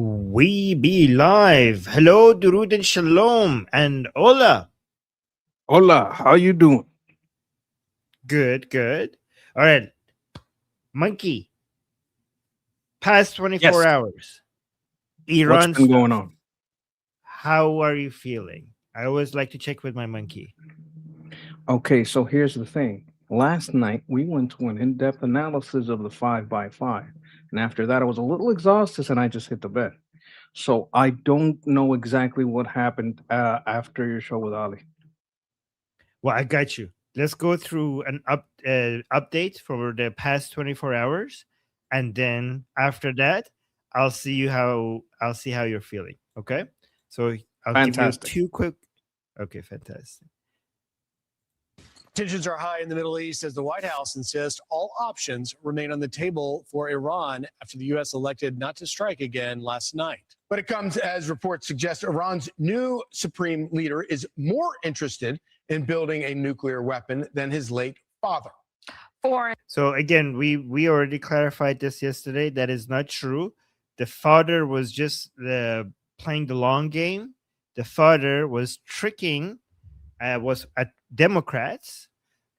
We be live. Hello, Durud and Shalom, and hola. Hola, how you doing? Good, good. All right, Monkey. Past 24 Yes. hours. What's Iran been stuff. going on? How are you feeling? I always like to check with my monkey. Okay, so here's the thing. Last night we went to an in-depth analysis of the 5x5. And after that I was a little exhausted and I just hit the bed. So I don't know exactly what happened after your show with Ali. Well, I got you. Let's go through an update for the past 24 hours, and then after that, I'll see how you're feeling. Okay, so I'll give you Fantastic. two quick. Okay, fantastic. Tensions are high in the Middle East as the White House insists all options remain on the table for Iran after the U.S. elected not to strike again last night. But it comes as reports suggest Iran's new supreme leader is more interested in building a nuclear weapon than his late father. So again, we already clarified this yesterday. That is not true. The father was just playing the long game. The father was tricking was Democrats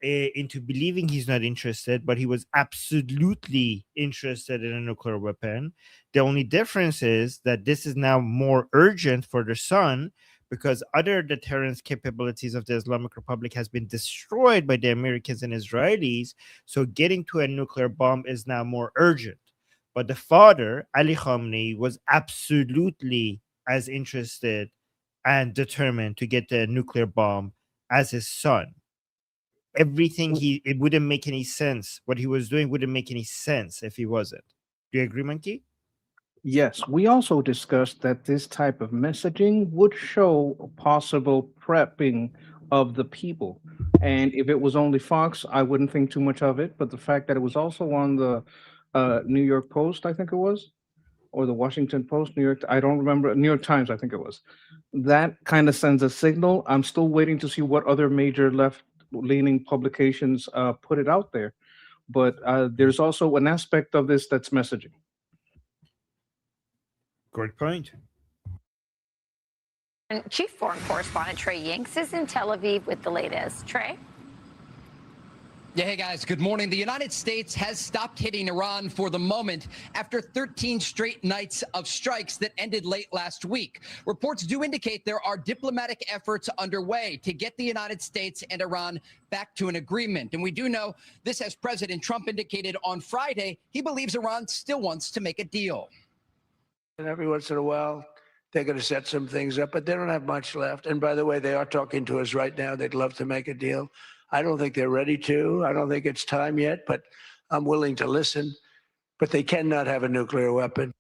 into believing he's not interested, but he was absolutely interested in a nuclear weapon. The only difference is that this is now more urgent for the son because other deterrence capabilities of the Islamic Republic has been destroyed by the Americans and Israelis. So getting to a nuclear bomb is now more urgent. But the father, Ali Khamenei, was absolutely as interested and determined to get the nuclear bomb as his son. Everything it wouldn't make any sense. What he was doing wouldn't make any sense if he wasn't. Do you agree, Monkey? Yes, we also discussed that this type of messaging would show a possible prepping of the people. And if it was only Fox, I wouldn't think too much of it. But the fact that it was also on the New York Post, I think it was, or the Washington Post, New York, I don't remember, New York Times, I think it was. That kind of sends a signal. I'm still waiting to see what other major left leaning publications put it out there. But there's also an aspect of this that's messaging. Good point. And Chief Foreign Correspondent Trey Yinks is in Tel Aviv with the latest. Trey? Yeah, hey guys, good morning. The United States has stopped hitting Iran for the moment after 13 straight nights of strikes that ended late last week. Reports do indicate there are diplomatic efforts underway to get the United States and Iran back to an agreement. And we do know this as President Trump indicated on Friday, he believes Iran still wants to make a deal. And every once in a while, they're going to set some things up, but they don't have much left. And by the way, they are talking to us right now. They'd love to make a deal. I don't think they're ready to. I don't think it's time yet, but I'm willing to listen. But they cannot have a nuclear weapon.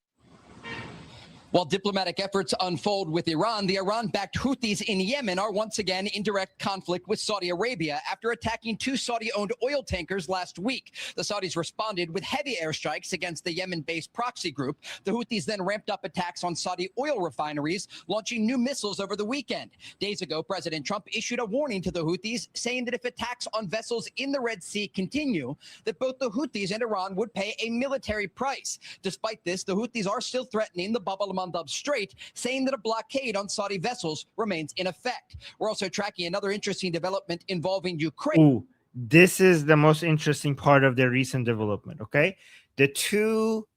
While diplomatic efforts unfold with Iran, the Iran-backed Houthis in Yemen are once again in direct conflict with Saudi Arabia after attacking two Saudi-owned oil tankers last week. The Saudis responded with heavy airstrikes against the Yemen-based proxy group. The Houthis then ramped up attacks on Saudi oil refineries, launching new missiles over the weekend. Days ago, President Trump issued a warning to the Houthis, saying that if attacks on vessels in the Red Sea continue, that both the Houthis and Iran would pay a military price. Despite this, the Houthis are still threatening the Bab al-Mandab Strait, saying that a blockade on Saudi vessels remains in effect. We're also tracking another interesting development involving Ukraine. Ooh, this is the most interesting part of the recent development. Okay, the two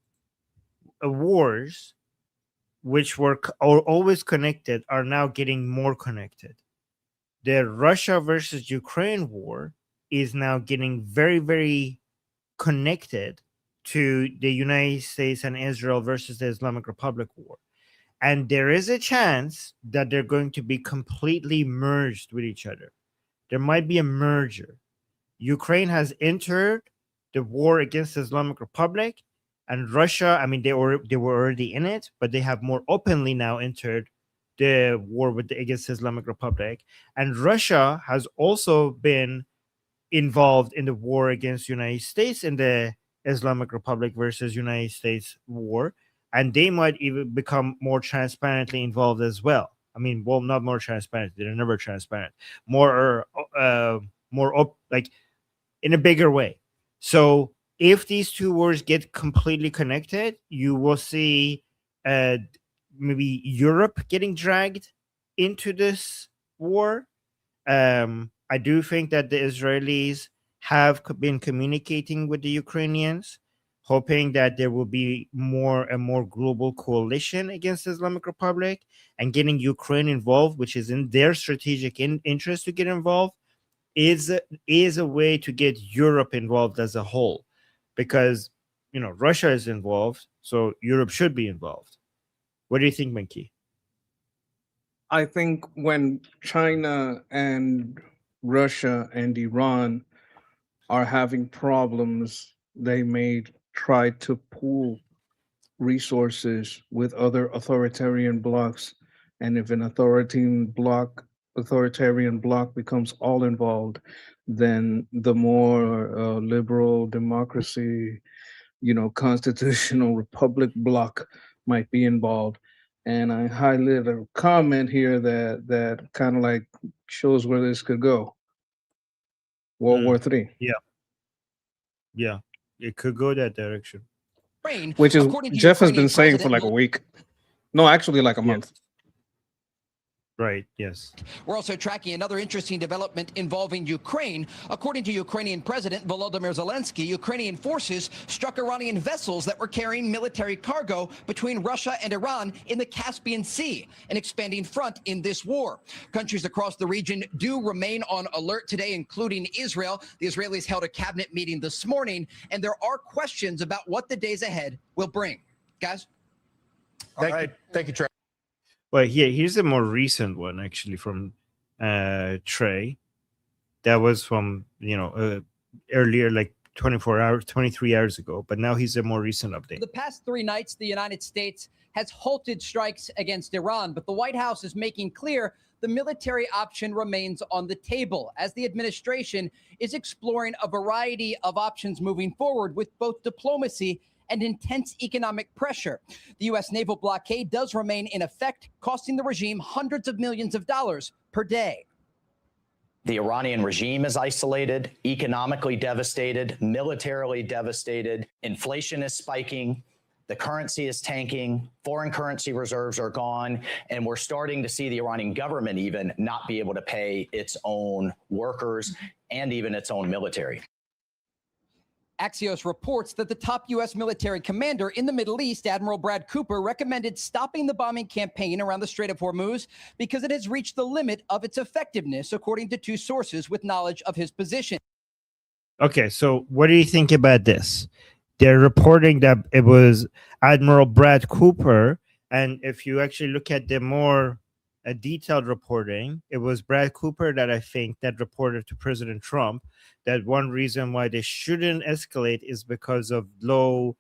wars, which were always connected, are now getting more connected. The Russia versus Ukraine war is now getting very, very connected to the United States and Israel versus the Islamic Republic war. And there is a chance that they're going to be completely merged with each other. There might be a merger. Ukraine has entered the war against the Islamic Republic, and Russia, I mean, they were already in it, but they have more openly now entered the war against the Islamic Republic. And Russia has also been involved in the war against the United States in the Islamic Republic versus United States war, and they might even become more transparently involved as well. I mean, well, not more transparent; they're never transparent. More, like in a bigger way. So, if these two wars get completely connected, you will see uh, maybe Europe getting dragged into this war. I do think that the Israelis have been communicating with the Ukrainians, hoping that there will be a more global coalition against the Islamic Republic, and getting Ukraine involved, which is in their strategic interest to get involved, is a way to get Europe involved as a whole, because Russia is involved, so Europe should be involved. What do you think, Menki? I think when China and Russia and Iran are having problems, they may try to pool resources with other authoritarian blocs. And if an authoritarian bloc becomes all involved, then the more liberal democracy, constitutional republic bloc might be involved. And I highlighted a comment here that kind of like shows where this could go. World War III. Yeah, it could go that direction. Which is Jeff has been saying for like a week. No, actually like a month. Right, yes. We're also tracking another interesting development involving Ukraine. According to Ukrainian President Volodymyr Zelensky, Ukrainian forces struck Iranian vessels that were carrying military cargo between Russia and Iran in the Caspian Sea, an expanding front in this war. Countries across the region do remain on alert today, including Israel. The Israelis held a cabinet meeting this morning, and there are questions about what the days ahead will bring. Guys? Thank you, Trey. Well, here's a more recent one, actually, from Trey. That was from earlier, like 23 hours ago. But now he's a more recent update. The past 3 nights, the United States has halted strikes against Iran, but the White House is making clear the military option remains on the table as the administration is exploring a variety of options moving forward with both diplomacy and intense economic pressure. The U.S. naval blockade does remain in effect, costing the regime hundreds of millions of dollars per day. The Iranian regime is isolated, economically devastated, militarily devastated. Inflation is spiking. The currency is tanking. Foreign currency reserves are gone. And we're starting to see the Iranian government even not be able to pay its own workers and even its own military. Axios reports that the top U.S. military commander in the Middle East, Admiral Brad Cooper, recommended stopping the bombing campaign around the Strait of Hormuz because it has reached the limit of its effectiveness, according to 2 sources with knowledge of his position. Okay, so what do you think about this? They're reporting that it was Admiral Brad Cooper, and if you actually look at the more detailed reporting, it was Brad Cooper that reported to President Trump that one reason why they shouldn't escalate is because of low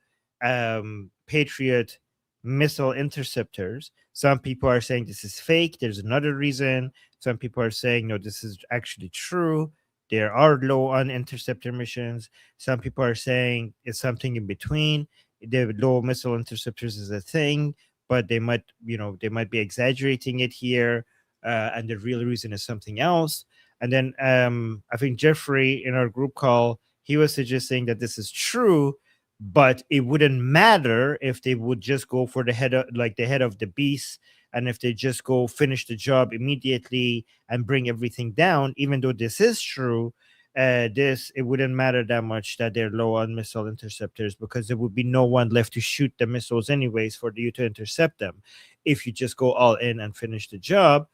Patriot missile interceptors. Some people are saying this is fake. There's another reason. Some people are saying, no, this is actually true. There are low on interceptor missions. Some people are saying it's something in between. The low missile interceptors is a thing, but they might be exaggerating it here, and the real reason is something else. And then I think Jeffrey in our group call, he was suggesting that this is true, but it wouldn't matter if they would just go for the head of the beast, and if they just go finish the job immediately and bring everything down. Even though this is true, it wouldn't matter that much that they're low on missile interceptors, because there would be no one left to shoot the missiles anyways for you to intercept them if you just go all in and finish the job.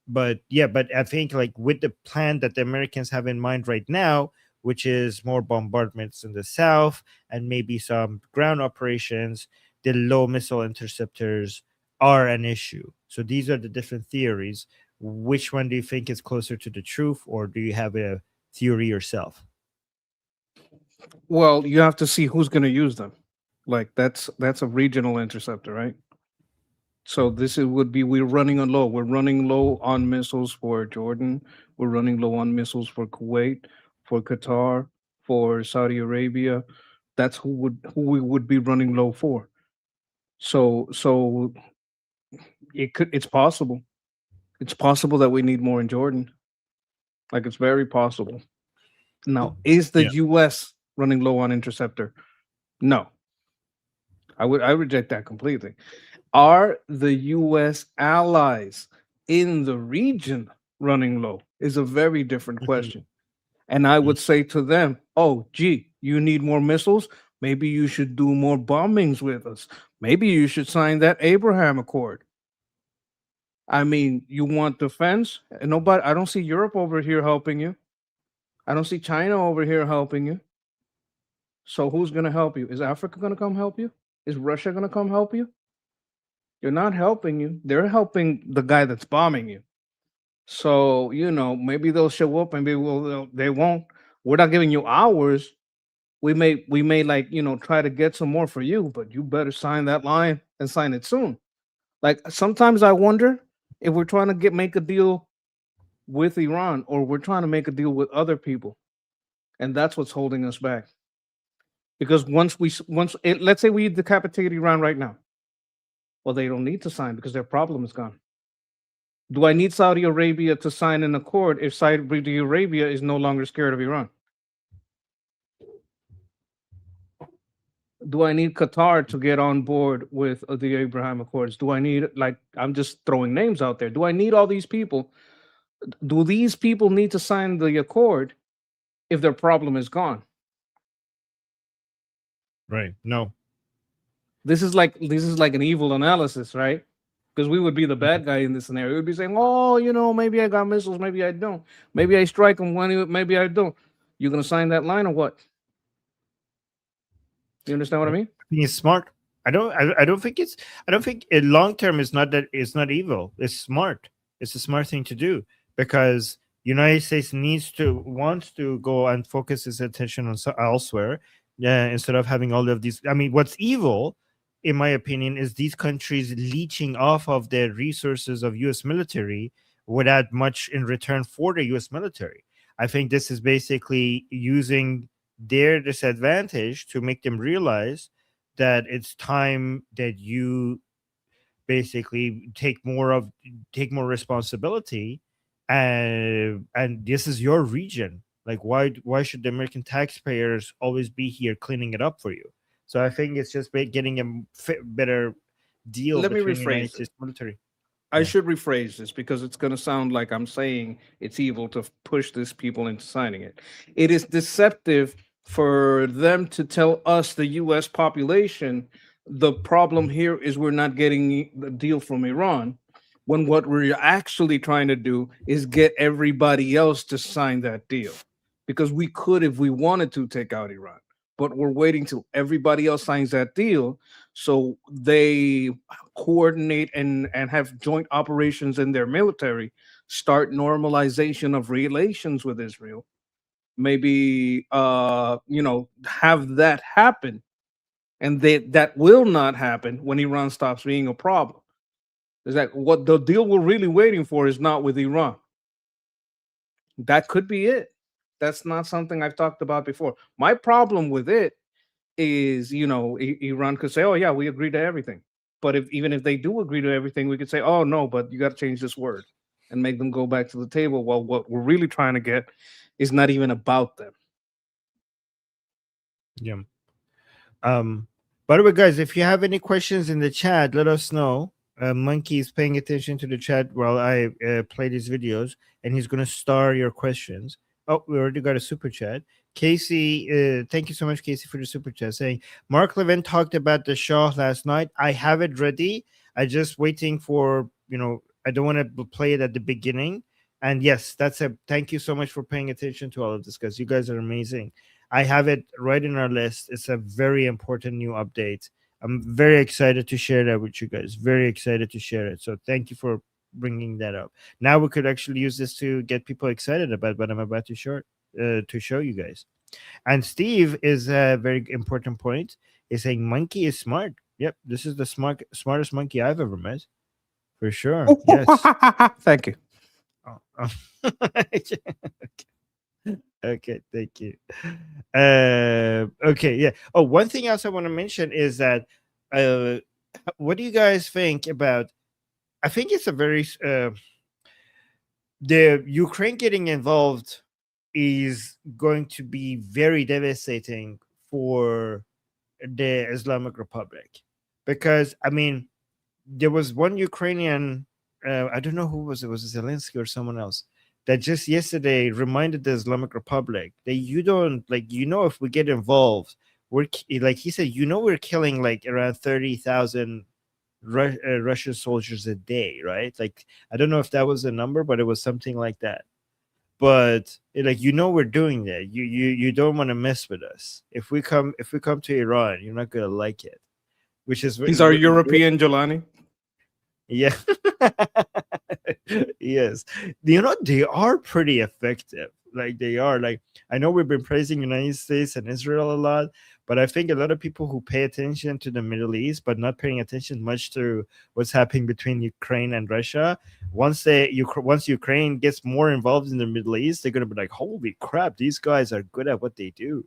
But I think like with the plan that the Americans have in mind right now, which is more bombardments in the south and maybe some ground operations, the low missile interceptors are an issue. So these are the different theories. Which one do you think is closer to the truth, or do you have a theory yourself? Well, you have to see who's going to use them. Like that's a regional interceptor, right? So we're running on low. We're running low on missiles for Jordan. We're running low on missiles for Kuwait, for Qatar, for Saudi Arabia. That's who we would be running low for. So it's possible. It's possible that we need more in Jordan. Like, it's very possible. Now, is the US running low on interceptor? No. I reject that completely. Are the U.S. allies in the region running low? Is a very different Mhm. question. And I would say to them, oh, gee, you need more missiles? Maybe you should do more bombings with us. Maybe you should sign that Abraham Accord. I mean, you want defense? And nobody, I don't see Europe over here helping you. I don't see China over here helping you. So who's going to help you? Is Africa going to come help you? Is Russia going to come help you? They're not helping you. They're helping the guy that's bombing you. So, maybe they'll show up, maybe they won't. We're not giving you hours. We may like, try to get some more for you, but you better sign that line and sign it soon. Like sometimes I wonder if we're trying to make a deal with Iran or we're trying to make a deal with other people. And that's what's holding us back. Because let's say we decapitate Iran right now. Well, they don't need to sign because their problem is gone. Do I need Saudi Arabia to sign an accord if Saudi Arabia is no longer scared of Iran? Do I need Qatar to get on board with the Abraham Accords? Do I need, like, I'm just throwing names out there. Do I need all these people? Do these people need to sign the accord if their problem is gone? Right. No. This is like an evil analysis, right? Because we would be the bad guy in this scenario. We'd be saying, "Oh, maybe I got missiles, maybe I don't. Maybe I strike them maybe I don't." You gonna sign that line or what? You understand what I mean? I think it's smart. I don't think it's. I don't think in long term it's not that it's not evil. It's smart. It's a smart thing to do because United States wants to go and focus its attention on elsewhere, instead of having all of these. I mean, what's evil, in my opinion, is these countries leeching off of the resources of U.S. military without much in return for the U.S. military. I think this is basically using their disadvantage to make them realize that it's time that you basically take more responsibility, and this is your region. Like, why should the American taxpayers always be here cleaning it up for you? So I think it's just getting a better deal Let me between the United rephrase it. States military. I Yeah. should rephrase this because it's going to sound like I'm saying it's evil to push these people into signing it. It is deceptive for them to tell us, the US population, the problem here is we're not getting the deal from Iran, when what we're actually trying to do is get everybody else to sign that deal. Because we could, if we wanted to, take out Iran, but we're waiting till everybody else signs that deal so they coordinate and have joint operations in their military, start normalization of relations with Israel, maybe have that happen, and that will not happen when Iran stops being a problem. Is that what the deal we're really waiting for is not with Iran? That could be it. That's not something I've talked about before. My problem with it is, Iran could say, "Oh yeah, we agree to everything," but even if they do agree to everything, we could say, "Oh no, but you got to change this word," and make them go back to the table. Well, what we're really trying to get is not even about them. Yeah. By the way, guys, if you have any questions in the chat, let us know. Monkey is paying attention to the chat while I play these videos, and he's going to star your questions. Oh, we already got a super chat. Casey, thank you so much, Casey, for the super chat, saying Mark Levin talked about the Shah last night. I have it ready. I just waiting for, I don't want to play it at the beginning. And yes, thank you so much for paying attention to all of this, guys. You guys are amazing. I have it right in our list. It's a very important new update. I'm very excited to share that with you guys. Very excited to share it. So thank you for bringing that up. Now we could actually use this to get people excited about what I'm about to show you guys. And Steve is a very important point. He's saying monkey is smart. Yep, this is the smartest monkey I've ever met, for sure. Yes. Thank you. Oh. Okay, thank you. Okay, yeah. Oh, one thing else I want to mention is that what do you guys think about? I think it's a very the Ukraine getting involved is going to be very devastating for the Islamic Republic. because I mean, there was one Ukrainian, I don't know who was it, was it Zelensky or someone else, that just yesterday reminded the Islamic Republic that you don't like, if we get involved, like he said, we're killing like around 30,000 Russian soldiers a day, right? Like, I don't know if that was a number, but it was something like that. But like, we're doing that. You don't want to mess with us. If we come to Iran, you're not gonna like it. Which is He's our European Jelani. Yeah. Yes. They are pretty effective. Like, they are. Like, I know we've been praising United States and Israel a lot, but I think a lot of people who pay attention to the Middle East, but not paying attention much to what's happening between Ukraine and Russia, once Ukraine gets more involved in the Middle East, they're gonna be like, holy crap, these guys are good at what they do.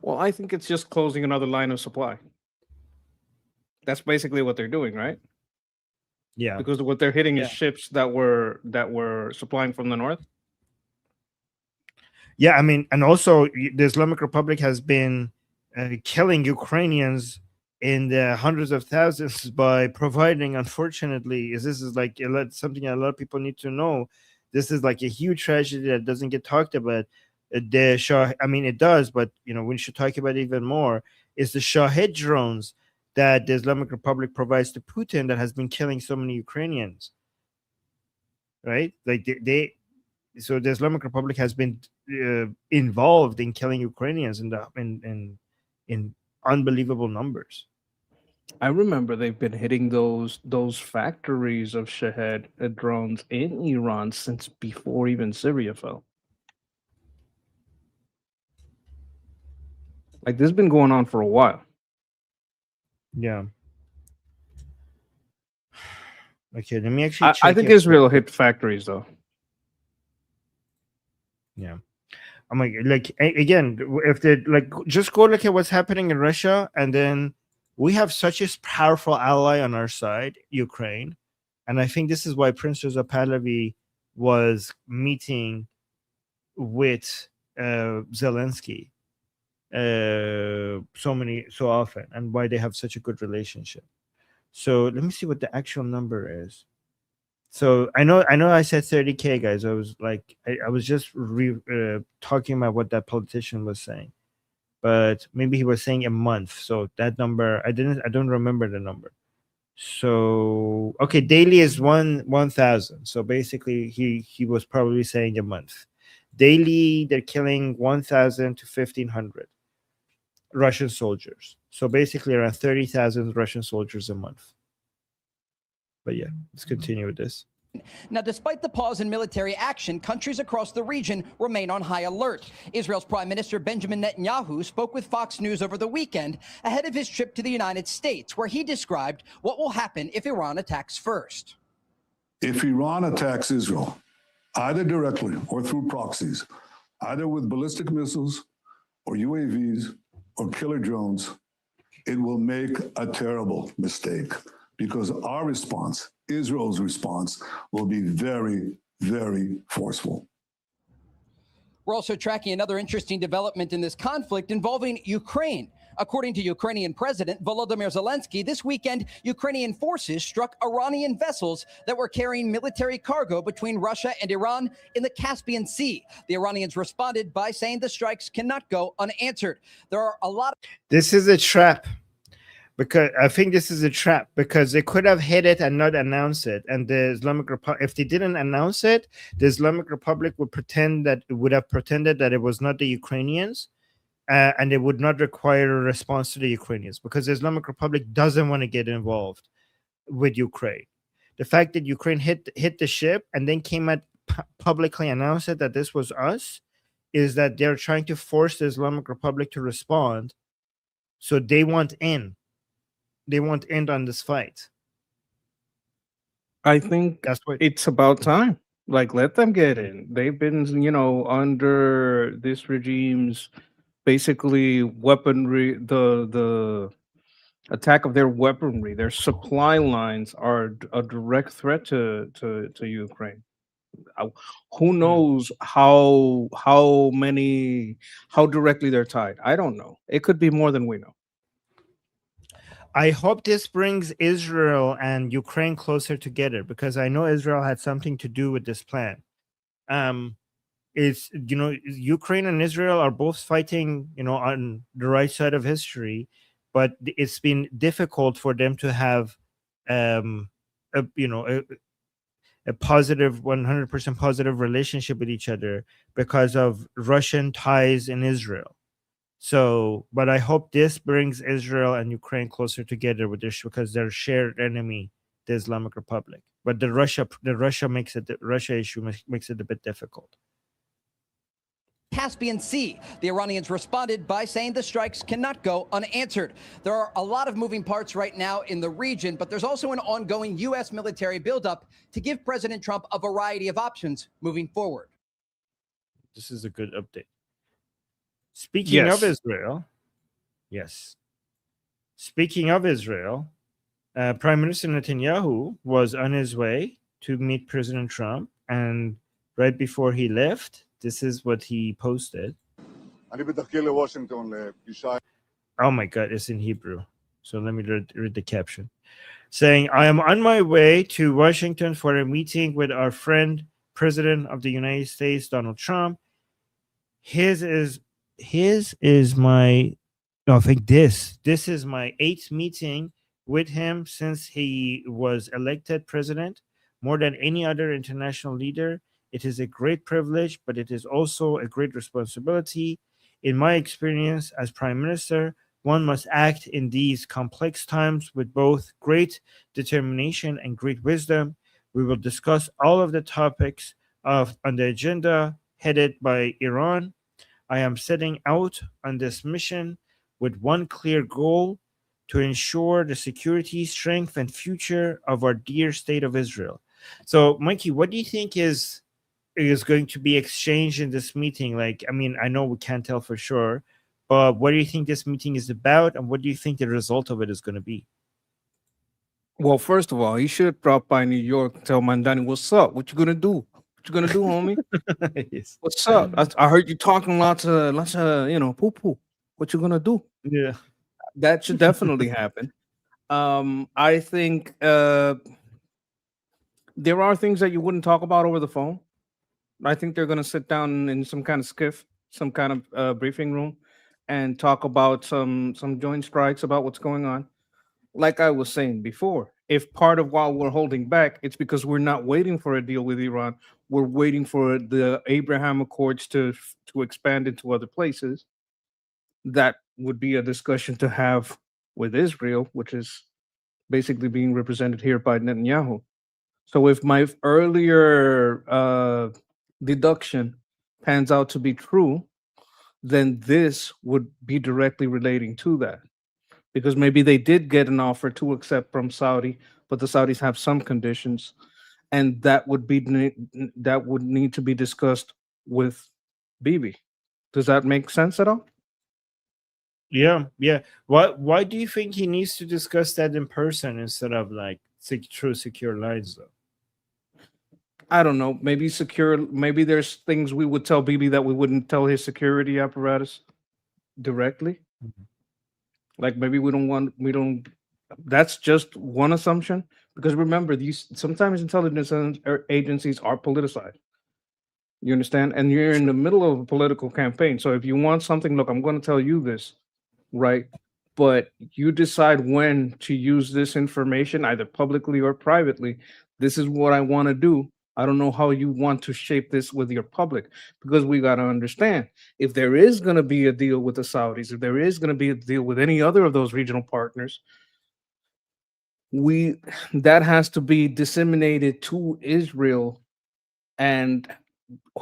Well, I think it's just closing another line of supply. That's basically what they're doing, right? Yeah. Because what they're hitting is ships that were supplying from the north. Yeah, I mean, and also the Islamic Republic has been killing Ukrainians in the hundreds of thousands by providing, unfortunately, this is like something a lot of people need to know. This is like a huge tragedy that doesn't get talked about. The Shah, I mean, it does, but we should talk about it even more. Is the Shahed drones that the Islamic Republic provides to Putin that has been killing so many Ukrainians, right? Like so the Islamic Republic has been involved in killing Ukrainians in unbelievable numbers. I remember they've been hitting those factories of Shahed drones in Iran since before even Syria fell. Like, this has been going on for a while. Yeah. Okay, let me actually check. I think Israel hit factories though. Yeah. I'm like again, if they just go look at what's happening in Russia, and then we have such a powerful ally on our side, Ukraine, and I think this is why Prince Reza Pahlavi was meeting with Zelensky so often, and why they have such a good relationship. So let me see what the actual number is. So I know I said 30K, guys. I was like, I was just talking about what that politician was saying, but maybe he was saying a month. So that number, I don't remember the number. So okay, daily is 1,000. So basically, he was probably saying a month. Daily, they're killing 1,000 to 1,500 Russian soldiers. So basically, around 30,000 Russian soldiers a month. But yeah, let's continue with this. Now, despite the pause in military action, countries across the region remain on high alert. Israel's Prime Minister Benjamin Netanyahu spoke with Fox News over the weekend ahead of his trip to the United States, where he described what will happen if Iran attacks first. If Iran attacks Israel, either directly or through proxies, either with ballistic missiles or UAVs or killer drones, it will make a terrible mistake, because our response, Israel's response, will be very, very forceful. We're also tracking another interesting development in this conflict involving Ukraine. According to Ukrainian President Volodymyr Zelensky, this weekend, Ukrainian forces struck Iranian vessels that were carrying military cargo between Russia and Iran in the Caspian Sea. The Iranians responded by saying the strikes cannot go unanswered. There are a lot of... This is a trap. Because I think this is a trap, because they could have hit it and not announce it. And the Islamic Republic, if they didn't announce it, the Islamic Republic would have pretended that it was not the Ukrainians, and it would not require a response to the Ukrainians, because the Islamic Republic doesn't want to get involved with Ukraine. The fact that Ukraine hit the ship and then came out publicly announced it that this was us, is that they're trying to force the Islamic Republic to respond. So they want in. They won't end on this fight. I think That's what it's about time. Like, let them get in. They've been, under this regime's basically weaponry, the attack of their weaponry, their supply lines are a direct threat to Ukraine. Who knows how directly they're tied? I don't know. It could be more than we know. I hope this brings Israel and Ukraine closer together, because I know Israel had something to do with this plan. It's, Ukraine and Israel are both fighting, on the right side of history, but it's been difficult for them to have a, a positive 100% positive relationship with each other because of Russian ties in Israel. So, but I hope this brings Israel and Ukraine closer together with this, because they're shared enemy, the Islamic Republic. But the Russia issue makes it a bit difficult. Caspian Sea. The Iranians responded by saying the strikes cannot go unanswered. There are a lot of moving parts right now in the region, but there's also an ongoing U.S. military buildup to give President Trump a variety of options moving forward. This is a good update. Speaking of Israel, Prime Minister Netanyahu was on his way to meet President Trump, and right before he left, this is what he posted. Oh my God, it's in Hebrew. So let me read the caption. Saying, I am on my way to Washington for a meeting with our friend, President of the United States, Donald Trump. This is my 8th meeting with him since he was elected president. More than any other international leader, it is a great privilege, but it is also a great responsibility. In my experience as prime minister, one must act in these complex times with both great determination and great wisdom. We will discuss all of the topics on the agenda headed by Iran. I am setting out on this mission with one clear goal: to ensure the security, strength, and future of our dear state of Israel. So, Mikey, what do you think is going to be exchanged in this meeting? Like, I mean, I know we can't tell for sure, but what do you think this meeting is about, and what do you think the result of it is going to be? Well, first of all, he should drop by New York and tell Mandani, what's up? What you gonna do? What you gonna do, homie? Yes. What's up? I heard you talking lots of poo-poo. What you gonna do? Yeah. That should definitely happen. I think there are things that you wouldn't talk about over the phone. I think they're gonna sit down in some kind of skiff, some kind of briefing room, and talk about some joint strikes about what's going on. Like I was saying before, if part of why we're holding back, it's because we're not waiting for a deal with Iran. We're waiting for the Abraham Accords to expand into other places. That would be a discussion to have with Israel, which is basically being represented here by Netanyahu. So if my earlier deduction pans out to be true, then this would be directly relating to that. Because maybe they did get an offer to accept from Saudi, but the Saudis have some conditions, and that would need to be discussed with Bibi. Does that make sense at all? Yeah. Why do you think he needs to discuss that in person instead of like through secure lines, though? I don't know. Maybe there's things we would tell Bibi that we wouldn't tell his security apparatus directly. Mm-hmm. Like maybe we don't. That's just one assumption, because remember, sometimes intelligence agencies are politicized. You understand? And you're in the middle of a political campaign. So if you want something, look, I'm going to tell you this, right? But you decide when to use this information, either publicly or privately. This is what I want to do. I don't know how you want to shape this with your public, because we got to understand, if there is going to be a deal with the Saudis, if there is going to be a deal with any other of those regional partners, that has to be disseminated to Israel. And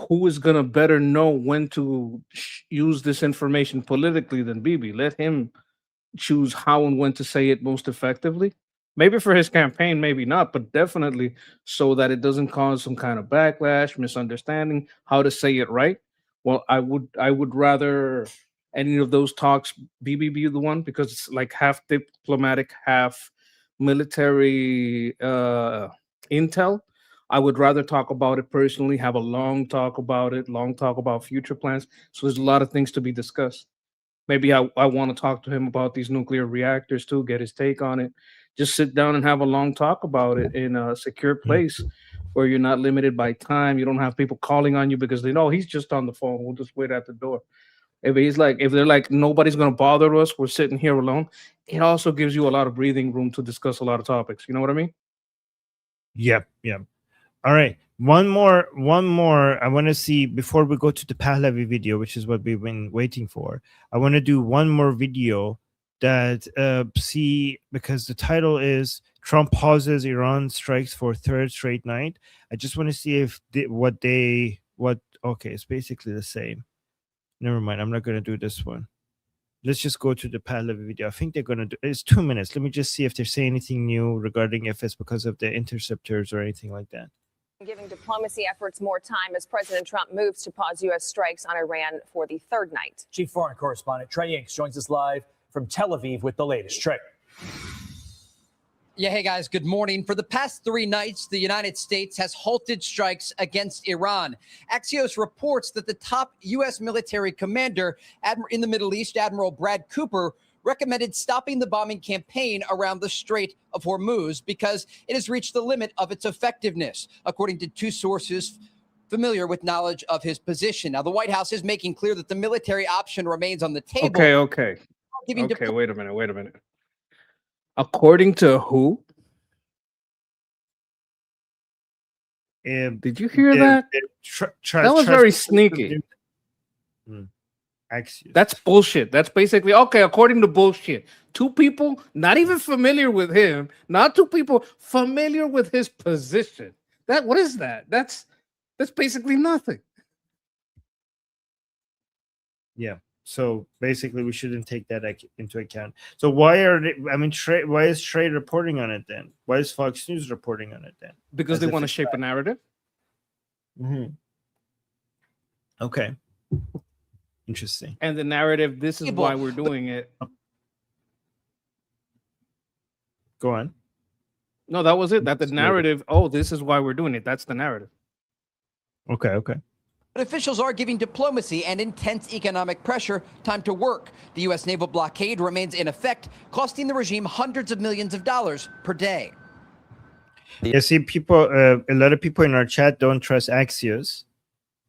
who is going to better know when to use this information politically than Bibi? Let him choose how and when to say it most effectively. Maybe for his campaign, maybe not, but definitely so that it doesn't cause some kind of backlash, misunderstanding, how to say it right. Well, I would rather any of those talks Bibi be the one, because it's like half diplomatic, half military intel. I would rather talk about it personally, have a long talk about it, long talk about future plans. So there's a lot of things to be discussed. Maybe I want to talk to him about these nuclear reactors too, get his take on it. Just sit down and have a long talk about it in a secure place where you're not limited by time. You don't have people calling on you because they know he's just on the phone. We'll just wait at the door. If they're like, nobody's gonna bother us, we're sitting here alone, it also gives you a lot of breathing room to discuss a lot of topics. You know what I mean? Yep. All right. One more. I want to see before we go to the Pahlavi video, which is what we've been waiting for. I want to do one more video that because the title is Trump pauses Iran strikes for third straight night. I just want to see if okay, it's basically the same. Never mind. I'm not going to do this one. Let's just go to the Pahlavi video. I think they're going to do it's 2 minutes. Let me just see if they say anything new regarding if it's because of the interceptors or anything like that. Giving diplomacy efforts more time as President Trump moves to pause U.S. strikes on Iran for the third night. Chief Foreign Correspondent Trey Yanks joins us live from Tel Aviv with the latest. Trey. Yeah, hey guys, good morning. For the past 3 nights, the United States has halted strikes against Iran. Axios reports that the top U.S. military commander in the Middle East, Admiral Brad Cooper, recommended stopping the bombing campaign around the Strait of Hormuz because it has reached the limit of its effectiveness, according to 2 sources familiar with knowledge of his position. Now, the White House is making clear that the military option remains on the table. Okay, wait a minute. According to who? Did you hear that? That was very sneaky. Axios. That's bullshit. That's basically okay. According to bullshit, 2 people not even familiar with him, not 2 people familiar with his position. What is that? That's basically nothing. Yeah. So basically, we shouldn't take that into account. So why is Trade reporting on it then? Why is Fox News reporting on it then? Because they want to shape a narrative. Mm-hmm. Okay. Interesting. And the narrative, this is why we're doing it. Go on. No, that was it. That the narrative, this is why we're doing it. That's the narrative. Okay. But officials are giving diplomacy and intense economic pressure time to work. The U.S. naval blockade remains in effect, costing the regime hundreds of millions of dollars per day. Yeah, see, a lot of people in our chat don't trust Axios.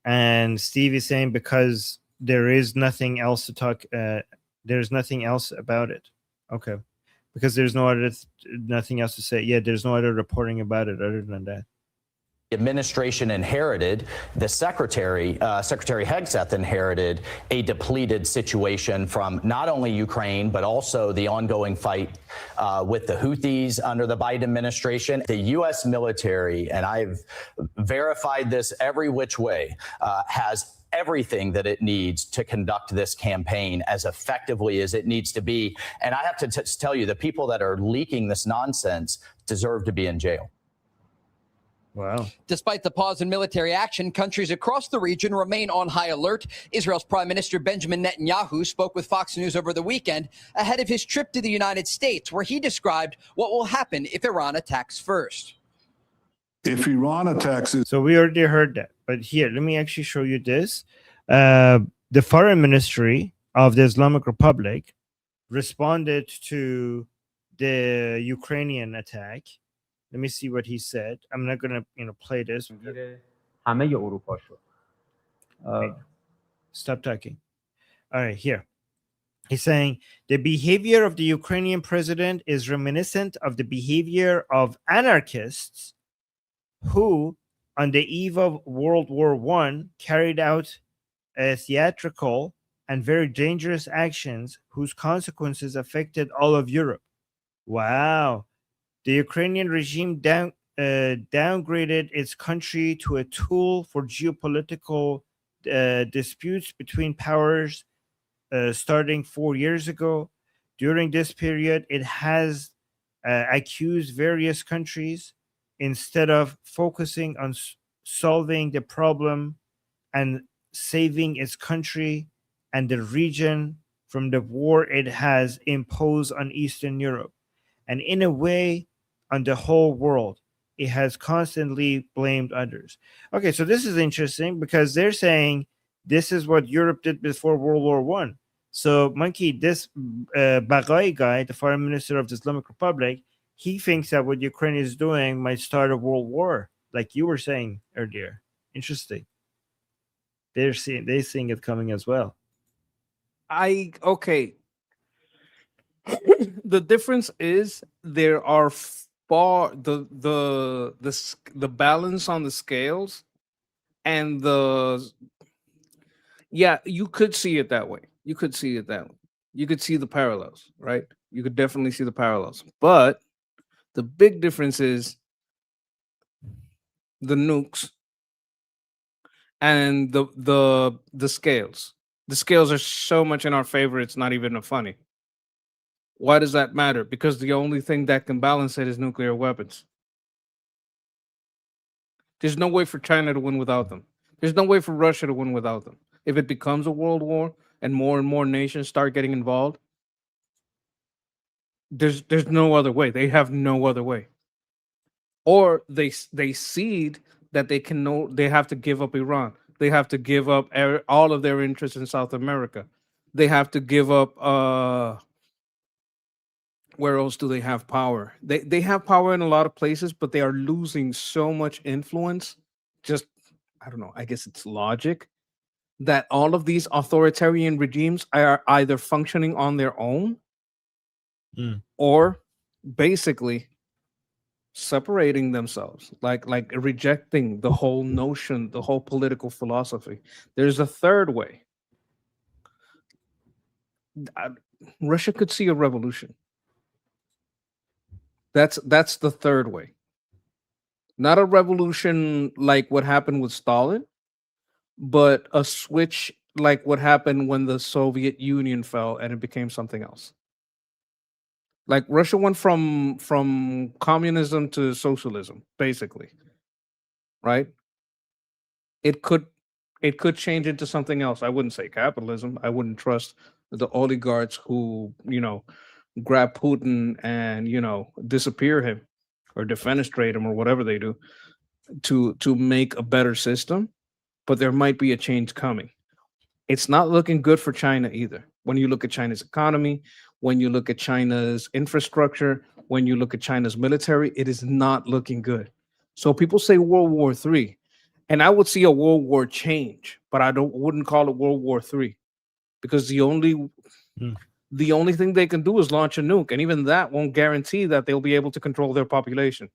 And Steve is saying because there is nothing else to talk, there's nothing else about it. Okay. Because there's nothing else to say. Yeah, there's no other reporting about it other than that. Administration inherited, the Secretary Hegseth inherited a depleted situation from not only Ukraine, but also the ongoing fight with the Houthis under the Biden administration. The U.S. military, and I've verified this every which way, has everything that it needs to conduct this campaign as effectively as it needs to be. And I have to tell you, the people that are leaking this nonsense deserve to be in jail. Wow. Despite the pause in military action, countries across the region remain on high alert. Israel's Prime Minister Benjamin Netanyahu spoke with Fox News over the weekend ahead of his trip to the United States, where he described what will happen if Iran attacks first. If Iran attacks it. So we already heard that. But here, let me actually show you this. The Foreign Ministry of the Islamic Republic responded to the Ukrainian attack. Let me see what he said. I'm not going to play this. Stop talking. All right, here. He's saying the behavior of the Ukrainian president is reminiscent of the behavior of anarchists who, on the eve of World War I, carried out theatrical and very dangerous actions whose consequences affected all of Europe. Wow. The Ukrainian regime downgraded its country to a tool for geopolitical disputes between powers starting 4 years ago. During this period, it has accused various countries instead of focusing on solving the problem and saving its country and the region from the war it has imposed on Eastern Europe. And in a way, on the whole world, it has constantly blamed others. Okay, so this is interesting because they're saying this is what Europe did before World War I. So, Monkey, this Bagai guy, the foreign minister of the Islamic Republic, he thinks that what Ukraine is doing might start a world war, like you were saying earlier. Interesting. They're seeing it coming as well. Okay. The difference is there are far the balance on the scales and you could see it that way. You could see it that way. You could see the parallels, right? You could definitely see the parallels. But the big difference is the nukes and the scales. The scales are so much in our favor, it's not even funny. Why does that matter? Because the only thing that can balance it is nuclear weapons. There's no way for China to win without them. There's no way for Russia to win without them. If it becomes a world war and more nations start getting involved, there's no other way. They have no other way. Or they cede that they have to give up Iran. They have to give up all of their interests in South America. They have to give up where else do they have power? They have power in a lot of places, but they are losing so much influence. Just, I don't know, I guess it's logic that all of these authoritarian regimes are either functioning on their own or basically separating themselves, like rejecting the whole notion, the whole political philosophy. There's a third way. Russia could see a revolution. That's the third way. Not a revolution like what happened with Stalin, but a switch like what happened when the Soviet Union fell and it became something else. Like Russia went from communism to socialism, basically. Right? It could change into something else. I wouldn't say capitalism. I wouldn't trust the oligarchs who, grab Putin and, disappear him or defenestrate him or whatever they do to make a better system. But there might be a change coming. It's not looking good for China either. When you look at China's economy, when you look at China's infrastructure, when you look at China's military, it is not looking good. So people say World War III, and I would see a World War change, but I wouldn't call it World War III because the only thing they can do is launch a nuke, and even that won't guarantee that they'll be able to control their population.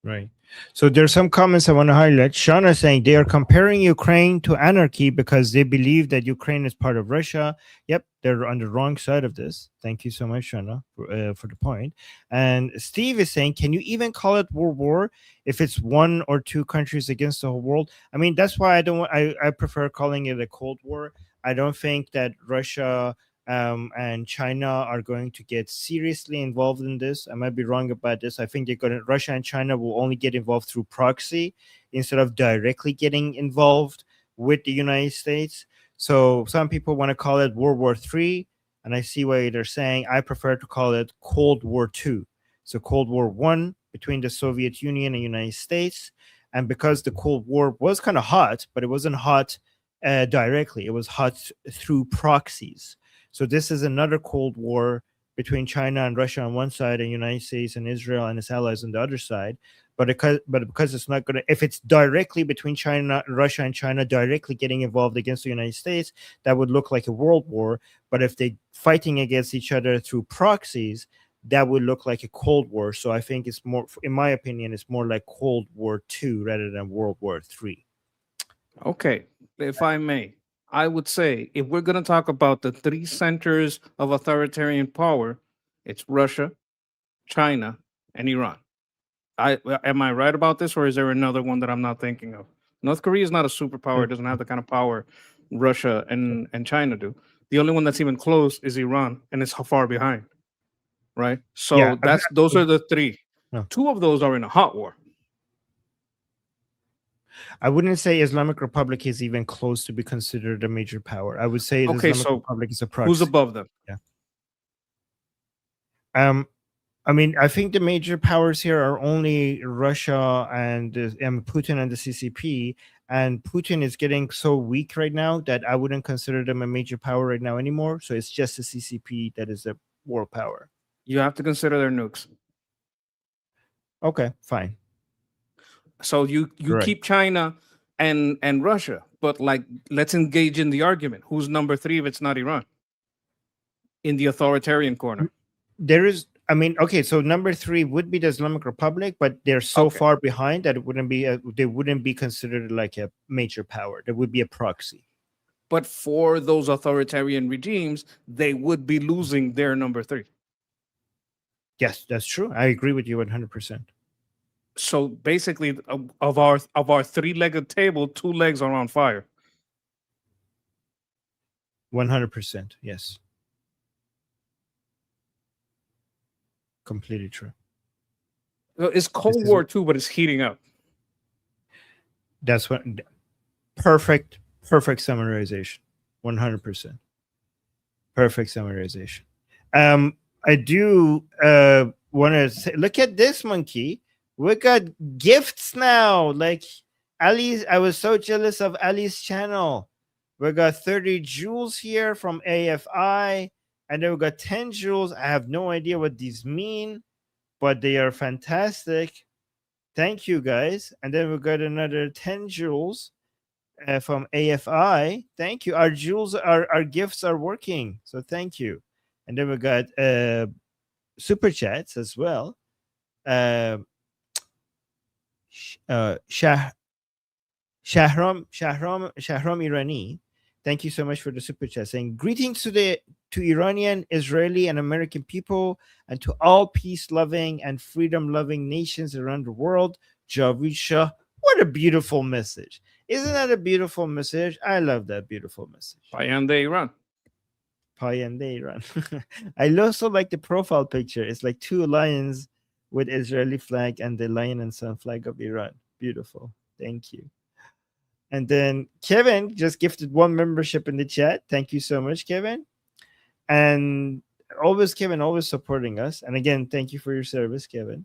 Right. So there's some comments I want to highlight. Shauna saying they are comparing Ukraine to anarchy because they believe that Ukraine is part of Russia. Yep, they're on the wrong side of this. Thank you so much, Shauna, for the point. And Steve is saying, can you even call it world war if it's one or two countries against the whole world? I mean, that's why I prefer calling it a Cold War. I don't think that Russia and China are going to get seriously involved in this. I might be wrong about this. I think Russia and China will only get involved through proxy instead of directly getting involved with the United States. So some people want to call it World War III, and I see why they're saying I prefer to call it Cold War II. So Cold War I between the Soviet Union and United States, and because the Cold War was kind of hot, but it wasn't hot directly. It was hot through proxies. So this is another Cold War between China and Russia on one side and United States and Israel and its allies on the other side. But because it's not going to, if it's directly between China, Russia and China directly getting involved against the United States, that would look like a world war. But if they're fighting against each other through proxies, that would look like a Cold War. So I think it's more, in my opinion, it's more like Cold War II rather than World War III. Okay, if I may. I would say if we're going to talk about the three centers of authoritarian power, it's Russia, China, and Iran. Am I right about this, or is there another one that I'm not thinking of? North Korea is not a superpower. It doesn't have the kind of power Russia and China do. The only one that's even close is Iran, and it's far behind. Right? So yeah, those are the three. No. Two of those are in a hot war. I wouldn't say Islamic Republic is even close to be considered a major power. I would say the Islamic Republic is a proxy. Who's above them? Yeah. I mean, I think the major powers here are only Russia and Putin and the CCP, and Putin is getting so weak right now that I wouldn't consider them a major power right now anymore. So it's just the CCP that is a world power. You have to consider their nukes. Okay, fine. So you Right. keep China and Russia, but like let's engage in the argument. Who's number 3 if it's not Iran? In the authoritarian corner. There is, I mean, okay, so number 3 would be the Islamic Republic, but they're so Okay. far behind that it wouldn't be they wouldn't be considered like a major power. There would be a proxy. But for those authoritarian regimes, they would be losing their number 3. Yes, that's true. I agree with you 100%. So basically, of our 3-legged table, 2 legs are on fire. 100%. Yes. Completely true. It's Cold is- War too, but it's heating up. That's what perfect summarization. 100%. Perfect summarization. I do want to say, look at this, Monkey. We got gifts now. Like Ali's, I was so jealous of Ali's channel. We got 30 jewels here from AFI, and then we got 10 jewels. I have no idea what these mean, but they are fantastic. Thank you, guys. And then we got another 10 jewels from AFI. Thank you. Our jewels, our gifts are working. So thank you. And then we got super chats as well. Shahram Irani, thank you so much for the super chat, saying greetings to Iranian, Israeli, and American people, and to all peace-loving and freedom-loving nations around the world. Javid Shah. What a beautiful message! Isn't that a beautiful message? I love that beautiful message. Payande Iran. Payande Iran. I also like the profile picture. It's like 2 lions with Israeli flag and the lion and sun flag of Iran. Beautiful. Thank you. And then Kevin just gifted 1 membership in the chat. Thank you so much, Kevin. And Kevin, always supporting us. And again, thank you for your service, Kevin.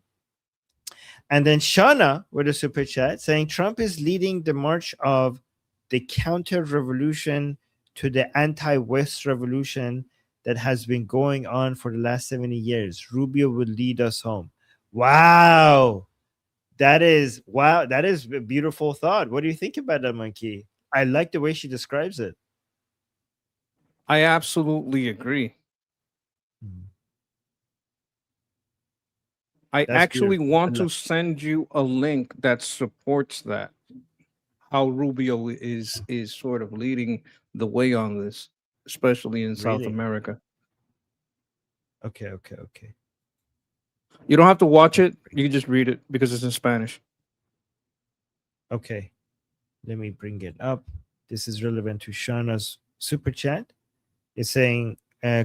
And then Shauna with a super chat saying Trump is leading the march of the counter-revolution to the anti-West revolution that has been going on for the last 70 years. Rubio will lead us home. Wow. That is a beautiful thought. What do you think about that, Monkey? I like the way she describes it. I absolutely agree. I That's actually beautiful. want to send you a link that supports that. How Rubio is sort of leading the way on this, especially in South Really? America. Okay. You don't have to watch it. You can just read it because it's in Spanish. Okay. Let me bring it up. This is relevant to Shauna's super chat. It's saying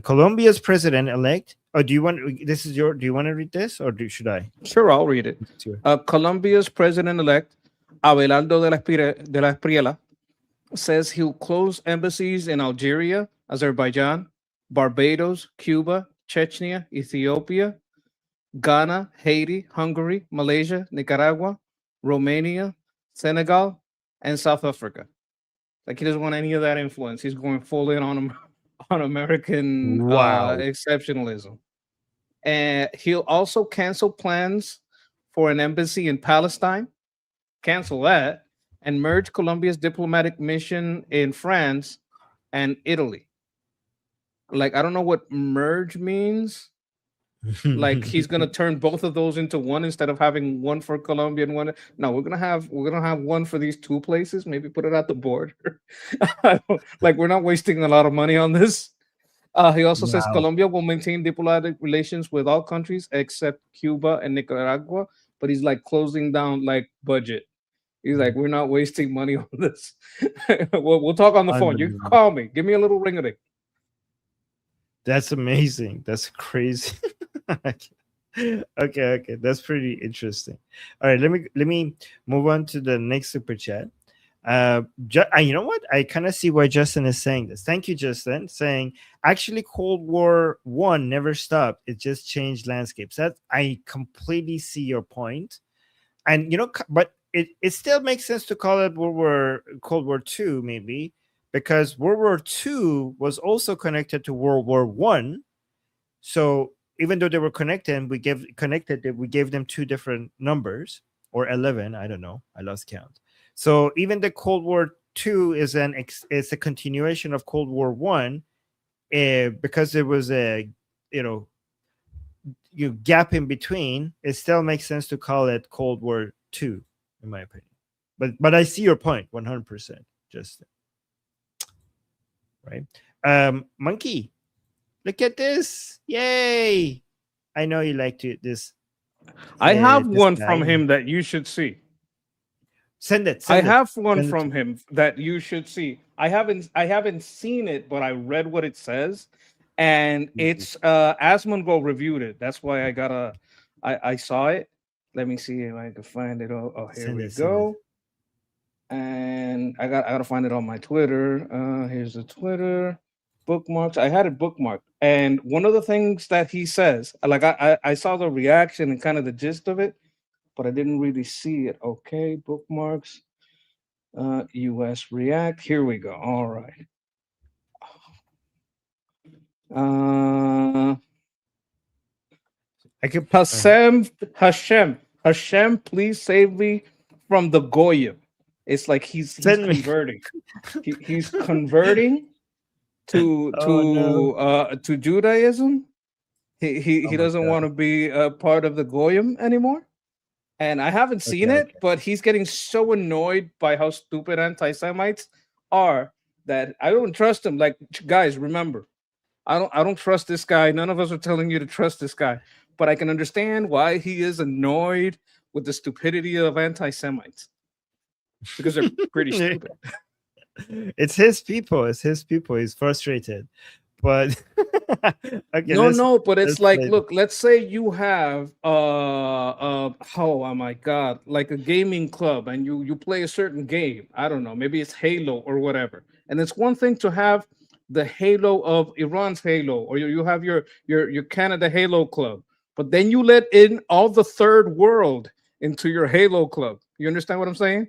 Colombia's president-elect. Oh, do you want to read this or should I? Sure, I'll read it. Colombia's president-elect, Abelardo de la Espriella, says he'll close embassies in Algeria, Azerbaijan, Barbados, Cuba, Chechnya, Ethiopia, Ghana, Haiti, Hungary, Malaysia, Nicaragua, Romania, Senegal, and South Africa. Like, he doesn't want any of that influence. He's going full in on American exceptionalism. And he'll also cancel plans for an embassy in Palestine, cancel that, and merge Colombia's diplomatic mission in France and Italy. Like, I don't know what merge means. Like, he's gonna turn both of those into one instead of having one for Colombia and one. No, we're gonna have one for these 2 places. Maybe put it at the border. Like, we're not wasting a lot of money on this. He also says Colombia will maintain diplomatic relations with all countries except Cuba and Nicaragua, but he's like closing down like budget. He's like, we're not wasting money on this. We'll talk on the phone. You can call me. Give me a little ring-a-ding. That's amazing. That's crazy. Okay. That's pretty interesting. All right, let me move on to the next super chat. You know what? I kind of see why Justin is saying this. Thank you, Justin. Saying actually, Cold War I never stopped. It just changed landscapes. That I completely see your point. And but it still makes sense to call it Cold War II, maybe, because World War II was also connected to World War One. So even though they were connected, we gave them two different numbers, or 11. I don't know. I lost count. So even the Cold War II is a continuation of Cold War One, because there was a gap in between. It still makes sense to call it Cold War II, in my opinion. But I see your point 100%. Just right. Monkey, look at this! Yay! I know you like this. I have this one guy. from him that you should see. Send it. I have one from him that you should see. I haven't seen it, but I read what it says, and it's Asmongo reviewed it. That's why I saw it. Let me see if I can find it. Oh, here we go. And I gotta find it on my Twitter. Here's the Twitter bookmarks. I had it bookmarked, and one of the things that he says, like I saw the reaction and kind of the gist of it, but I didn't really see it. Okay, bookmarks. US React. Here we go. All right. Hashem, please save me from the Goyim. It's like he's converting. He's converting to Judaism. He doesn't want to be a part of the Goyim anymore. And I haven't seen it, but he's getting so annoyed by how stupid anti-Semites are that I don't trust him. Like, guys, remember, I don't trust this guy. None of us are telling you to trust this guy, but I can understand why he is annoyed with the stupidity of anti-Semites, because they're pretty stupid. It's his people. He's frustrated. But no, but it's like, look, let's say you have oh my god, like a gaming club, and you play a certain game. I don't know, maybe it's Halo or whatever. And it's one thing to have the Halo of Iran's Halo, or you have your Canada Halo club, but then you let in all the third world into your Halo club. You understand what I'm saying?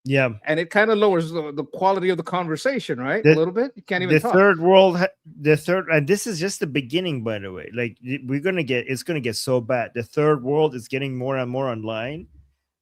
Yeah, and it kind of lowers the quality of the conversation, right? A little bit. You can't even talk. The third, and this is just the beginning, by the way. Like, it's gonna get so bad. The third world is getting more and more online.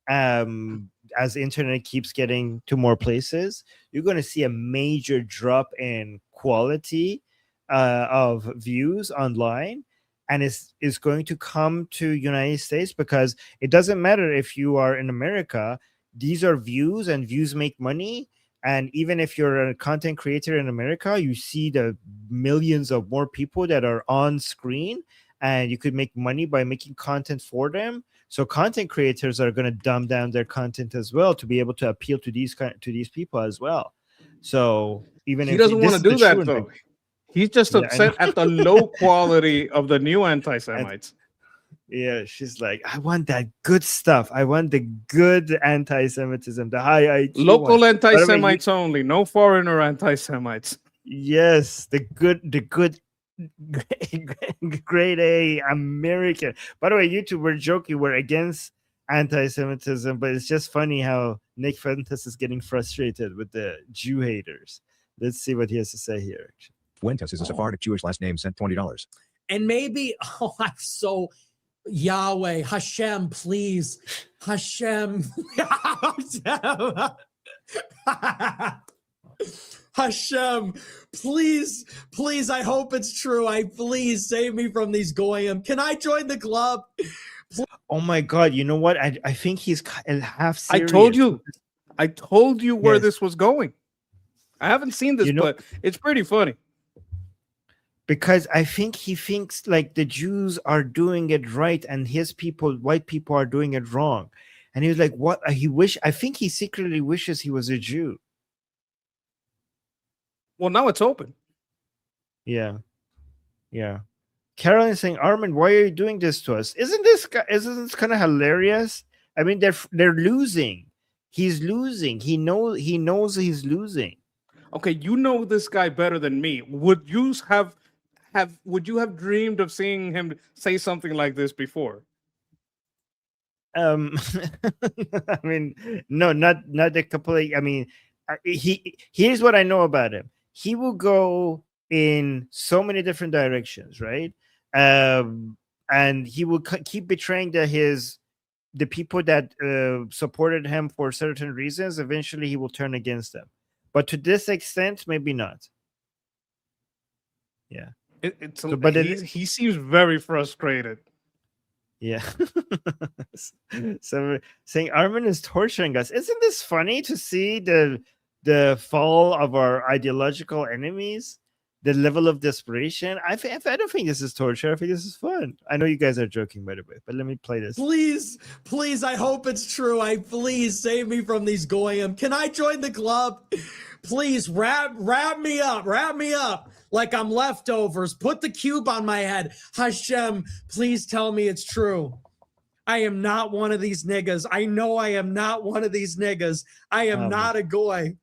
As the internet keeps getting to more places, you're gonna see a major drop in quality of views online, and is going to come to United States, because it doesn't matter if you are in America. These are views, and views make money. And even if you're a content creator in America, you see the millions of more people that are on screen, and you could make money by making content for them. So content creators are going to dumb down their content as well to be able to appeal to these people as well. So even he doesn't want to do that, though. He's just upset at the low quality of the new anti-Semites. Yeah, she's like, I want that good stuff. I want the good anti-Semitism, the high IQ local one. Anti-Semites only, no foreigner anti-Semites. Yes, the good grade A American. By the way, YouTube, we're joking, we're against anti-Semitism, but it's just funny how Nick Fuentes is getting frustrated with the Jew haters. Let's see what he has to say here. Fuentes is a Sephardic Jewish last name, sent $20. And maybe, I'm so Yahweh, Hashem, please, Hashem, Hashem, please, I hope it's true. Please save me from these goyim. Can I join the club? Oh my God! You know what? I think he's half serious. I told you where this was going. I haven't seen this, but it's pretty funny. Because I think he thinks like the Jews are doing it right and his people, white people, are doing it wrong. And he was like, what? I think he secretly wishes he was a Jew. Well, now it's open. Yeah. Carolyn is saying, Armin, why are you doing this to us? Isn't this kind of hilarious? I mean, they're losing. He's losing. He knows he's losing. Okay, you know this guy better than me. Would you have dreamed of seeing him say something like this before? I mean, no, not the complete. I mean, here's what I know about him. He will go in so many different directions, right? And he will keep betraying the people that supported him for certain reasons. Eventually, he will turn against them, but to this extent, maybe not. Yeah, he seems very frustrated. Yeah. So saying Armin is torturing us. Isn't this funny to see the fall of our ideological enemies? The level of desperation. I don't think this is torture. I think this is fun. I know you guys are joking, by the way, but let me play this. Please, I hope it's true. Please save me from these goyim. Can I join the club? Please wrap me up like I'm leftovers. Put the cube on my head. Hashem, please tell me it's true. I am not one of these niggas. I know I am not one of these niggas. I am not a goy.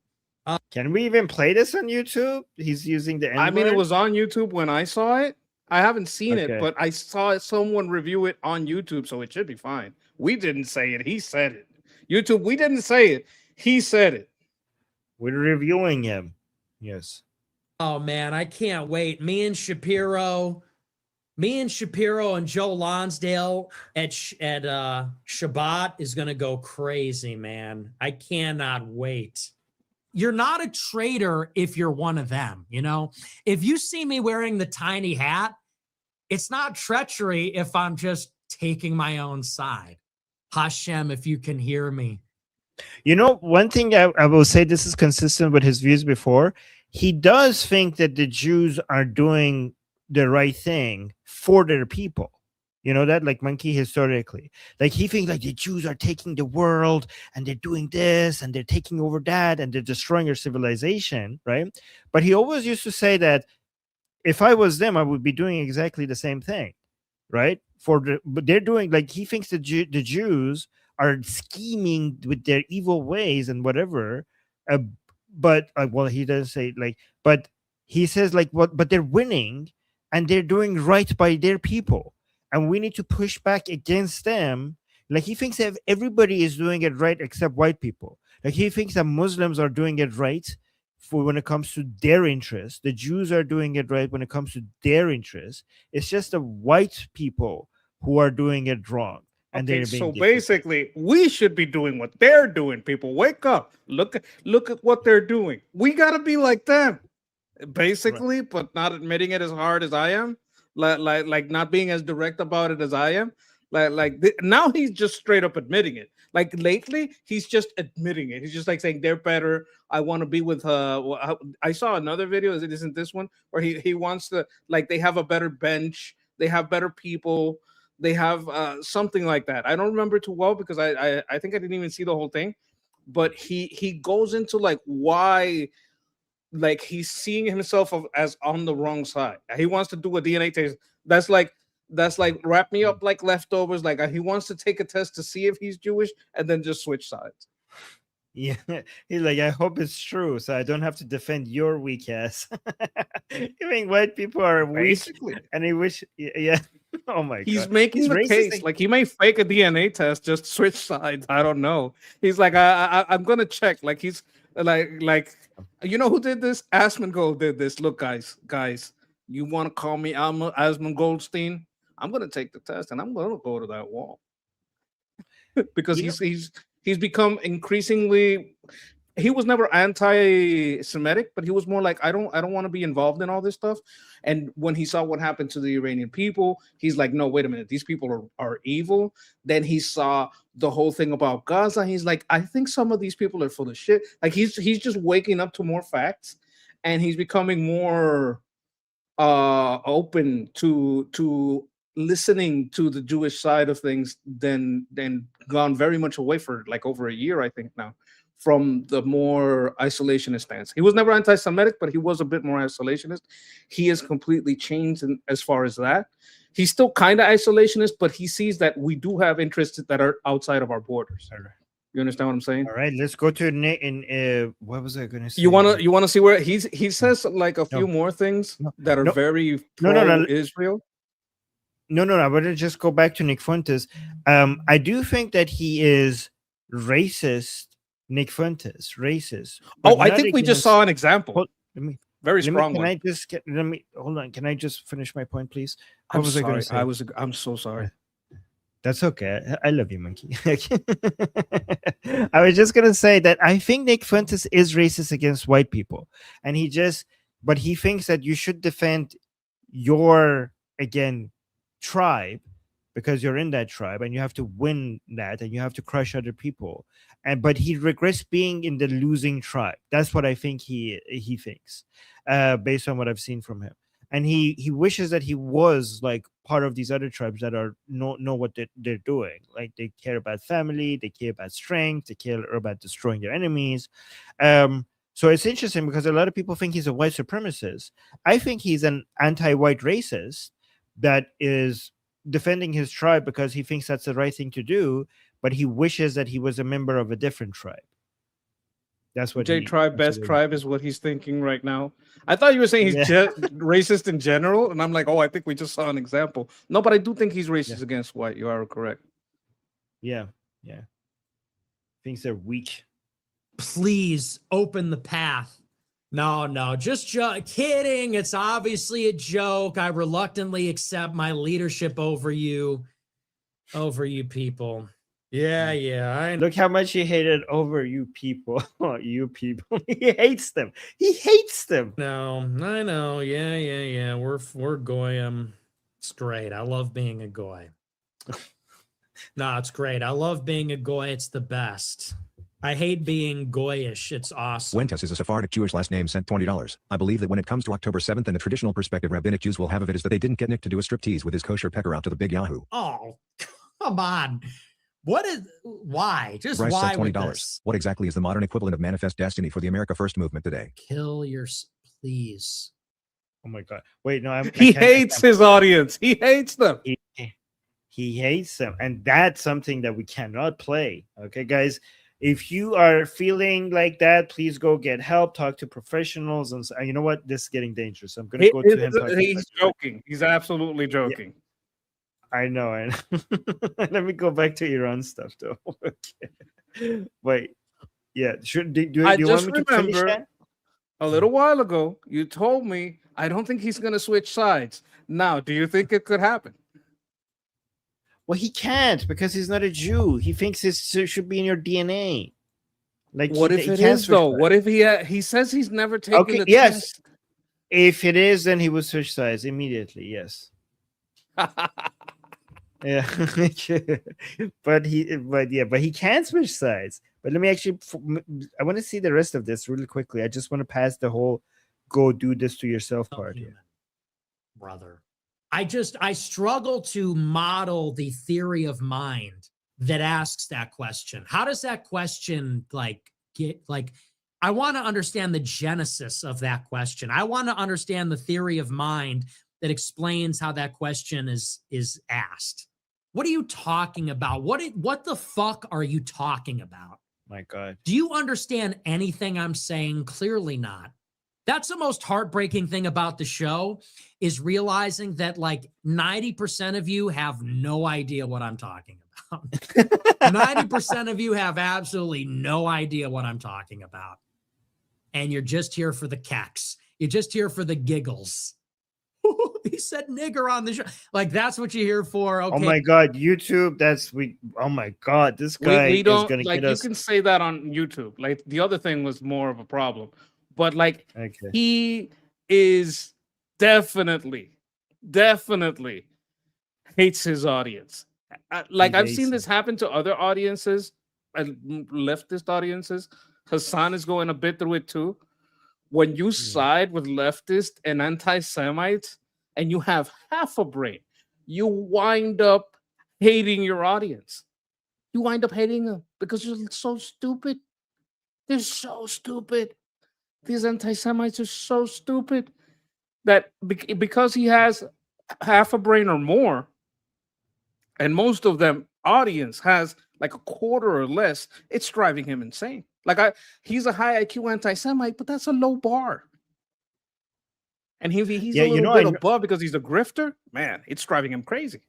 Can we even play this on YouTube? He's using the N-word? I mean, it was on YouTube when I saw it. I haven't seen it, but I saw someone review it on YouTube, so it should be fine. We didn't say it. He said it. YouTube, we didn't say it. He said it. We're reviewing him. Yes. Oh, man, I can't wait. Me and Shapiro and Joe Lonsdale at Shabbat is going to go crazy, man. I cannot wait. You're not a traitor if you're one of them, you know? If you see me wearing the tiny hat, it's not treachery if I'm just taking my own side. Hashem, if you can hear me. You know, one thing I will say, this is consistent with his views before. He does think that the Jews are doing the right thing for their people. You know that, like Monkey, historically, like he thinks like the Jews are taking the world and they're doing this and they're taking over that and they're destroying our civilization, right? But he always used to say that if I was them, I would be doing exactly the same thing, right? But they're doing, like, he thinks the Jews are scheming with their evil ways and whatever. But well, he doesn't say like, but he says like what? But they're winning and they're doing right by their people. And we need to push back against them. Like he thinks that everybody is doing it right except white people. Like he thinks that Muslims are doing it right for when it comes to their interests. The Jews are doing it right when it comes to their interests. It's just the white people who are doing it wrong. And okay, so basically, we should be doing what they're doing. People, wake up! Look at what they're doing. We gotta be like them, basically, right. But not admitting it as hard as I am. Like not being as direct about it as I am. Now he's just straight up admitting it. Like lately, he's just admitting it. He's just like saying they're better. I want to be with her. I saw another video. Isn't this one where he wants to, like, they have a better bench. They have better people. They have something like that. I don't remember too well because I think I didn't even see the whole thing. But he goes into like why. Like he's seeing himself as on the wrong side. He wants to do a DNA test. That's like wrap me up like leftovers. Like he wants to take a test to see if he's Jewish and then just switch sides. Yeah, he's like, I hope it's true, so I don't have to defend your weak ass. You mean white people are basically weak, and he wish, yeah. Oh my god, he's making the case. Like he may fake a DNA test, just switch sides. I don't know. He's like, I'm gonna check. Like he's like. You know who did this? Asmongold did this. Look, guys, you want to call me Asmund Goldstein? I'm going to take the test and I'm going to go to that wall because he's become increasingly. He was never anti-Semitic, but he was more like, I don't want to be involved in all this stuff. And when he saw what happened to the Iranian people, he's like, no, wait a minute, these people are evil. Then he saw the whole thing about Gaza. He's like, I think some of these people are full of shit. Like he's just waking up to more facts, and he's becoming more open to listening to the Jewish side of things than gone very much away for like over a year, I think now, from the more isolationist stance. He was never anti-Semitic, but he was a bit more isolationist. He has completely changed as far as that. He's still kind of isolationist, but he sees that we do have interests that are outside of our borders. You understand what I'm saying? All right, let's go to Nick. And what was I going to say? You want to see where he says like a few more things that are very pro-Israel? No. I want to just go back to Nick Fuentes. I do think that he is racist, Nick Fuentes, racist. Oh, but I not think we just against- saw an example. Hold- let me, Very let me, strong can one. I just get, let me, hold on. Can I just finish my point, please? What I'm was I going sorry. to say? I'm so sorry. That's okay. I love you, monkey. I was just gonna say that I think Nick Fuentes is racist against white people, and but he thinks that you should defend your tribe because you're in that tribe and you have to win that and you have to crush other people. But he regrets being in the losing tribe. That's what I think he thinks, based on what I've seen from him. And he wishes that he was like part of these other tribes that are know what they're doing. Like they care about family, they care about strength, they care about destroying their enemies. So it's interesting because a lot of people think he's a white supremacist. I think he's an anti-white racist that is defending his tribe because he thinks that's the right thing to do, but he wishes that he was a member of a different tribe. That's what Tribe, best tribe is what he's thinking right now. I thought you were saying he's racist in general, and I'm like, oh, I think we just saw an example. No, but I do think he's racist against white. You are correct. Yeah. Thinks they're weak. Please open the path. No, just kidding. It's obviously a joke. I reluctantly accept my leadership over you people. Yeah. I Look how much he hated over you people. You people. He hates them. No, I know. Yeah. We're goyim. It's great. I love being a goy. No, it's great. I love being a goy. It's the best. I hate being goyish. It's awesome. Fuentes is a Sephardic Jewish last name, sent $20. I believe that when it comes to October 7th and the traditional perspective rabbinic Jews will have of it is that they didn't get Nick to do a striptease with his kosher pecker out to the big Yahoo. Oh, come on. Why? Just Bryce why sent with $20. this? What exactly is the modern equivalent of manifest destiny for the America First movement today? Kill your, please. Oh my God. Wait, no. He hates his audience. He hates them. He hates them. And that's something that we cannot play. Okay, guys? If you are feeling like that, please go get help, talk to professionals. And you know what? This is getting dangerous. I'm going to go to him. He's joking. He's absolutely joking. Yeah. I know. Let me go back to Iran stuff, though. Okay. Wait. Yeah. Do you want me to finish that? A little while ago, you told me, I don't think he's going to switch sides. Now, do you think it could happen? Well, he can't because he's not a Jew. He thinks it should be in your DNA. Like, what if it is though? What if he says he's never taken the test? If it is, then he will switch sides immediately. Yes. Yeah. but he can switch sides. But let me I want to see the rest of this really quickly. I just want to pass the whole "go do this to yourself" part here, brother. I struggle to model the theory of mind that asks that question. How does that question I want to understand the genesis of that question. I want to understand the theory of mind that explains how that question is asked. What are you talking about? What the fuck are you talking about? My God. Do you understand anything I'm saying? Clearly not. That's the most heartbreaking thing about the show is realizing that like 90% of you have no idea what I'm talking about. 90% of you have absolutely no idea what I'm talking about. And you're just here for the kecks. You're just here for the giggles. He said nigger on the show. Like, that's what you're here for. Okay. Oh my God, YouTube. Oh my God, this guy is going to get us. You can say that on YouTube. Like, the other thing was more of a problem. But like, he is definitely hates his audience. I've seen this happen to other audiences, leftist audiences. Hassan is going a bit through it too. When you side with leftists and anti-Semites and you have half a brain, you wind up hating your audience. You wind up hating them because you're so stupid. They're so stupid. These anti-Semites are so stupid that because he has half a brain or more, and most of them audience has like a quarter or less, it's driving him insane. Like he's a high IQ anti-Semite, but that's a low bar. And he's a little bit above because he's a grifter, man, it's driving him crazy.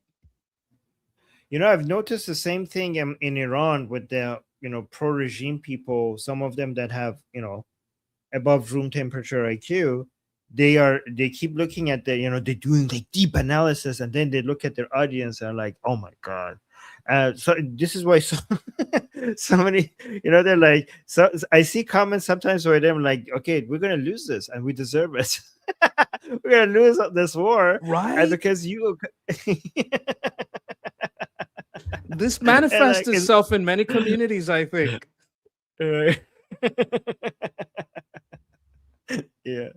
I've noticed the same thing in Iran with the pro-regime people. Some of them that have above room temperature IQ, they keep looking at they're doing like deep analysis, and then they look at their audience and are like, oh my god. So this is why so many, they're like, so I see comments sometimes where they're like, okay, we're gonna lose this and we deserve it. We're gonna lose this war, Right? and because you This manifests like, itself in many communities, I think. Yeah.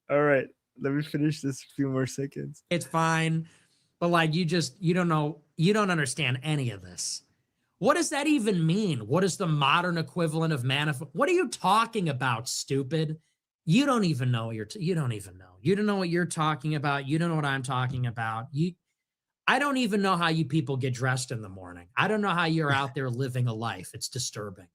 All right. Let me finish this few more seconds. It's fine. But like you don't know, you don't understand any of this. What does that even mean? What is the modern equivalent of manifest? What are you talking about, stupid? You don't even know what you don't even know. You don't know what you're talking about. You don't know what I'm talking about. I don't even know how you people get dressed in the morning. I don't know how you're out there living a life. It's disturbing.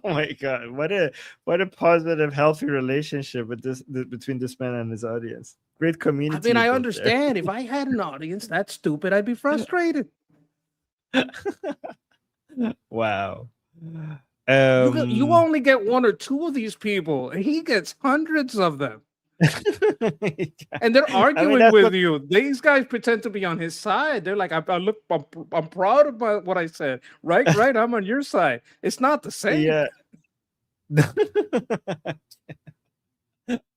Oh my god, what a positive, healthy relationship with between this man and his audience. Great community. I mean, I built understand. If I had an audience that stupid, I'd be frustrated. there. Wow. You only get one or two of these people, and he gets hundreds of them. And they're arguing with you. These guys pretend to be on his side. They're like, I'm proud of what I said. Right, I'm on your side. It's not the same. Yeah.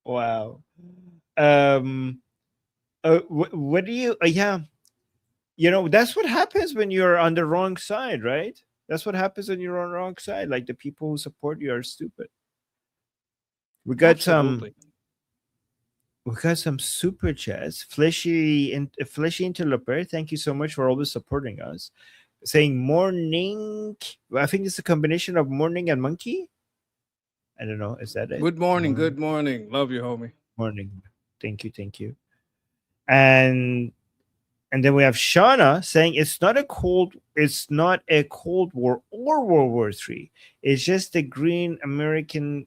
Wow. What do you? Yeah. That's what happens when you're on the wrong side, right? That's what happens when you're on the wrong side. Like the people who support you are stupid. We got Absolutely. some super chats. Fleshy Interloper, thank you so much for always supporting us. Saying morning. I think it's a combination of morning and monkey. I don't know. Is that it? Good morning. Good morning. Love you, homie. Morning. Thank you. And then we have Shauna saying it's not a Cold War or World War III. It's just the Great American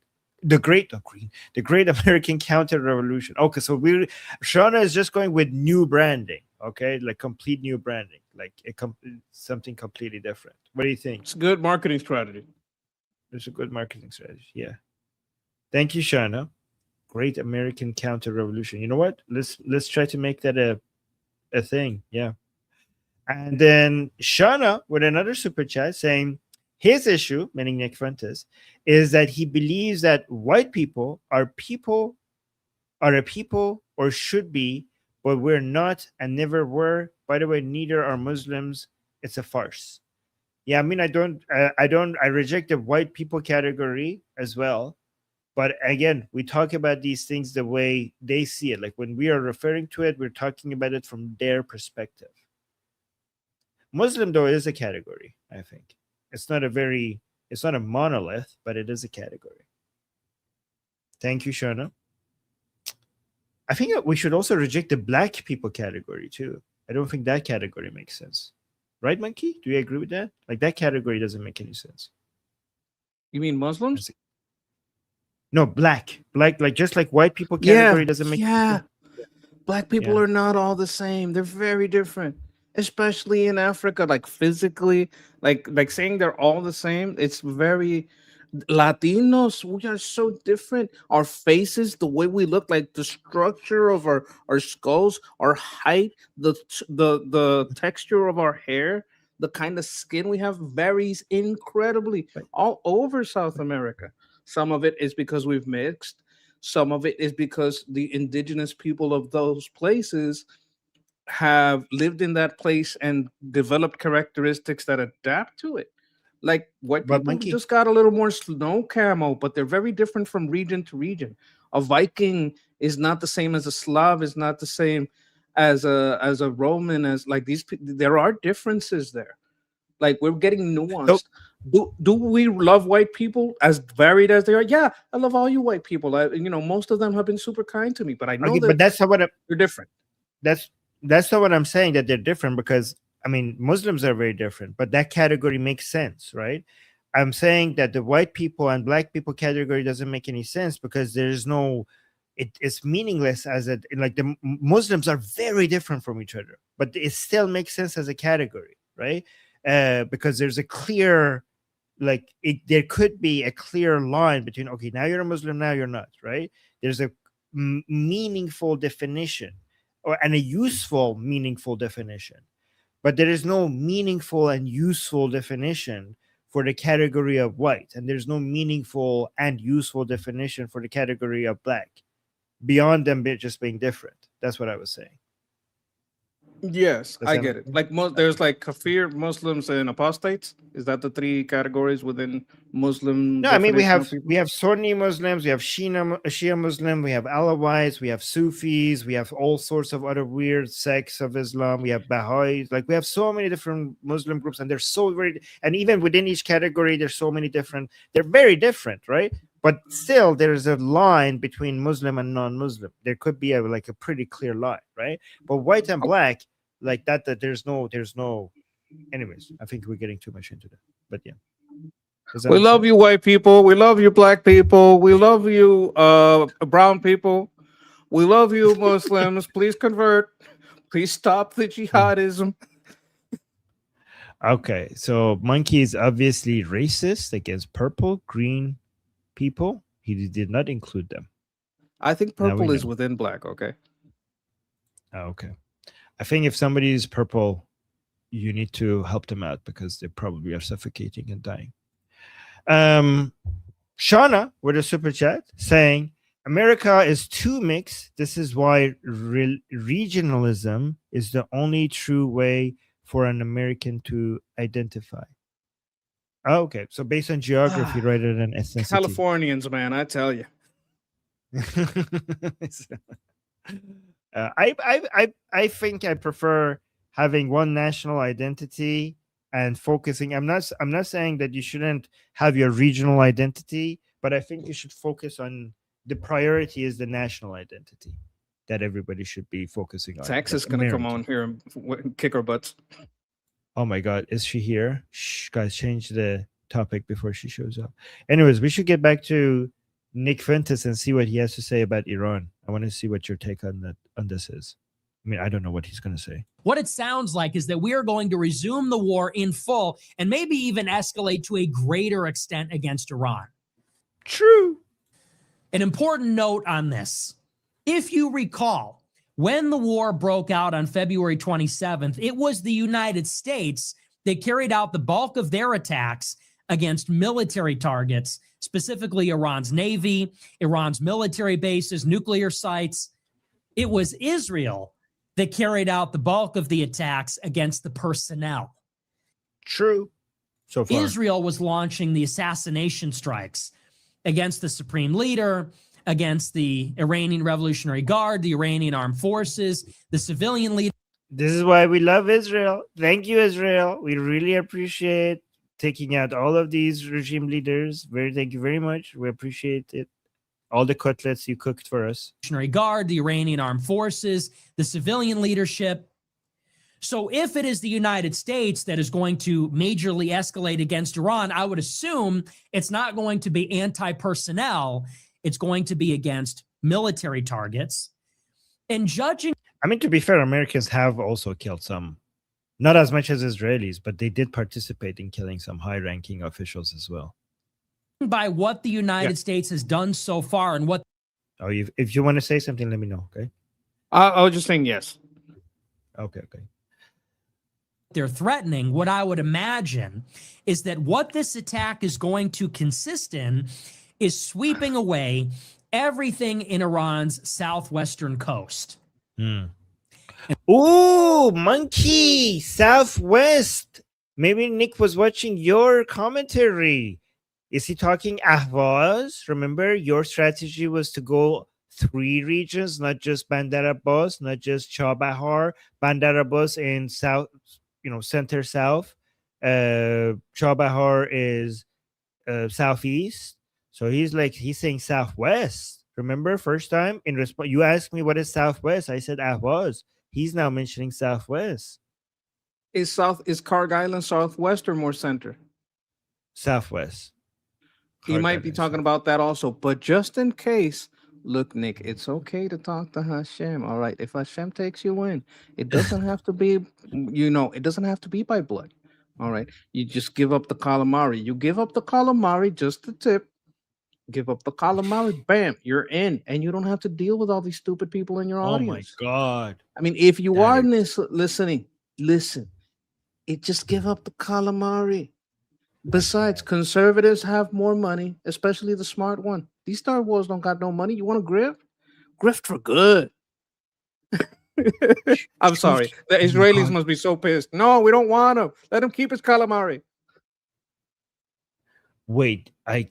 Counter Revolution. Okay, so Shauna is just going with new branding. Okay, like complete new branding, like something completely different. What do you think? It's a good marketing strategy. It's a good marketing strategy. Yeah. Thank you, Shauna. Great American Counter Revolution. You know what? Let's try to make that a thing. Yeah. And then Shauna with another super chat saying his issue, meaning Nick Fuentes, is that he believes that white people are a people or should be, but we're not and never were. By the way, neither are Muslims. It's a farce. Yeah, I mean, I reject the white people category as well. But again, we talk about these things the way they see it. Like when we are referring to it, we're talking about it from their perspective. Muslim, though, is a category, I think. It's not a monolith, but it is a category. Thank you, Shona. I think we should also reject the black people category too. I don't think that category makes sense. Right, Monkey? Do you agree with that? Like that category doesn't make any sense. You mean Muslims? No, black, like just like white people category doesn't make sense. Black people are not all the same. They're very different, especially in Africa. Like physically, like saying they're all the same. It's very Latinos. We are so different. Our faces, the way we look, like the structure of our skulls, our height, the texture of our hair, the kind of skin we have varies incredibly all over South America. Some of it is because we've mixed. Some of it is because the indigenous people of those places have lived in that place and developed characteristics that adapt to it. Like white people just got a little more snow camo, but they're very different from region to region. A Viking is not the same as a Slav, is not the same as a Roman, as like these people. There are differences there. Like we're getting nuanced. Do we love white people as varied as they are? Yeah, I love all you white people. Most of them have been super kind to me, but I know but that's not what they're different. That's not what I'm saying, that they're different, because I mean Muslims are very different, but that category makes sense, right? I'm saying that the white people and black people category doesn't make any sense because there's no it is meaningless as it like the Muslims are very different from each other, but it still makes sense as a category, right? Because there's a clear there could be a clear line between, okay, now you're a Muslim, now you're not, right? There's a meaningful definition and a useful meaningful definition, but there is no meaningful and useful definition for the category of white, and there's no meaningful and useful definition for the category of black beyond them just being different. That's what I was saying. Yes, I get it. Like there's like kafir, Muslims, and apostates. Is that the three categories within Muslim? No, I mean we definition of have Sunni Muslims, we have Shia Muslim, we have Alawites, we have Sufis, we have all sorts of other weird sects of Islam. We have Baha'is. Like we have so many different Muslim groups, and they're so very. And even within each category, there's so many different. They're very different, right? But still, there's a line between Muslim and non-Muslim. There could be a pretty clear line, right? But white and black, like that there's no. Anyways, I think we're getting too much into that. But yeah, we love you, white people. We love you, black people. We love you, brown people. We love you, Muslims. Please convert. Please stop the jihadism. Okay, so Monkey is obviously racist against purple, green people. He did not include them. I think purple is within black. Okay. Okay. I think if somebody is purple, you need to help them out because they probably are suffocating and dying. Shauna with a super chat saying, America is too mixed. This is why regionalism is the only true way for an American to identify. Oh, okay. So based on geography rather than ethnicity. Californians, man, I tell you. I think I prefer having one national identity and focusing. I'm not saying that you shouldn't have your regional identity, but I think you should focus on the priority is the national identity that everybody should be focusing on. Texas is gonna come on here and kick our butts. Oh my God, is she here? Shh, guys, change the topic before she shows up. Anyways, we should get back to Nick Ventus and see what he has to say about Iran. I want to see what your take on this is. I mean, I don't know what he's going to say. What it sounds like is that we are going to resume the war in full and maybe even escalate to a greater extent against Iran. True. An important note on this. If you recall, when the war broke out on February 27th, it was the United States that carried out the bulk of their attacks against military targets, specifically Iran's navy, Iran's military bases, nuclear sites. It was Israel that carried out the bulk of the attacks against the personnel. True. So far. Israel was launching the assassination strikes against the supreme leader, against the Iranian Revolutionary Guard, the Iranian Armed Forces, the civilian leader. This is why we love Israel. Thank you, Israel. We really appreciate taking out all of these regime leaders. Thank you very much. We appreciate it. All the cutlets you cooked for us. Revolutionary Guard, the Iranian Armed Forces, the civilian leadership. So if it is the United States that is going to majorly escalate against Iran, I would assume it's not going to be anti-personnel. It's going to be against military targets. And judging... I mean, to be fair, Americans have also killed some, not as much as Israelis, but they did participate in killing some high-ranking officials as well. By what the United States has done so far and what... Oh, if you want to say something, let me know, okay? I was just saying yes. Okay. They're threatening, what I would imagine is that what this attack is going to consist in is sweeping away everything in Iran's southwestern coast. Ooh, Monkey, Southwest. Maybe Nick was watching your commentary. Is he talking Ahvaz? Remember, your strategy was to go 3 regions, not just Bandar Abbas, not just Chabahar, Bandar Abbas in south, center south. Chabahar is southeast. So he's saying southwest. Remember, first time in response, you asked me what is southwest. I said Ahvaz. He's now mentioning southwest. Is Karg Island southwest or more center? Southwest. He might be talking about that also, but just in case Look, Nick, it's okay to talk to Hashem. All right. If Hashem takes you in, it doesn't have to be, it doesn't have to be by blood. All right. You just give up the calamari. You give up the calamari, just the tip. Give up the calamari, bam, you're in. And you don't have to deal with all these stupid people in your Oh my audience. God. I mean, if you That are is- listening, listen. It just give up the calamari. Besides, conservatives have more money, especially the smart one. These Star Wars don't got no money. You want to grift? Grift for good. I'm sorry. The Israelis must be so pissed. No, we don't want him. Let him keep his calamari. Wait, I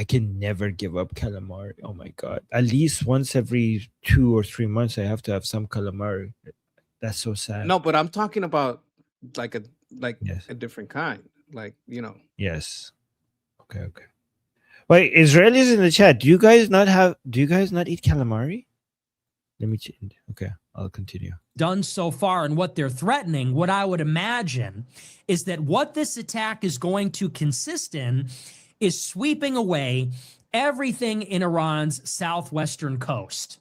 can never give up calamari. Oh my God. At least once every 2 or 3 months, I have to have some calamari. That's so sad. No, but I'm talking about like Yes. a different kind. Like, Yes. Okay. Wait, Israelis in the chat. Do you guys not eat calamari? Let me change. Okay, I'll continue. Done so far and what they're threatening, what I would imagine is that what this attack is going to consist in is sweeping away everything in Iran's southwestern coast.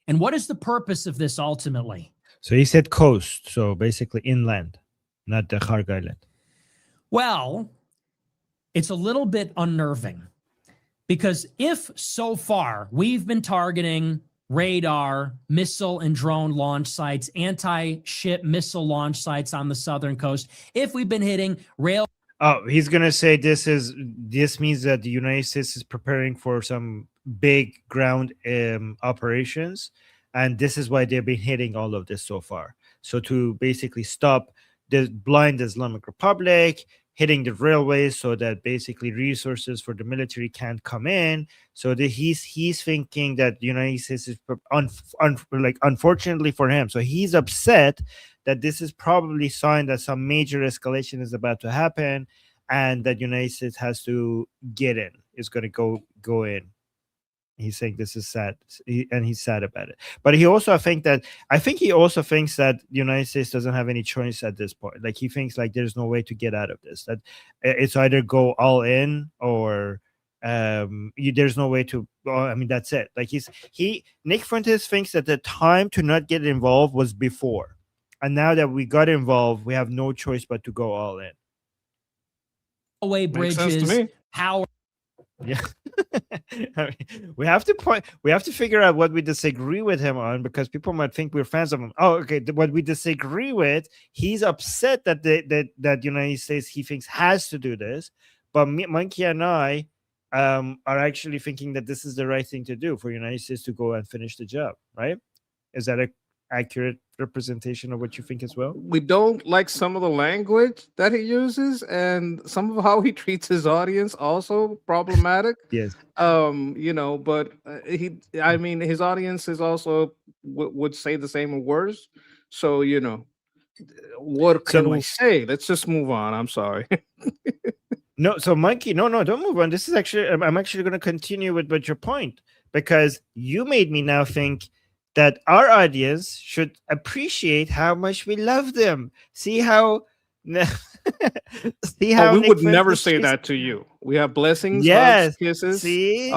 And what is the purpose of this ultimately? So he said coast, so basically inland, not the Kharg Island. Well, it's a little bit unnerving because if so far we've been targeting radar, missile and drone launch sites, anti-ship missile launch sites on the southern coast, if we've been hitting rail. Oh, he's gonna say this means that the United States is preparing for some big ground operations, and this is why they've been hitting all of this so far. So to basically stop the blind Islamic Republic, hitting the railways so that basically resources for the military can't come in. So that he's thinking that the United States is unfortunately for him. So he's upset that this is probably a sign that some major escalation is about to happen, and that United States has to get in. Is going to go in. He's saying this is sad, and he's sad about it. But he also think that the United States doesn't have any choice at this point. Like he thinks like there's no way to get out of this. That it's either go all in or there's no way to. Well, I mean that's it. Like Nick Fuentes thinks that the time to not get involved was before, and now that we got involved, we have no choice but to go all in. Away bridges, power. Yeah. we have to figure out what we disagree with him on, because people might think we're fans of him. Oh, okay. What we disagree with, he's upset that that United States he thinks has to do this, but Monkey and I are actually thinking that this is the right thing to do for United States to go and finish the job. Right? Is that a accurate representation of what you think as well? We don't like some of the language that he uses, and some of how he treats his audience also problematic. Yes. But his audience is also would say the same or worse. So, what can we say? Let's just move on. I'm sorry. No, so Monkey, no, don't move on. This is actually, I'm actually going to continue with your point, because you made me now think that our audience should appreciate how much we love them. See how we would never say that to you. We have blessings, yes, hugs, kisses. See,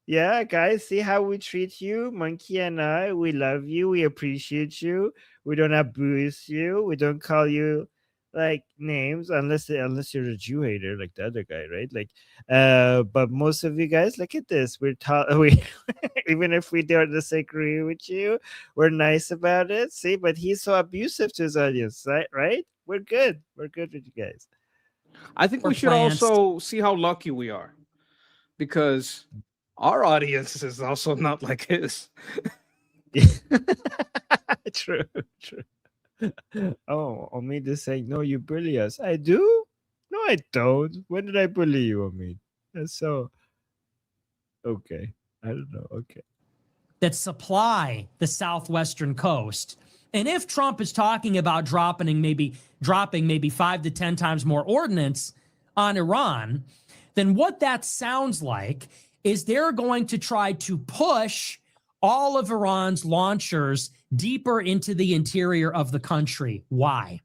yeah, guys, see how we treat you, Monkey and I. We love you. We appreciate you. We don't abuse you. We don't call you like names unless you're a Jew hater like the other guy, right? Like, but most of you guys, look at this. We even if we don't disagree with you, we're nice about it. See, but he's so abusive to his audience, right? We're good. We're good with you guys. I think we should also see how lucky we are, because our audience is also not like his. True. Oh, Omid is saying, no, you bully us. I do? No, I don't. When did I bully you, Omid? That's so... Okay. I don't know. Okay. That supply the southwestern coast. And if Trump is talking about dropping maybe 5 to 10 times more ordnance on Iran, then what that sounds like is they're going to try to push all of Iran's launchers deeper into the interior of the country. Why?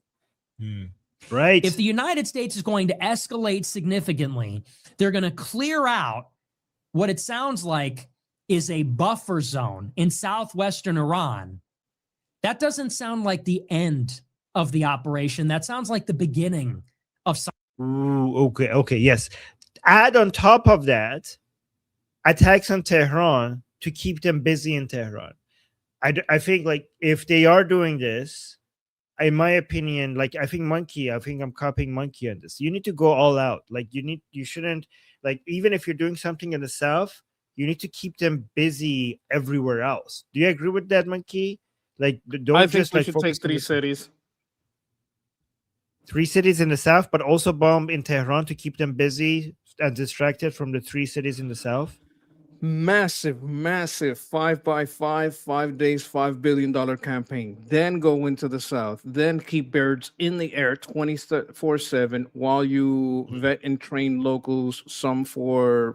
Right. If the United States is going to escalate significantly, they're going to clear out what it sounds like is a buffer zone in southwestern Iran. That doesn't sound like the end of the operation. That sounds like the beginning of something. Ooh, okay, yes. Add on top of that attacks on Tehran to keep them busy in Tehran. I think like if they are doing this, in my opinion, like I think I'm copying Monkey on this. You need to go all out. Like you shouldn't, like, even if you're doing something in the south, you need to keep them busy everywhere else. Do you agree with that, Monkey? Like, don't I think just we like should focus take on 3 this- cities. 3 cities in the south, but also bomb in Tehran to keep them busy and distracted from the 3 cities in the south. Massive 5x5, 5 days, $5 billion campaign. Then go into the south. Then keep birds in the air 24/7 while you vet and train locals. Some for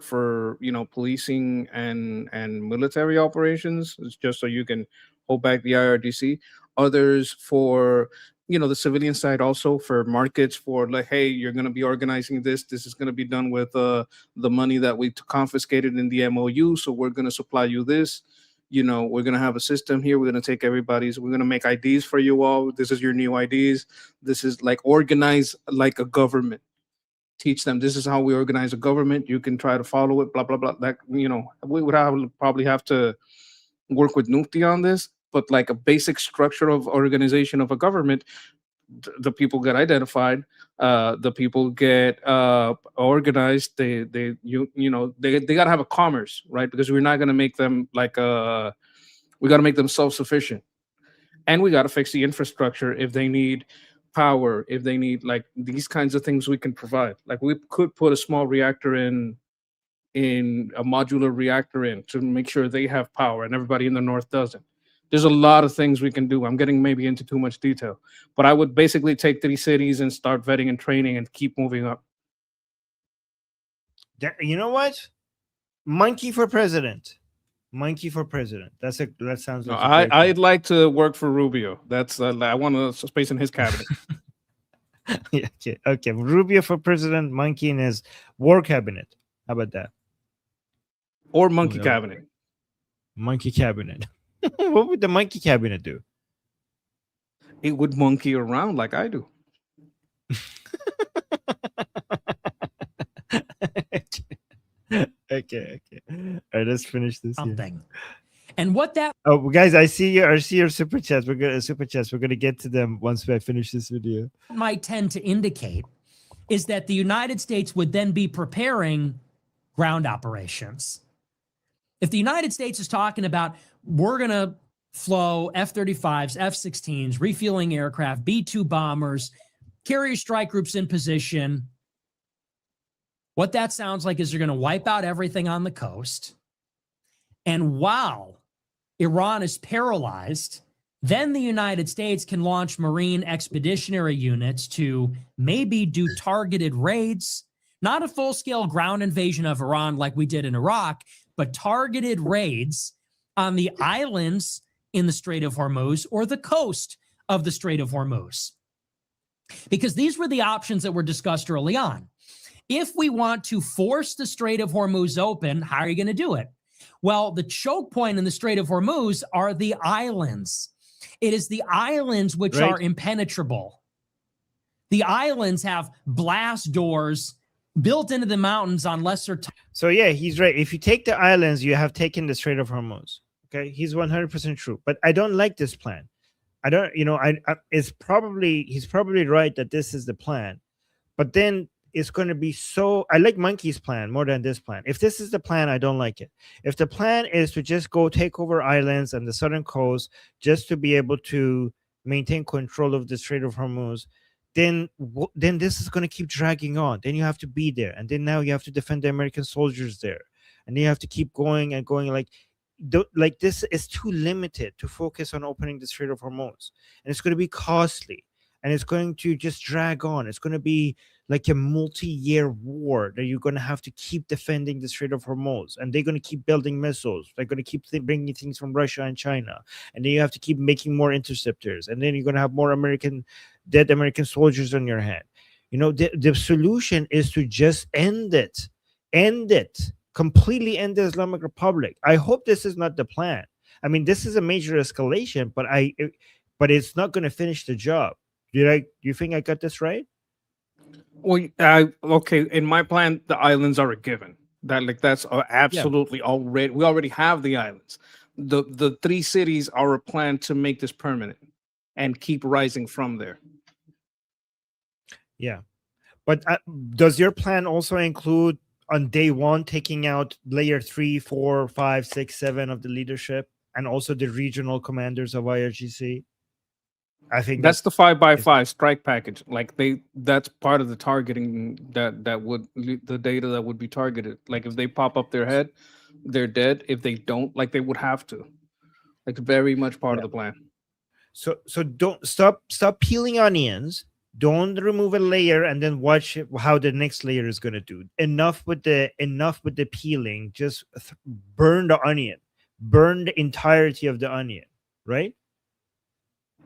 policing and military operations, just so you can hold back the IRGC. Others for the civilian side, also for markets, for like, hey, you're going to be organizing this. This is going to be done with the money that we confiscated in the MOU. So we're going to supply you this. We're going to have a system here. We're going to take everybody's. We're going to make IDs for you all. This is your new IDs. This is like organize like a government. Teach them this is how we organize a government. You can try to follow it. Blah blah blah. Like we would probably have to work with Nufti on this. But like a basic structure of organization of a government, the people get identified, the people get organized. They gotta have a commerce, right? Because we're not gonna make them like we gotta make them self-sufficient, and we gotta fix the infrastructure if they need power, if they need like these kinds of things we can provide. Like we could put a small reactor in a modular reactor in to make sure they have power and everybody in the north doesn't. There's a lot of things we can do. I'm getting maybe into too much detail, but I would basically take 3 cities and start vetting and training and keep moving up. You know what? Monkey for president. That sounds like I'd like to work for Rubio. That's I want a space in his cabinet. Yeah, okay. Rubio for president, Monkey in his war cabinet. How about that? Or monkey cabinet. Monkey cabinet. What would the monkey cabinet do? It would monkey around like I do. Okay. All right, let's finish this. Something. And what that guys, I see your super chats. We're gonna get to them once I finish this video. might tend to indicate is that the United States would then be preparing ground operations. If the United States is talking about we're going to flow F-35s, F-16s, refueling aircraft, B-2 bombers, carrier strike groups in position, what that sounds like is they're going to wipe out everything on the coast. And while Iran is paralyzed, then the United States can launch Marine expeditionary units to maybe do targeted raids, not a full-scale ground invasion of Iran like we did in Iraq, but targeted raids on the islands in the Strait of Hormuz or the coast of the Strait of Hormuz. Because these were the options that were discussed early on. If we want to force the Strait of Hormuz open, how are you going to do it? Well, the choke point in the Strait of Hormuz are the islands. It is the islands which are impenetrable. The islands have blast doors built into the mountains on lesser time. So yeah, he's right. If you take the islands, you have taken the Strait of Hormuz. Okay, he's 100% true. But I don't like this plan. I don't. He's probably right that this is the plan. But then it's going to be so. I like Monkey's plan more than this plan. If this is the plan, I don't like it. If the plan is to just go take over islands and the southern coast just to be able to maintain control of the Strait of Hormuz, then this is going to keep dragging on. Then you have to be there, and then now you have to defend the American soldiers there, and then you have to keep going and going. Like this is too limited to focus on opening the Strait of Hormuz, and it's going to be costly, and it's going to just drag on. It's going to be like a multi-year war that you're going to have to keep defending the Strait of Hormuz, and they're going to keep building missiles. They're going to keep bringing things from Russia and China, and then you have to keep making more interceptors, and then you're going to have more dead American soldiers on your hand. The solution is to just end it. completely end the Islamic Republic. I hope this is not the plan. I mean, this is a major escalation, but it's not going to finish the job. Do you think I got this right? Well, okay. In my plan, the islands are a given. That's absolutely already. We already have the islands. The 3 cities are a plan to make this permanent and keep rising from there. Yeah, but does your plan also include on day 1 taking out layer 3, 4, 5, 6, 7 of the leadership and also the regional commanders of IRGC? I think that's the 5x5 strike package. That's part of the targeting that would the data that would be targeted. Like if they pop up their head, they're dead. If they don't, like they would have to. Like very much part of the plan. So don't stop peeling onions. Don't remove a layer and then watch how the next layer is going to do. Enough with the peeling. Just burn the onion. Burn the entirety of the onion, right?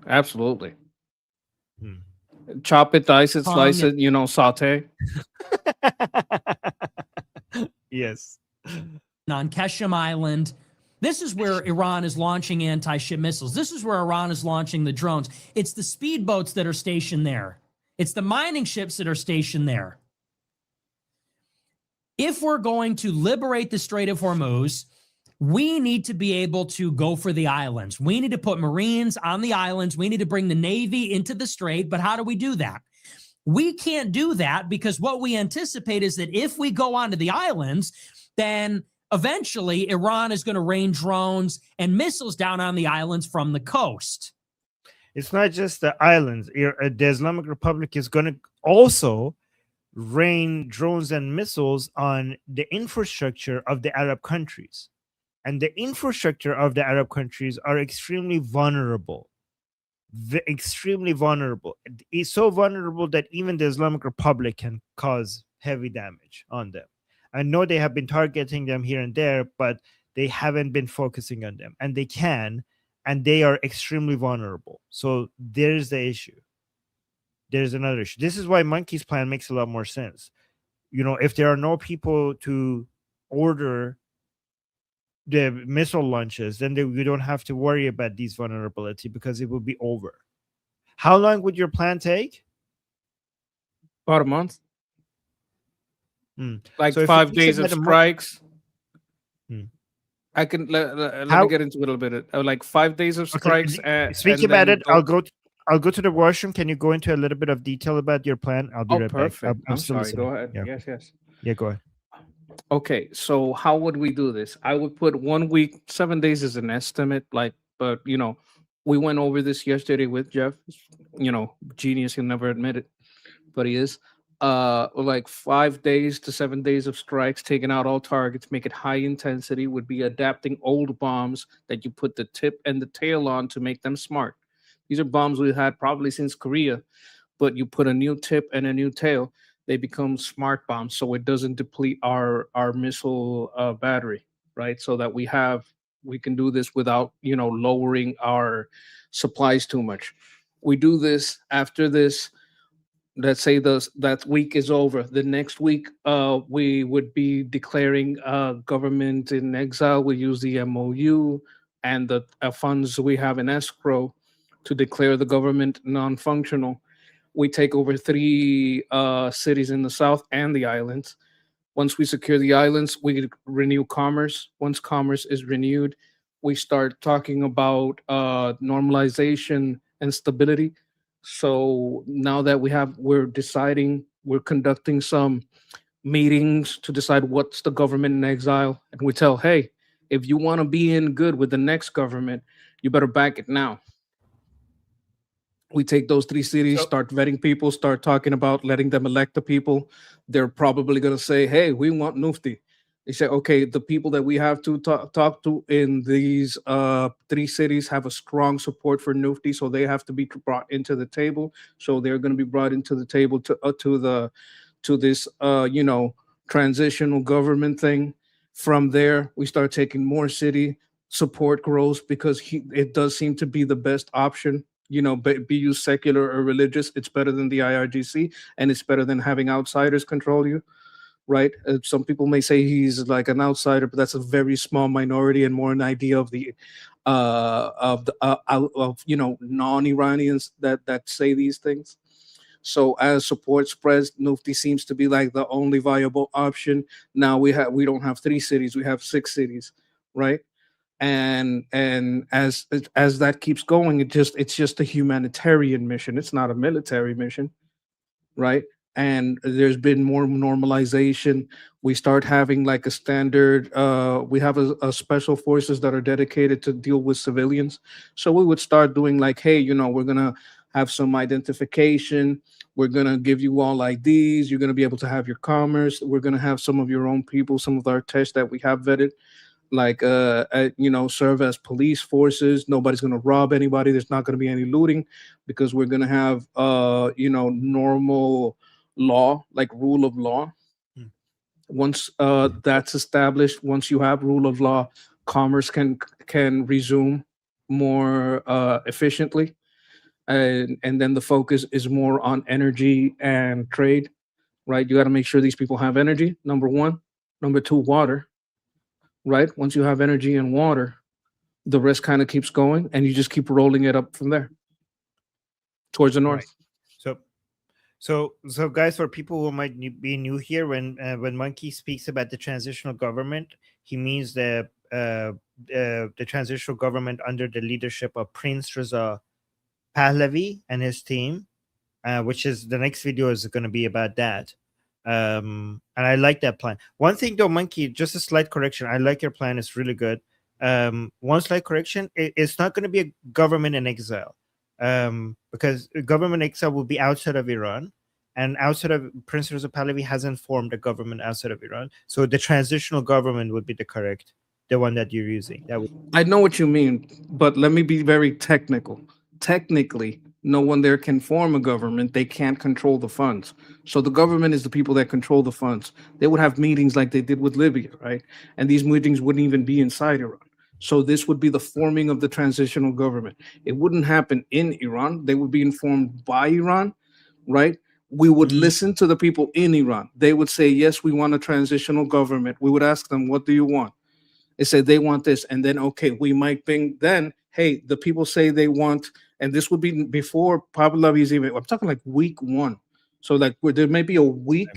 Absolutely. Chop it, dice it, slice it, saute. Yes. On Keshem Island, this is where Iran is launching anti-ship missiles. This is where Iran is launching the drones. It's the speedboats that are stationed there. It's the mining ships that are stationed there. If we're going to liberate the Strait of Hormuz, we need to be able to go for the islands. We need to put Marines on the islands. We need to bring the Navy into the Strait. But how do we do that? We can't do that because what we anticipate is that if we go onto the islands, then eventually Iran is going to rain drones and missiles down on the islands from the coast. It's not just the islands. The Islamic Republic is going to also rain drones and missiles on the infrastructure of the Arab countries. And the infrastructure of the Arab countries are extremely vulnerable. Extremely vulnerable. It's so vulnerable that even the Islamic Republic can cause heavy damage on them. I know they have been targeting them here and there, but they haven't been focusing on them. And they can, and they are extremely vulnerable. So there's the issue. There's another issue. This is why Monkey's plan makes a lot more sense. If there are no people to order the missile launches, then we don't have to worry about these vulnerability because it will be over. How long would your plan take? About a month. Like so 5 days of strikes. I can let me get into a little bit. Like 5 days of strikes. Speaking about it, I'll go to the washroom. Can you go into a little bit of detail about your plan? I'll be right perfect. back. I'm sorry. listening. Go ahead. Yeah. Yes. Yeah, go ahead. Okay, so how would we do this? I would put 1 week, 7 days is an estimate. But we went over this yesterday with Jeff. Genius, he'll never admit it, but he is. Like 5 days to 7 days of strikes, taking out all targets, make it high intensity. Would be adapting old bombs that you put the tip and the tail on to make them smart. These are bombs we've had probably since Korea, but you put a new tip and a new tail. They become smart bombs, so it doesn't deplete our missile battery, right? So that we can do this without lowering our supplies too much. We do this after this. Let's say that week is over. The next week, we would be declaring government in exile. We use the MOU and the funds we have in escrow to declare the government non-functional. We take over 3 cities in the south and the islands. Once we secure the islands, we renew commerce. Once commerce is renewed, we start talking about normalization and stability. So now that we're conducting some meetings to decide what's the government in exile. And we tell, hey, if you want to be in good with the next government, you better back it now. We take those 3 cities, start vetting people, start talking about letting them elect the people. They're probably going to say, hey, we want Mufti. They say, okay, the people that we have to talk to in these 3 cities have a strong support for Mufti, so they have to be brought into the table. So they're going to be brought into the table to this transitional government thing. From there, we start taking more city support grows because it does seem to be the best option. Be you secular or religious, it's better than the IRGC, and it's better than having outsiders control you. right? Some people may say he's like an outsider, but that's a very small minority and more an idea of the non-Iranians that say these things. So as support spreads, Mufti seems to be like the only viable option. Now we don't have 3 cities, we have 6 cities, right? And as that keeps going, it's just a humanitarian mission. It's not a military mission, right? And there's been more normalization. We start having like a standard. We have a special forces that are dedicated to deal with civilians. So we would start doing like, hey, we're gonna have some identification. We're gonna give you all IDs. You're gonna be able to have your commerce. We're gonna have some of your own people, some of our tests that we have vetted, like serve as police forces. Nobody's going to rob anybody. There's not going to be any looting, because we're going to have normal law, like rule of law. Once that's established, once you have rule of law, commerce can resume more efficiently, and then the focus is more on energy and trade, right? You got to make sure these people have energy, number one. Number two, water. Right? Once you have energy and water, the rest kind of keeps going, and you just keep rolling it up from there towards the north. Right. So guys, for people who might be new here, when Monkey speaks about the transitional government, he means the transitional government under the leadership of Prince Reza Pahlavi and his team, which is the next video is going to be about that. And I like that plan. One thing though, Monkey, just a slight correction. I like your plan. It's really good. One slight correction. It's not going to be a government in exile, because government exile will be outside of Iran, and outside of Prince Reza Pahlavi hasn't formed a government outside of Iran. So the transitional government would be the one that you're using. I know what you mean, but let me be very technical. Technically, no one there can form a government. They can't control the funds. So the government is the people that control the funds. They would have meetings like they did with Libya, right? And these meetings wouldn't even be inside Iran. So this would be the forming of the transitional government. It wouldn't happen in Iran. They would be informed by Iran, right? We would listen to the people in Iran. They would say, yes, we want a transitional government. We would ask them, what do you want? They say they want this. And then, okay, we might think then, hey, the people say they want, and this would be before Pahlavi's even, I'm talking like week 1. So like there may be a week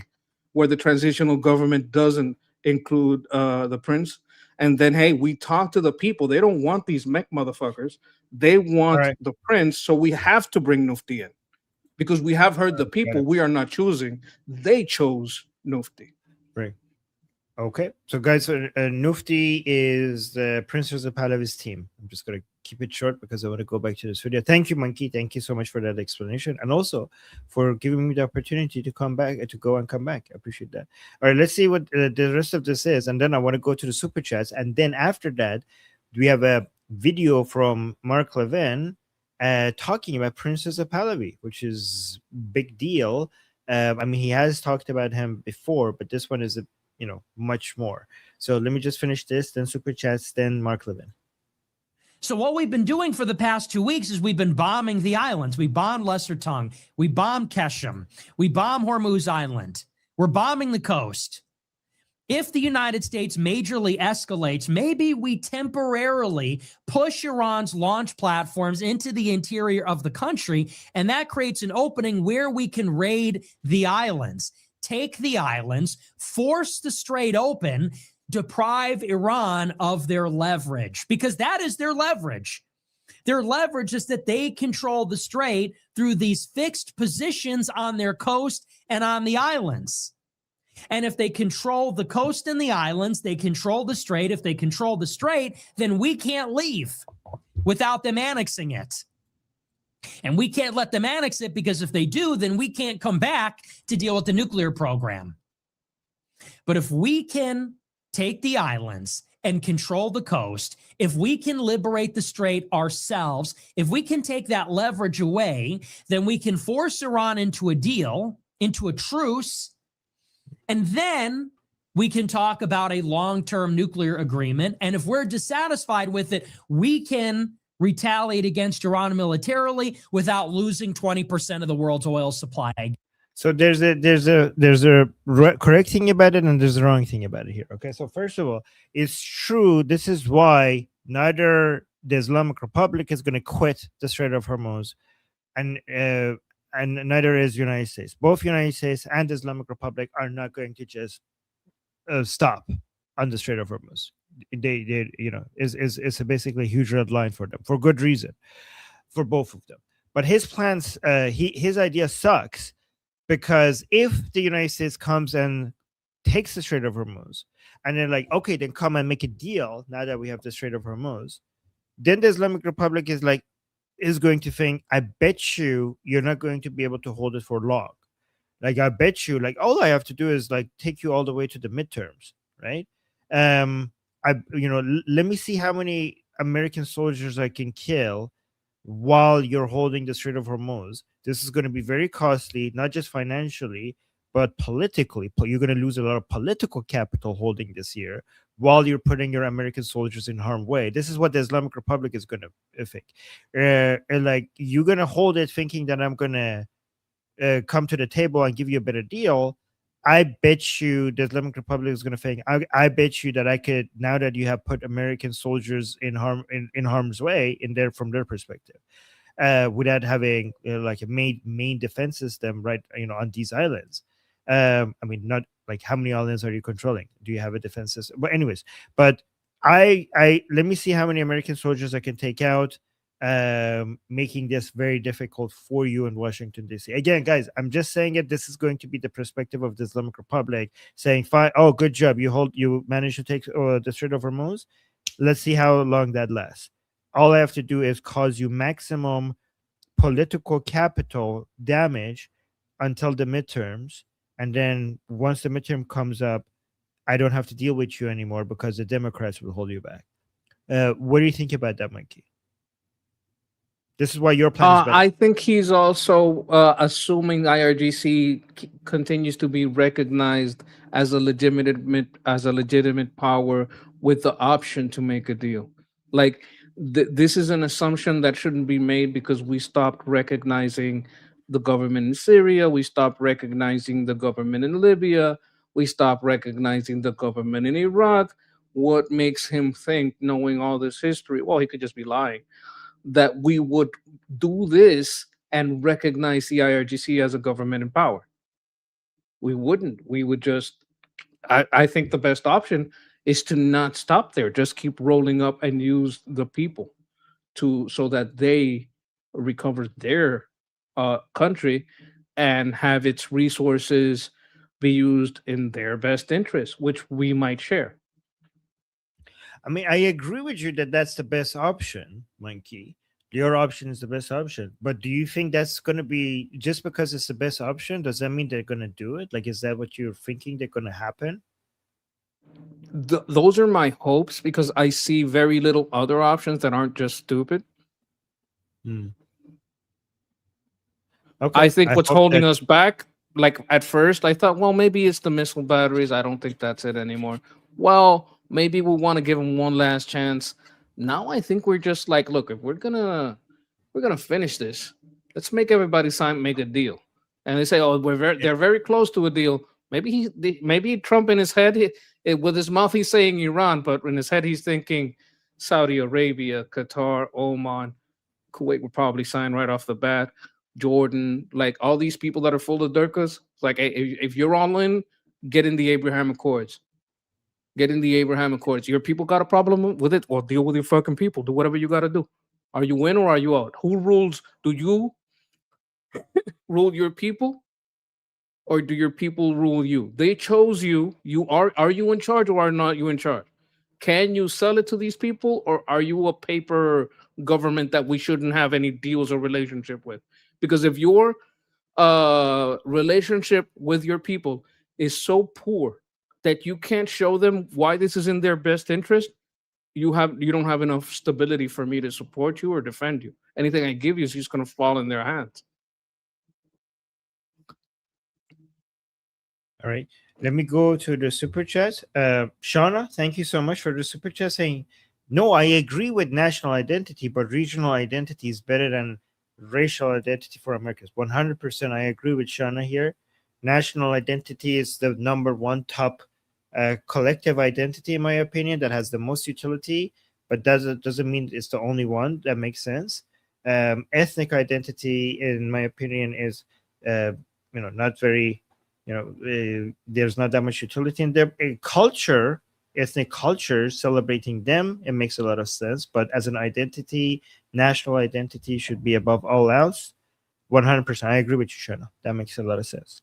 where the transitional government doesn't include the prince. And then, hey, we talk to the people. They don't want these mech motherfuckers. They want the prince. So we have to bring Mufti in, because we have heard the people we are not choosing. They chose Mufti. Right. Okay. So guys, Mufti is the Prince Reza Pahlavi's team. I'm just going to keep it short because I want to go back to this video. Thank you, Monkey. Thank you so much for that explanation, and also for giving me the opportunity to come back, to go and come back. I appreciate that. All right, let's see what the rest of this is, and then I want to go to the super chats, and then after that, we have a video from Mark Levin talking about Prince Reza Pahlavi, which is big deal. I mean, he has talked about him before, but this one is much more. So let me just finish this, then super chats, then Mark Levin. So what we've been doing for the past 2 weeks is we've been bombing the islands. We bombed Lesser Tongue. We bombed Keshem. We bombed Hormuz Island. We're bombing the coast. If the United States majorly escalates, maybe we temporarily push Iran's launch platforms into the interior of the country, and that creates an opening where we can raid the islands, take the islands, force the strait open, deprive Iran of their leverage, because that is their leverage. Their leverage is that they control the strait through these fixed positions on their coast and on the islands. And if they control the coast and the islands, they control the strait. If they control the strait, then we can't leave without them annexing it. And we can't let them annex it, because if they do, then we can't come back to deal with the nuclear program. But if we can take the islands and control the coast, if we can liberate the strait ourselves, if we can take that leverage away, then we can force Iran into a deal, into a truce, and then we can talk about a long-term nuclear agreement. And if we're dissatisfied with it, we can retaliate against Iran militarily without losing 20% of the world's oil supply. So there's a correct thing about it and there's a wrong thing about it here. Okay, so first of all, it's true. This is why neither the Islamic Republic is going to quit the Strait of Hormuz, and neither is United States. Both United States and the Islamic Republic are not going to just stop on the Strait of Hormuz. They it's basically a huge red line for them for good reason, for both of them. But his plans, his idea sucks. Because if the United States comes and takes the Strait of Hormuz, and they're like, okay, then come and make a deal now that we have the Strait of Hormuz, then the Islamic Republic is going to think, I bet you're not going to be able to hold it for long. Like, I bet you, like, all I have to do is like take you all the way to the midterms, right? Let me see how many American soldiers I can kill while you're holding the Strait of Hormuz. This is going to be very costly, not just financially, but politically. You're going to lose a lot of political capital holding this here while you're putting your American soldiers in harm's way. This is what the Islamic Republic is going to think. Like, you're going to hold it thinking that I'm going to come to the table and give you a better deal. I bet you the Islamic Republic is going to think, I bet you that I could, now that you have put American soldiers in harm's way from their perspective, without having like a main defense system right on these islands. I mean, not like, how many islands are you controlling? Do you have a defense system? But anyways, I let me see how many American soldiers I can take out, making this very difficult for you in Washington, D.C. Again, guys, I'm just saying it. This is going to be the perspective of the Islamic Republic saying, fine, oh, good job. You managed to take the Strait of Hormuz. Let's see how long that lasts. All I have to do is cause you maximum political capital damage until the midterms. And then once the midterm comes up, I don't have to deal with you anymore because the Democrats will hold you back. What do you think about that, Mikey? This is why your plan is better. I think he's also assuming IRGC continues to be recognized as a legitimate power with the option to make a deal. Like, this is an assumption that shouldn't be made because we stopped recognizing the government in Syria, we stopped recognizing the government in Libya, we stopped recognizing the government in Iraq. What makes him think, knowing all this history, well, he could just be lying, that we would do this and recognize the IRGC as a government in power? We wouldn't. We would just, I think the best option is to not stop there. Just keep rolling up and use the people so that they recover their country and have its resources be used in their best interest, which we might share. I mean, I agree with you that that's the best option, Monkey. Your option is the best option. But do you think that's going to be, just because it's the best option, does that mean they're going to do it? Like, is that what you're thinking they're going to happen? Those are my hopes because I see very little other options that aren't just stupid. Okay. I think what's holding us back, like at first I thought, well, maybe it's the missile batteries. I don't think that's it anymore. Well, maybe we want to give them one last chance. Now I think we're just like, look, if we're gonna finish this, let's make everybody make a deal. And they say, oh, they're very close to a deal. Maybe Trump in his head, with his mouth he's saying Iran, but in his head he's thinking Saudi Arabia, Qatar, Oman, Kuwait would probably sign right off the bat. Jordan, like all these people that are full of dirkas. Like, hey, if you're all in, get in the Abraham Accords. Get in the Abraham Accords. Your people got a problem with it? Well, deal with your fucking people. Do whatever you got to do. Are you in or are you out? Who rules? Do you rule your people? Or do your people rule you? They chose you. Are you in charge or are not you in charge? Can you sell it to these people, or are you a paper government that we shouldn't have any deals or relationship with? Because if your relationship with your people is so poor that you can't show them why this is in their best interest, you don't have enough stability for me to support you or defend you. Anything I give you is just going to fall in their hands. All right. Let me go to the super chat. Shauna, thank you so much for the super chat saying, no, I agree with national identity, but regional identity is better than racial identity for Americans. 100%. I agree with Shauna here. national identity is the number one top collective identity, in my opinion, that has the most utility, but doesn't mean it's the only one that makes sense. Ethnic identity, in my opinion, is not very, there's not that much utility in there. Culture, ethnic culture, celebrating them, it makes a lot of sense. But as an identity, national identity should be above all else. 100%. I agree with you, Shana. That makes a lot of sense.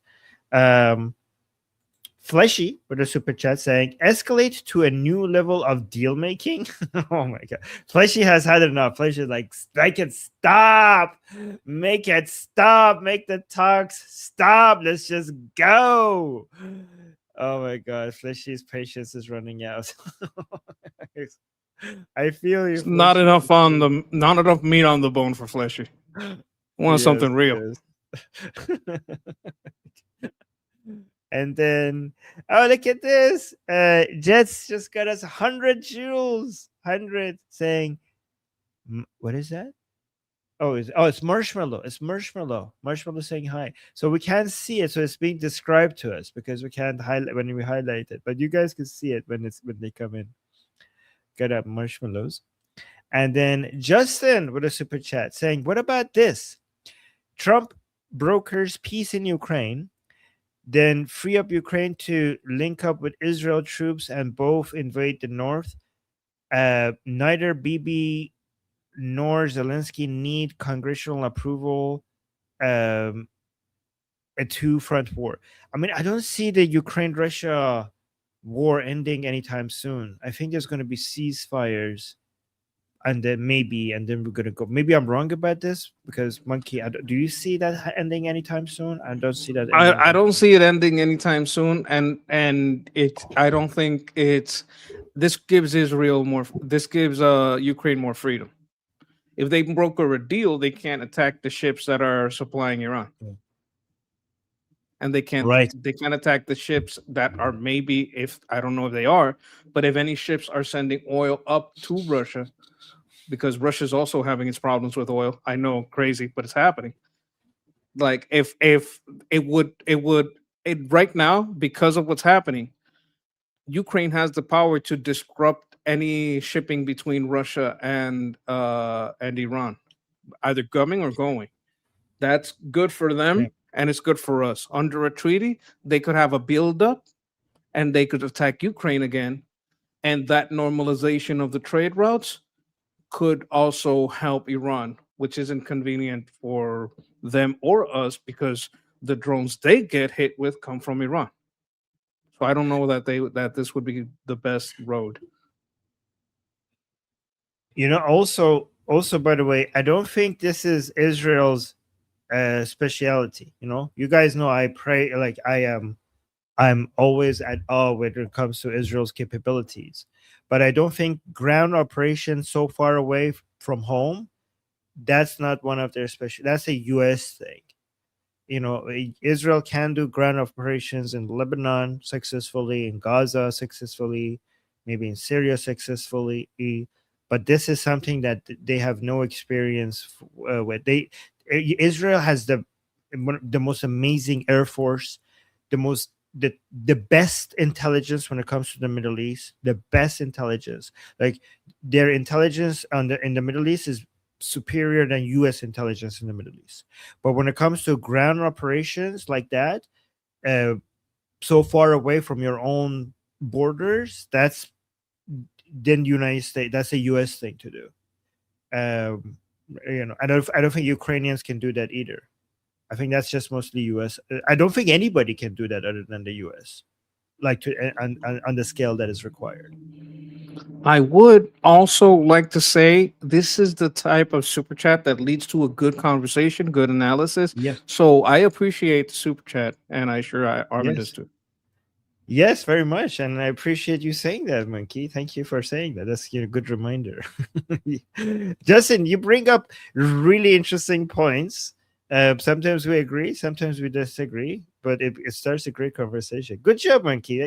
Fleshy with a super chat saying, escalate to a new level of deal making. Oh my god. Fleshy has had enough. Fleshy is like, make it stop. Make it stop. Make the talks stop. Let's just go. Oh my god. Fleshy's patience is running out. I feel you. It's not enough meat on the bone for Fleshy. Want something real. Yes. And then, oh, look at this. Jets just got us 100 jewels. 100 saying, what is that? It's Marshmallow. It's Marshmallow. Marshmallow saying hi. So we can't see it. So it's being described to us because we can't highlight when we highlight it. But you guys can see it when they come in. Got up marshmallows. And then Justin with a super chat saying, what about this? Trump brokers peace in Ukraine, then free up Ukraine to link up with Israel troops and both invade the north. Neither Bibi nor Zelensky need congressional approval. A two-front war. I mean, I don't see the Ukraine-Russia war ending anytime soon. I think there's going to be ceasefires, and then we're going to go. Maybe I'm wrong about this because Monkey, do you see that ending anytime soon? I don't see that. I don't see it ending anytime soon, and I don't think this gives Israel more. This gives Ukraine more freedom. If they broker a deal, they can't attack the ships that are supplying Iran, and they can't attack the ships that are maybe, if I don't know if they are, but if any ships are sending oil up to Russia, because Russia's also having its problems with oil. I know, crazy, but it's happening. Like if it would right now, because of what's happening, Ukraine has the power to disrupt any shipping between Russia and Iran, either coming or going. That's good for them, and it's good for us. Under a treaty, they could have a buildup, and they could attack Ukraine again, and that normalization of the trade routes could also help Iran, which isn't convenient for them or us because the drones they get hit with come from Iran. So I don't know that this would be the best road. Also, by the way, I don't think this is Israel's speciality. You guys know I pray, like I'm always at awe when it comes to Israel's capabilities. But I don't think ground operations so far away from home, that's not one of their special. That's a U.S. thing. Israel can do ground operations in Lebanon successfully, in Gaza successfully, maybe in Syria successfully. But this is something that they have no experience with. Israel has the most amazing air force, the best intelligence when it comes to the Middle East, the best intelligence. Like their intelligence in the Middle East is superior than U.S. intelligence in the Middle East. But when it comes to ground operations like that, so far away from your own borders, that's then United States. That's a U.S. thing to do. I don't think Ukrainians can do that either. I think that's just mostly U.S. I don't think anybody can do that other than the U.S. Like on the scale that is required. I would also like to say this is the type of super chat that leads to a good conversation, good analysis. Yeah. So I appreciate the super chat, and Armin does too. Yes, very much, and I appreciate you saying that, Monkey. Thank you for saying that. That's a good reminder. Justin, you bring up really interesting points. Sometimes we agree, sometimes we disagree, but it starts a great conversation. Good job, Monkey.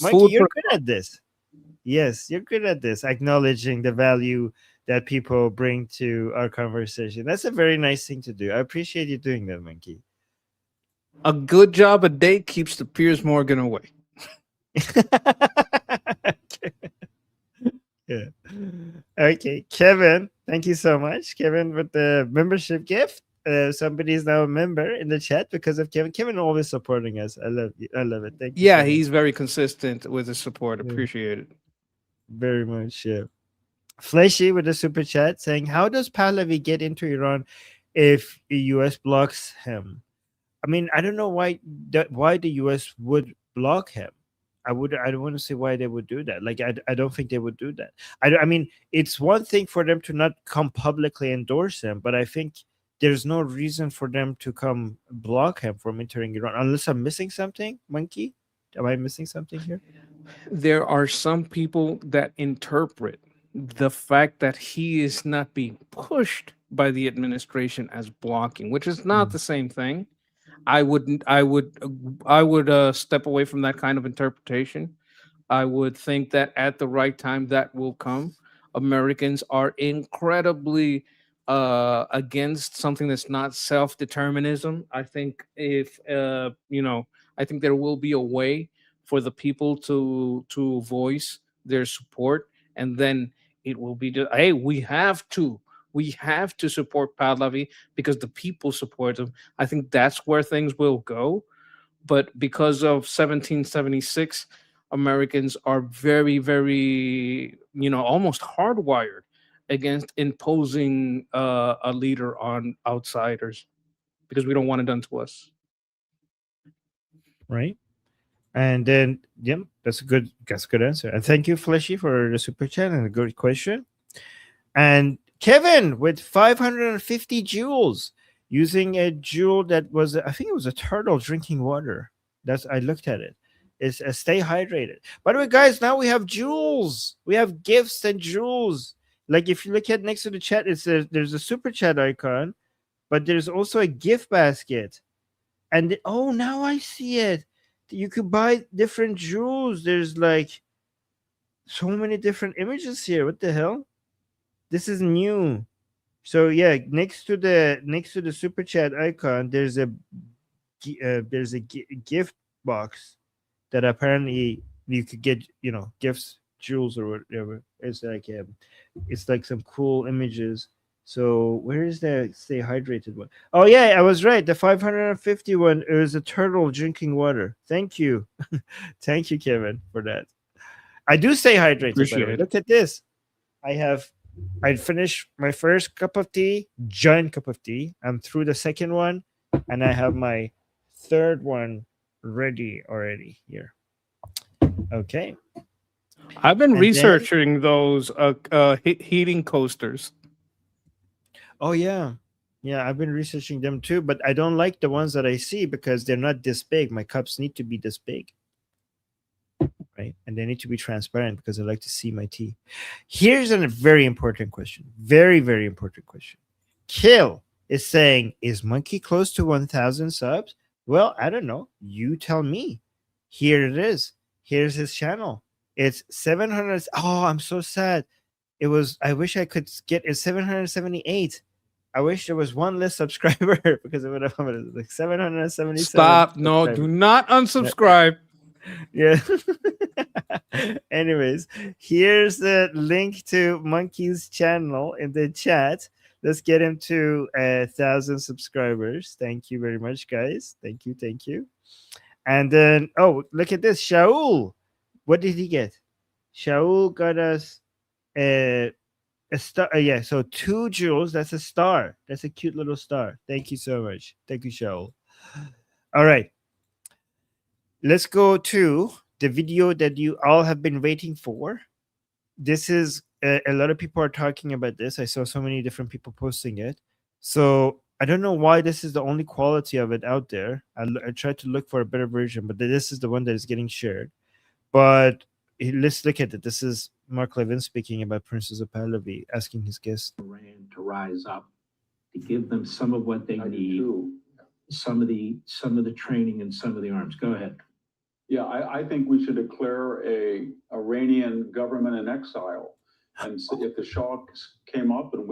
Monkey, you're good at this. Yes, you're good at this, acknowledging the value that people bring to our conversation. That's a very nice thing to do. I appreciate you doing that, Monkey. A good job a day keeps the Piers Morgan away. Yeah. Okay, Kevin, thank you so much. Kevin with the membership gift. Somebody is now a member in the chat because of Kevin. Kevin always supporting us. I love you. I love it. Thank you. Yeah, so much. he's very consistent with his support. Appreciate it. Very much. Yeah. Fleshy with a super chat saying, "How does Pahlavi get into Iran if the U.S. blocks him?" I mean, I don't know why the U.S. would block him. I don't want to say why they would do that. Like, I don't think they would do that. I mean, it's one thing for them to not come publicly endorse him, but I think there's no reason for them to come block him from entering Iran, unless I'm missing something. Monkey, am I missing something here? There are some people that interpret the fact that he is not being pushed by the administration as blocking, which is not the same thing. I would step away from that kind of interpretation. I would think that at the right time that will come. Americans are incredibly against something that's not self-determinism. I think if I think there will be a way for the people to voice their support, and then it will be just, hey, we have to support Pahlavi because the people support him. I think that's where things will go. But because of 1776, Americans are very, very, almost hardwired against imposing a leader on outsiders because we don't want it done to us. Right. And then, yeah, that's a good answer. And thank you, Fleshy, for the super chat and a good question. And Kevin with 550 joules, using a jewel that was, I think it was a turtle drinking water. I looked at it. It's a stay hydrated. By the way, guys, now we have jewels. We have gifts and jewels. Like if you look at next to the chat, there's a super chat icon, but there's also a gift basket. And oh, now I see it. You could buy different jewels. There's like so many different images here. What the hell? This is new. So yeah, next to the super chat icon, there's a gift box that apparently you could get, gifts, jewels, or whatever. It's like some cool images. So where is the stay hydrated one? Oh yeah, I was right. The 550 one is a turtle drinking water. Thank you. Thank you, Kevin, for that. I do stay hydrated. Appreciate it. Look at this. I finished my first cup of tea, giant cup of tea. I'm through the second one, and I have my third one ready already here. Okay. I've been And researching those heating coasters. Oh yeah. Yeah, I've been researching them too, but I don't like the ones that I see because they're not this big. My cups need to be this big. Right? And they need to be transparent because I like to see my tea. Here's a very important question. Very, very important question. Kill is saying, is Monkey close to 1,000 subs? Well, I don't know. You tell me. Here it is. Here's his channel. It's 700. Oh, I'm so sad. I wish I could get it 778. I wish there was one less subscriber because it would have been like 777. Stop. No, do not unsubscribe. Yeah. Anyways, here's the link to Monkey's channel in the chat. Let's get him to 1,000 subscribers. Thank you very much, guys. Thank you. And then, oh, look at this. Shaul. What did he get? Shaul got us a star. Yeah, so 2 jewels. That's a star. That's a cute little star. Thank you so much. Thank you, Shaul. All right. Let's go to the video that you all have been waiting for. This is a lot of people are talking about this. I saw so many different people posting it. So I don't know why this is the only quality of it out there. I tried to look for a better version, but this is the one that is getting shared. But let's look at it. This is Mark Levin speaking about Princess of Pahlavi, asking his guest to rise up, to give them some of what they need, some of the training and some of the arms. Go ahead. Yeah, I think we should declare a Iranian government in exile. And if the Shah came up and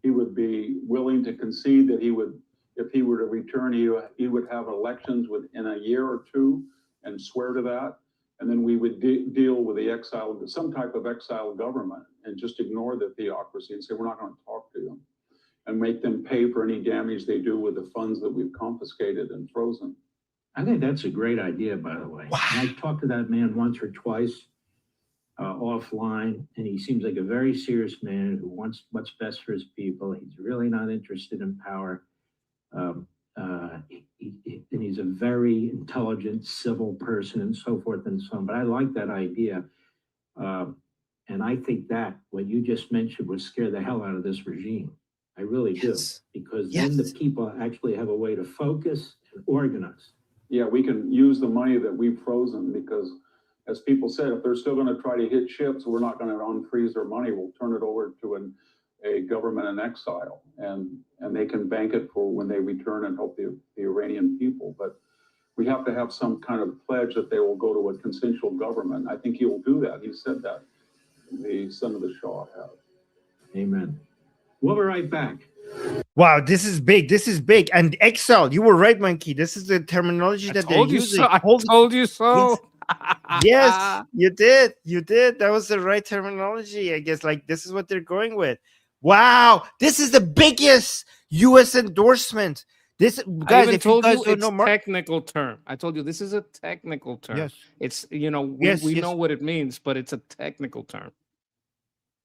he would be willing to concede that he would if he were to return, he would have elections within a year or two and swear to that. And then we would deal with the exile, some type of exile government, and just ignore the theocracy and say, we're not going to talk to them, and make them pay for any damage they do with the funds that we've confiscated and frozen. I think that's a great idea, by the way. And I've talked to that man once or twice offline, and he seems like a very serious man who wants what's best for his people. He's really not interested in power. And he's a very intelligent, civil person and so forth and so on. But I like that idea. And I think that what you just mentioned would scare the hell out of this regime. I really do. Because then the people actually have a way to focus and organize. Yeah, we can use the money that we've frozen because, as people said, if they're still going to try to hit ships, we're not going to unfreeze their money. We'll turn it over to a government in exile, and they can bank it for when they return and help the Iranian people. But we have to have some kind of pledge that they will go to a consensual government. I think he will do that. He said that. The son of the Shah has. Amen. We'll be right back. Wow, this is big. This is big. And exile, you were right, Monkey. This is the terminology that they're using. I told you so. Yes, you did. You did. That was the right terminology, I guess. Like, this is what they're going with. Wow, this is the biggest U.S. endorsement. This, guys, if you guys don't know, technical term. I told you this is a technical term. Yes. It's, we know what it means, but it's a technical term.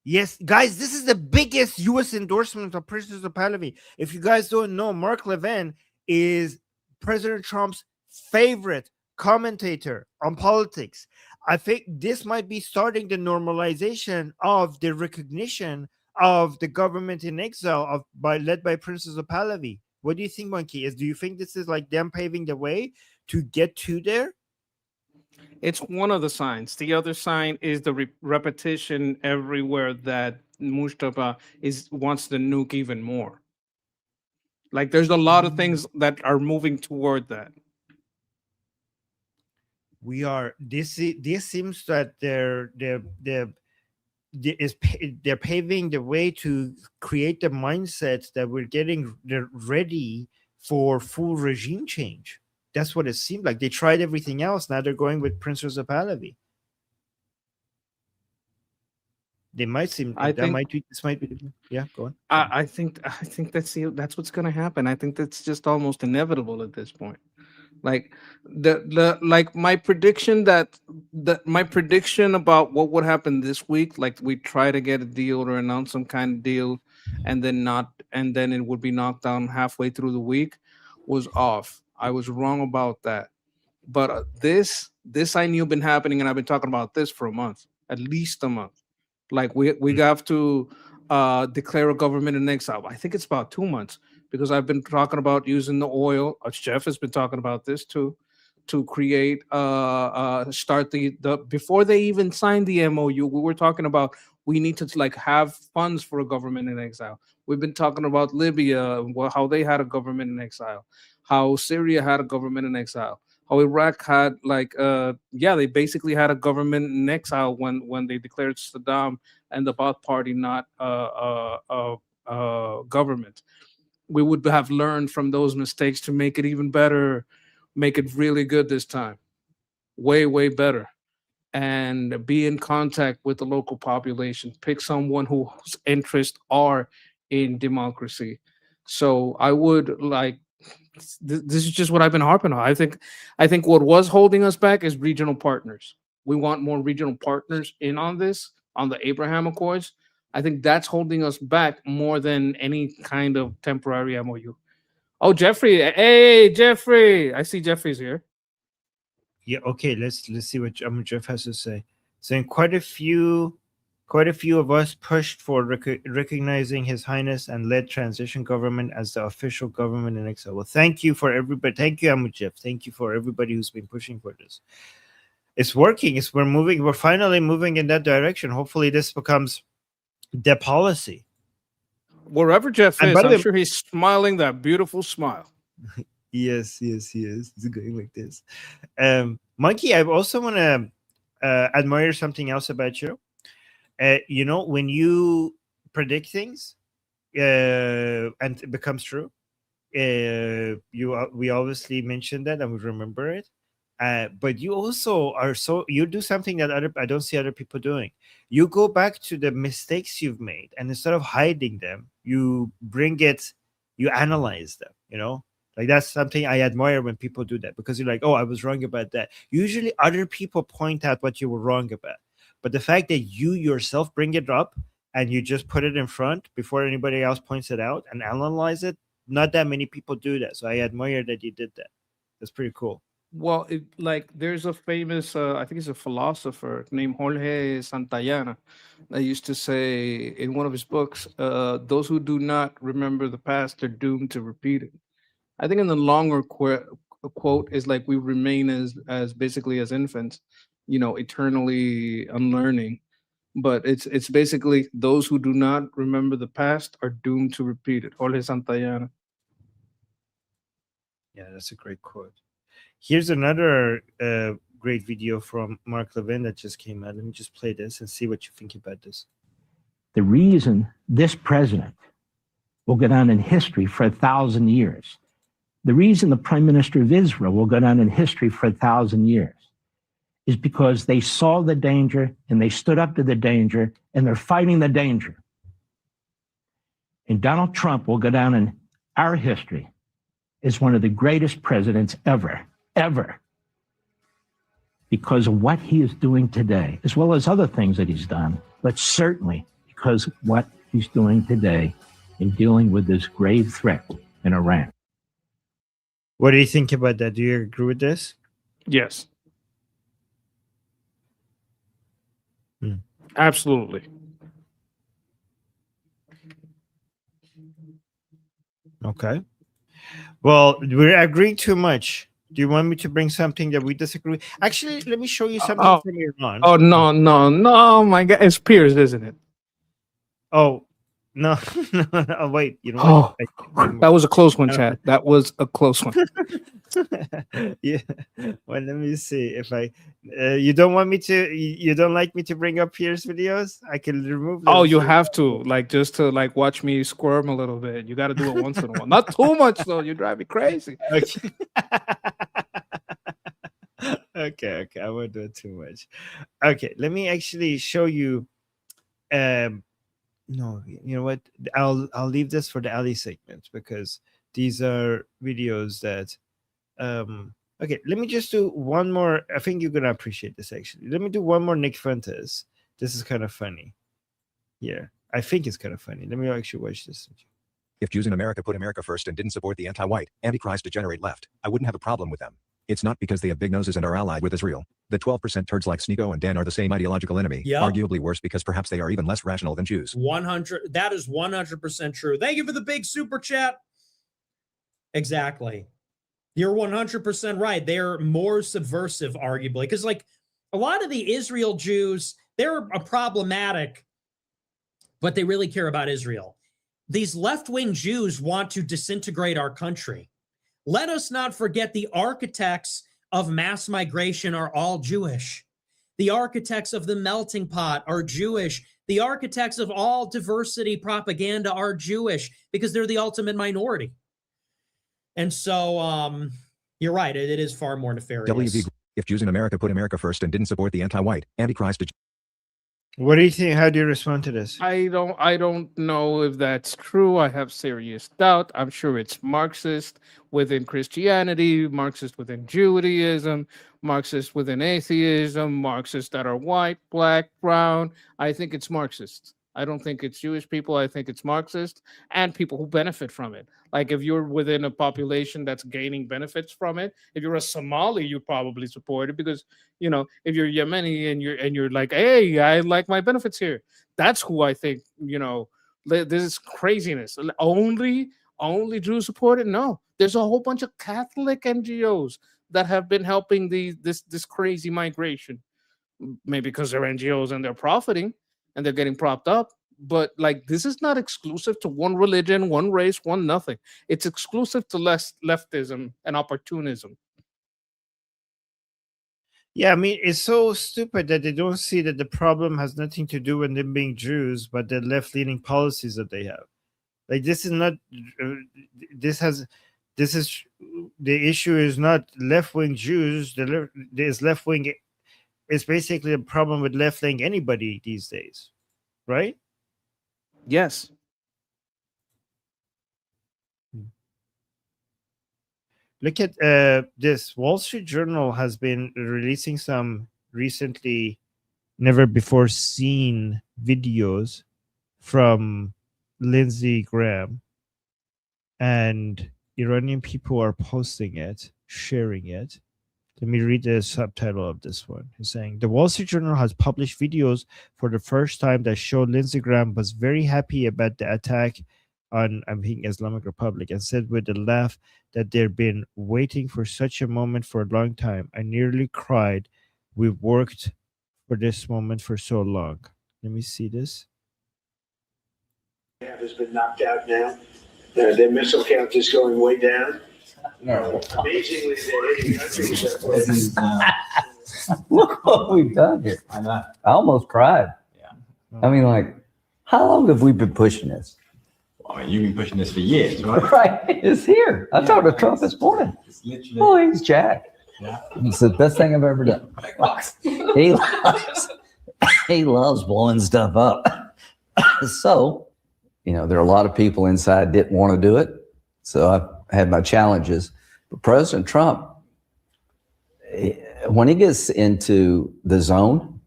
Yes, guys, this is the biggest U.S. endorsement of Princess of Pahlavi. If you guys don't know, Mark Levin is President Trump's favorite commentator on politics. I think this might be starting the normalization of the recognition of the government in exile led by Princess of Pahlavi. What do you think, Monkey? Do you think this is like them paving the way to get to there? It's one of the signs. The other sign is the repetition everywhere that Mustafa wants to nuke even more. Like, there's a lot of things that are moving toward that. We are. This seems that they're paving the way to create the mindset that we're getting ready for full regime change. That's what it seemed like. They tried everything else. Now they're going with Princess of Pahlavi. They might seem. This might be. Yeah, go on. I think that's what's going to happen. I think that's just almost inevitable at this point. Like my prediction about what would happen this week, like we try to get a deal or announce some kind of deal, and then it would be knocked down halfway through the week, was off. I was wrong about that. But this I knew been happening, and I've been talking about this for a month, at least a month. Like we have to declare a government in exile. I think it's about 2 months, because I've been talking about using the oil. Jeff has been talking about this too, to create start the before they even signed the MOU. We were talking about we need to have funds for a government in exile. We've been talking about Libya, how they had a government in exile, how Syria had a government in exile, how Iraq had they basically had a government in exile when they declared Saddam and the Ba'ath Party not government. We would have learned from those mistakes to make it even better, make it really good this time, way, way better, and be in contact with the local population. Pick someone whose interests are in democracy. So I would this is just what I've been harping on. I think what was holding us back is regional partners. We want more regional partners in on this, on the Abraham Accords. I think that's holding us back more than any kind of temporary MOU. Oh, Jeffrey. Hey, Jeffrey. I see Jeffrey's here. Yeah, okay. Let's see what Jeff has to say. So quite a few of us pushed for recognizing His Highness and led transition government as the official government in exile. Well, thank you for everybody. Thank you, Jeff. Thank you for everybody who's been pushing for this. It's working. We're finally moving in that direction. Hopefully this becomes the policy. Wherever Jeff is, I'm sure he's smiling that beautiful smile. Yes, he is. He's going like this. Monkey, I also want to admire something else about you. When you predict things and it becomes true, we obviously mentioned that and we remember it. But you also you do something that I don't see other people doing. You go back to the mistakes you've made, and instead of hiding them, you analyze them. Like that's something I admire when people do that, because you're like, oh, I was wrong about that. Usually other people point out what you were wrong about, but the fact that you yourself bring it up and you just put it in front before anybody else points it out and analyze it, not that many people do that. So I admire that you did that. That's pretty cool. Well, there's a famous, I think he's a philosopher named Jorge Santayana that used to say in one of his books, those who do not remember the past are doomed to repeat it. I think in the longer quote is like we remain as basically as infants, eternally unlearning. But it's basically those who do not remember the past are doomed to repeat it. Jorge Santayana. Yeah, that's a great quote. Here's another great video from Mark Levin that just came out. Let me just play this and see what you think about this. The reason this president will go down in history for 1,000 years, the reason the Prime Minister of Israel will go down in history for 1,000 years is because they saw the danger and they stood up to the danger and they're fighting the danger. And Donald Trump will go down in our history as one of the greatest presidents ever, because of what he is doing today, as well as other things that he's done, but certainly because of what he's doing today in dealing with this grave threat in Iran. What do you think about that? Do you agree with this? Yes. Absolutely. Okay. Well, we're agreeing too much. Do you want me to bring something that we disagree? Actually, let me show you something from Iran. Oh, no, my God. It's Piers, isn't it? Oh, no. No, wait. You know what? That was a close one, Chad. That was a close one. Yeah. Well, let me see if you don't want me to, you don't like me to bring up Pierce videos? I can remove them. Oh, you have to, just to watch me squirm a little bit. You got to do it once in a while. Not too much, though. You drive me crazy. Okay. Okay. I won't do it too much. Okay. Let me actually show you. No, you know what? I'll leave this for the Ali segment, because these are videos that okay, let me just do one more. I think you're gonna appreciate this actually. Let me do one more Nick Fuentes. This is kind of funny. Yeah, I think it's kind of funny. Let me actually watch this. If Jews in America put America first and didn't support the anti-white, anti-Christ degenerate left, I wouldn't have a problem with them. It's not because they have big noses and are allied with Israel. The 12% turds like Sneeko and Dan are the same ideological enemy. Yep. Arguably worse because perhaps they are even less rational than Jews. 100. That is 100% true. Thank you for the big super chat. Exactly. You're 100% right. They're more subversive, arguably, because a lot of the Israel Jews, they're problematic, but they really care about Israel. These left-wing Jews want to disintegrate our country. Let us not forget the architects of mass migration are all Jewish. The architects of the melting pot are Jewish. The architects of all diversity propaganda are Jewish, because they're the ultimate minority. And so you're right. It is far more nefarious. WV, if Jews in America put America first and didn't support the anti-white, anti-Christ. What do you think? How do you respond to this? I don't know if that's true. I have serious doubt. I'm sure it's Marxist within Christianity, Marxist within Judaism, Marxist within atheism, Marxists that are white, black, brown. I think it's Marxist. I don't think it's Jewish people. I think it's Marxist and people who benefit from it. Like if you're within a population that's gaining benefits from it, if you're a Somali, you probably support it because, if you're Yemeni and you're like, hey, I like my benefits here. That's who I think, this is craziness. Only Jews support it? No. There's a whole bunch of Catholic NGOs that have been helping this crazy migration. Maybe because they're NGOs and they're profiting and they're getting propped up. But this is not exclusive to one religion, one race, one nothing. It's exclusive to leftism and opportunism. Yeah, I mean, it's so stupid that they don't see that the problem has nothing to do with them being Jews, but the left-leaning policies that they have. Like this is not. This has. This is the issue. Is not left wing Jews. There's left wing. It's basically a problem with left wing anybody these days, right? Yes. Look at this. Wall Street Journal has been releasing some recently never before seen videos from Lindsey Graham, and Iranian people are posting it, sharing it. Let me read the subtitle of this one. He's saying the Wall Street Journal has published videos for the first time that show Lindsey Graham was very happy about the attack on Islamic Republic and said with a laugh that they've been waiting for such a moment for a long time. I nearly cried. We've worked for this moment for so long. Let me see this. Has been knocked out now. Their missile count is going way down. No. Amazingly, they're hitting countries. Look what we've done here. I almost cried. Yeah. I mean, like, how long have we been pushing this? I mean, you've been pushing this for years, right? Right. It's here. I talked to Trump this morning. Oh, he's jacked. Yeah. It's the best thing I've ever done. He loves blowing stuff up. So, you know, there are a lot of people inside didn't want to do it. So I've had my challenges. But President Trump, when he gets into the zone,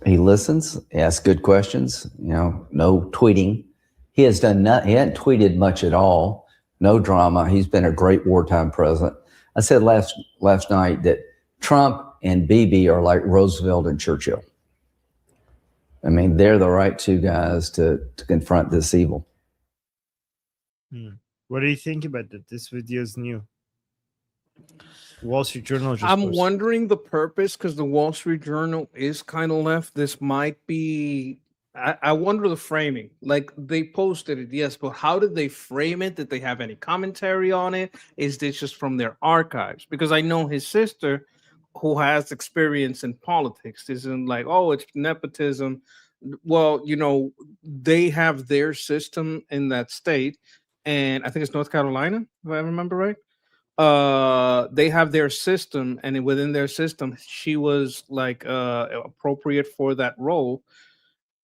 he listens, he asks good questions, you know, no tweeting. He has done nothing. He hasn't tweeted much at all. No drama. He's been a great wartime president. I said last night that Trump and Bibi are like Roosevelt and Churchill. I mean, they're the right two guys to confront this evil. What do you think about that? This video is new. Wall Street Journal just I'm posted. wondering the purpose, because the Wall Street Journal is kind of left. This might be, I wonder the framing. Like, they posted it, yes, but how did they frame it? Did they have any commentary on it? Is this just from their archives? Because I know his sister, who has experience in politics, isn't like, oh, it's nepotism. Well, you know, they have their system in that state, and I think it's North Carolina, if I remember right. They have their system, and within their system, she was like appropriate for that role.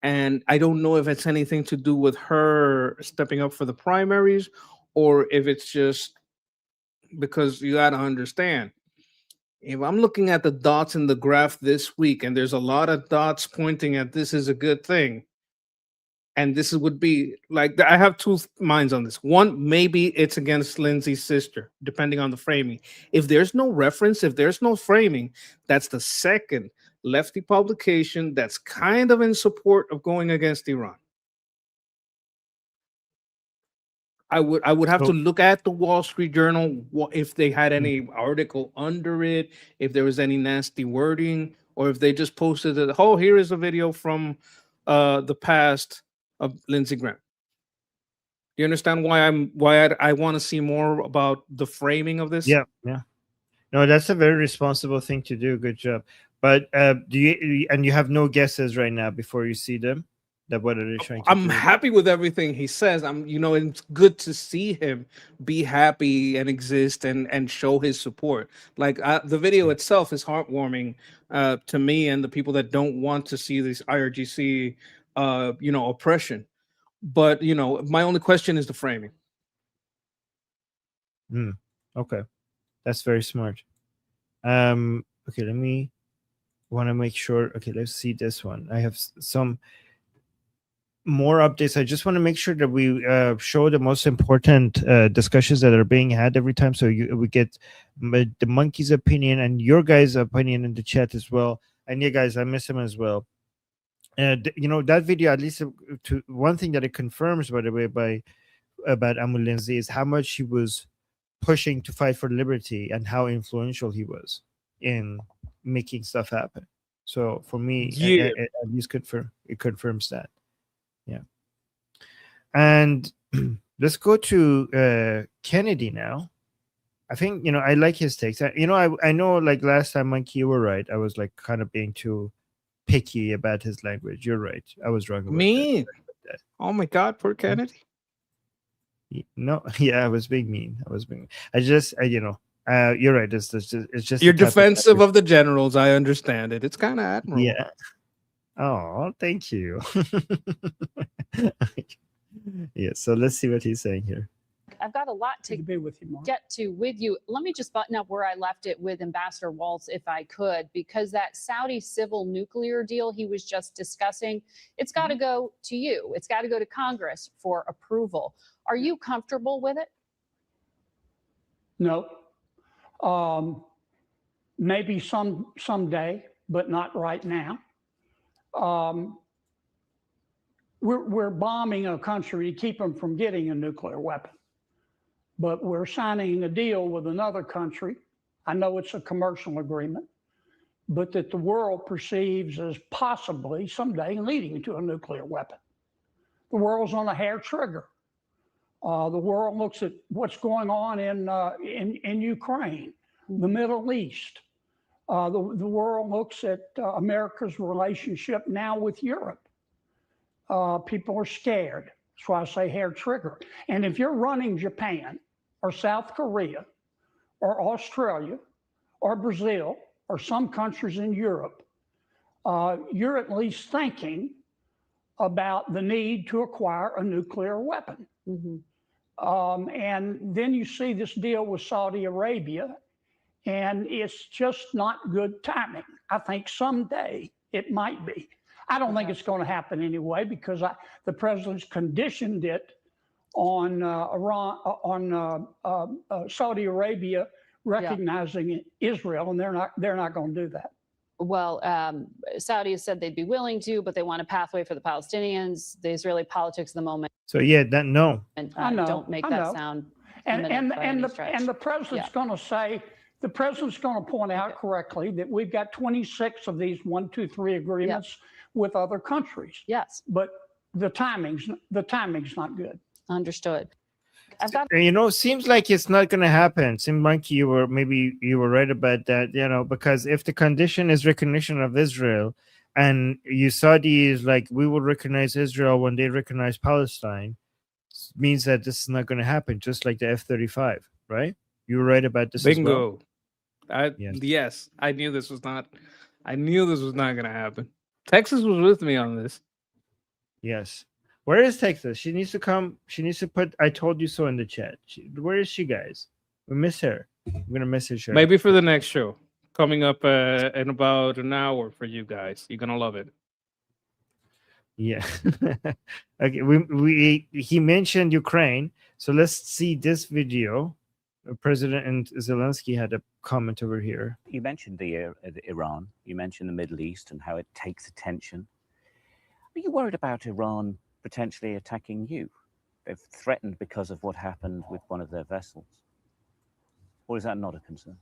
And I don't know if it's anything to do with her stepping up for the primaries, or if it's just because you got to understand, if I'm looking at the dots in the graph this week, and there's a lot of dots pointing at this is a good thing, and this would be like, I have two minds on this. One, maybe it's against Lindsay's sister, depending on the framing. If there's no reference, if there's no framing, that's the second lefty publication that's kind of in support of going against Iran. I would have to look at the Wall Street Journal, if they had any article under it, if there was any nasty wording, or if they just posted it. Oh, here is a video from the past of Lindsey Graham. Do you understand why I want to see more about the framing of this? Yeah. No, that's a very responsible thing to do. Good job. But you have no guesses right now before you see them? That what are they trying to I'm do? happy with everything he says. It's good to see him be happy and exist and show his support. Like the video itself is heartwarming to me and the people that don't want to see this IRGC, oppression. But my only question is the framing. Okay, that's very smart. Okay, let me want to make sure. Okay, let's see this one. I have some more updates. I just want to make sure that we show the most important discussions that are being had every time, so we get the monkey's opinion and your guys' opinion in the chat as well. And yeah, guys, I miss him as well. That video, at least to one thing that it confirms, by the way, about Amu Lindsay, is how much he was pushing to fight for liberty and how influential he was in making stuff happen. So for me, at least it confirms that. Yeah. And let's go to Kennedy now. I think, I like his takes. I know, like last time, Monkey, you were right. I was like kind of being too picky about his language. You're right. I was wrong about me. that. Oh my God, poor Kennedy. No, yeah, I was being mean. You're right. It's just You're the type defensive of the generals. I understand it. It's kind of admirable. Yeah. Oh, thank you. Yeah. So let's see what he's saying here. I've got a lot to get to with you. Let me just button up where I left it with Ambassador Waltz, if I could, because that Saudi civil nuclear deal he was just discussing, it's got to go to you. It's got to go to Congress for approval. Are you comfortable with it? No. Maybe someday, but not right now. We're bombing a country to keep them from getting a nuclear weapon. But we're signing a deal with another country. I know it's a commercial agreement, but that the world perceives as possibly someday leading to a nuclear weapon. The world's on a hair trigger. The world looks at what's going on in Ukraine, the Middle East. The world looks at America's relationship now with Europe. People are scared. That's why I say hair trigger. And if you're running Japan or South Korea or Australia or Brazil or some countries in Europe, you're at least thinking about the need to acquire a nuclear weapon. And then you see this deal with Saudi Arabia, and it's just not good timing. I think someday it might be. I don't think it's going to happen anyway, because the president's conditioned it on Saudi Arabia recognizing Israel, and they're not going to do that. Well, Saudi has said they'd be willing to, but they want a pathway for the Palestinians. The Israeli politics at the moment. So yeah, no. And I know, don't make I that know. sound. And imminent by the any stretch. president's going to say, the president's going to point out correctly that we've got 26 of these 1, 2, 3 agreements with other countries. Yes, but the timing's not good. Understood. I've got. Seems like it's not going to happen. Seems like you were right about that. Because if the condition is recognition of Israel, and Saudi is like, we will recognize Israel when they recognize Palestine, means that this is not going to happen. Just like the F-35, right? You were right about this. Bingo. As well. Yes, I knew this was not. I knew this was not going to happen. Texas was with me on this. Yes. Where is Texas? She needs to come. She needs to put "I told you so" in the chat. Where is she, guys? We miss her. I'm gonna message her. Maybe for the next show coming up in about an hour for you guys. You're gonna love it. Yeah. Okay. He mentioned Ukraine, so let's see this video. President Zelensky had a comment over here. You mentioned the Iran. You mentioned the Middle East and how it takes attention. Are you worried about Iran potentially attacking you? They've threatened because of what happened with one of their vessels. Or is that not a concern?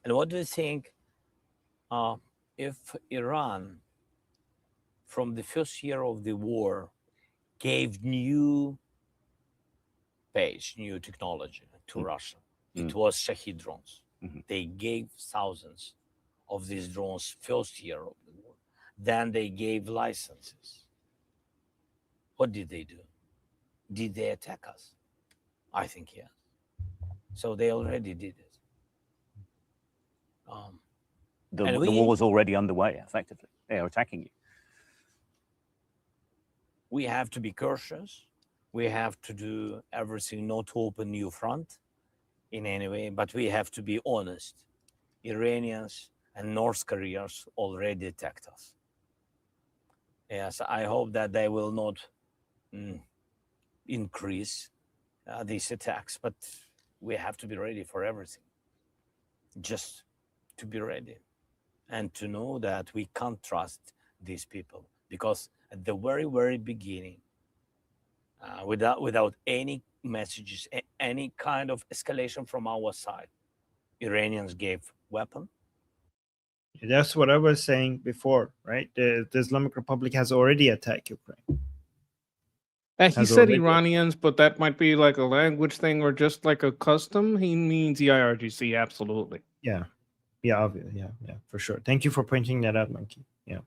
And what do you think if Iran, from the first year of the war, gave new technology to Russia? It was Shahid drones. They gave thousands of these drones first year of the war. Then they gave licenses. What did they do? Did they attack us? I think yes. So they already did it. The war was already underway, effectively. They are attacking you. We have to be cautious. We have to do everything not to open new front in any way, but we have to be honest. Iranians and North Koreans already attacked us. Yes, I hope that they will not increase these attacks, but we have to be ready for everything. Just to be ready and to know that we can't trust these people, because at the very, very beginning, without any messages, any kind of escalation from our side, Iranians gave weapon. That's what I was saying before, right? The Islamic Republic has already attacked Ukraine. He said Iranians, but that might be like a language thing or just like a custom. He means the IRGC, absolutely. Yeah, obviously, yeah, for sure. Thank you for pointing that out, Monkey. Yeah.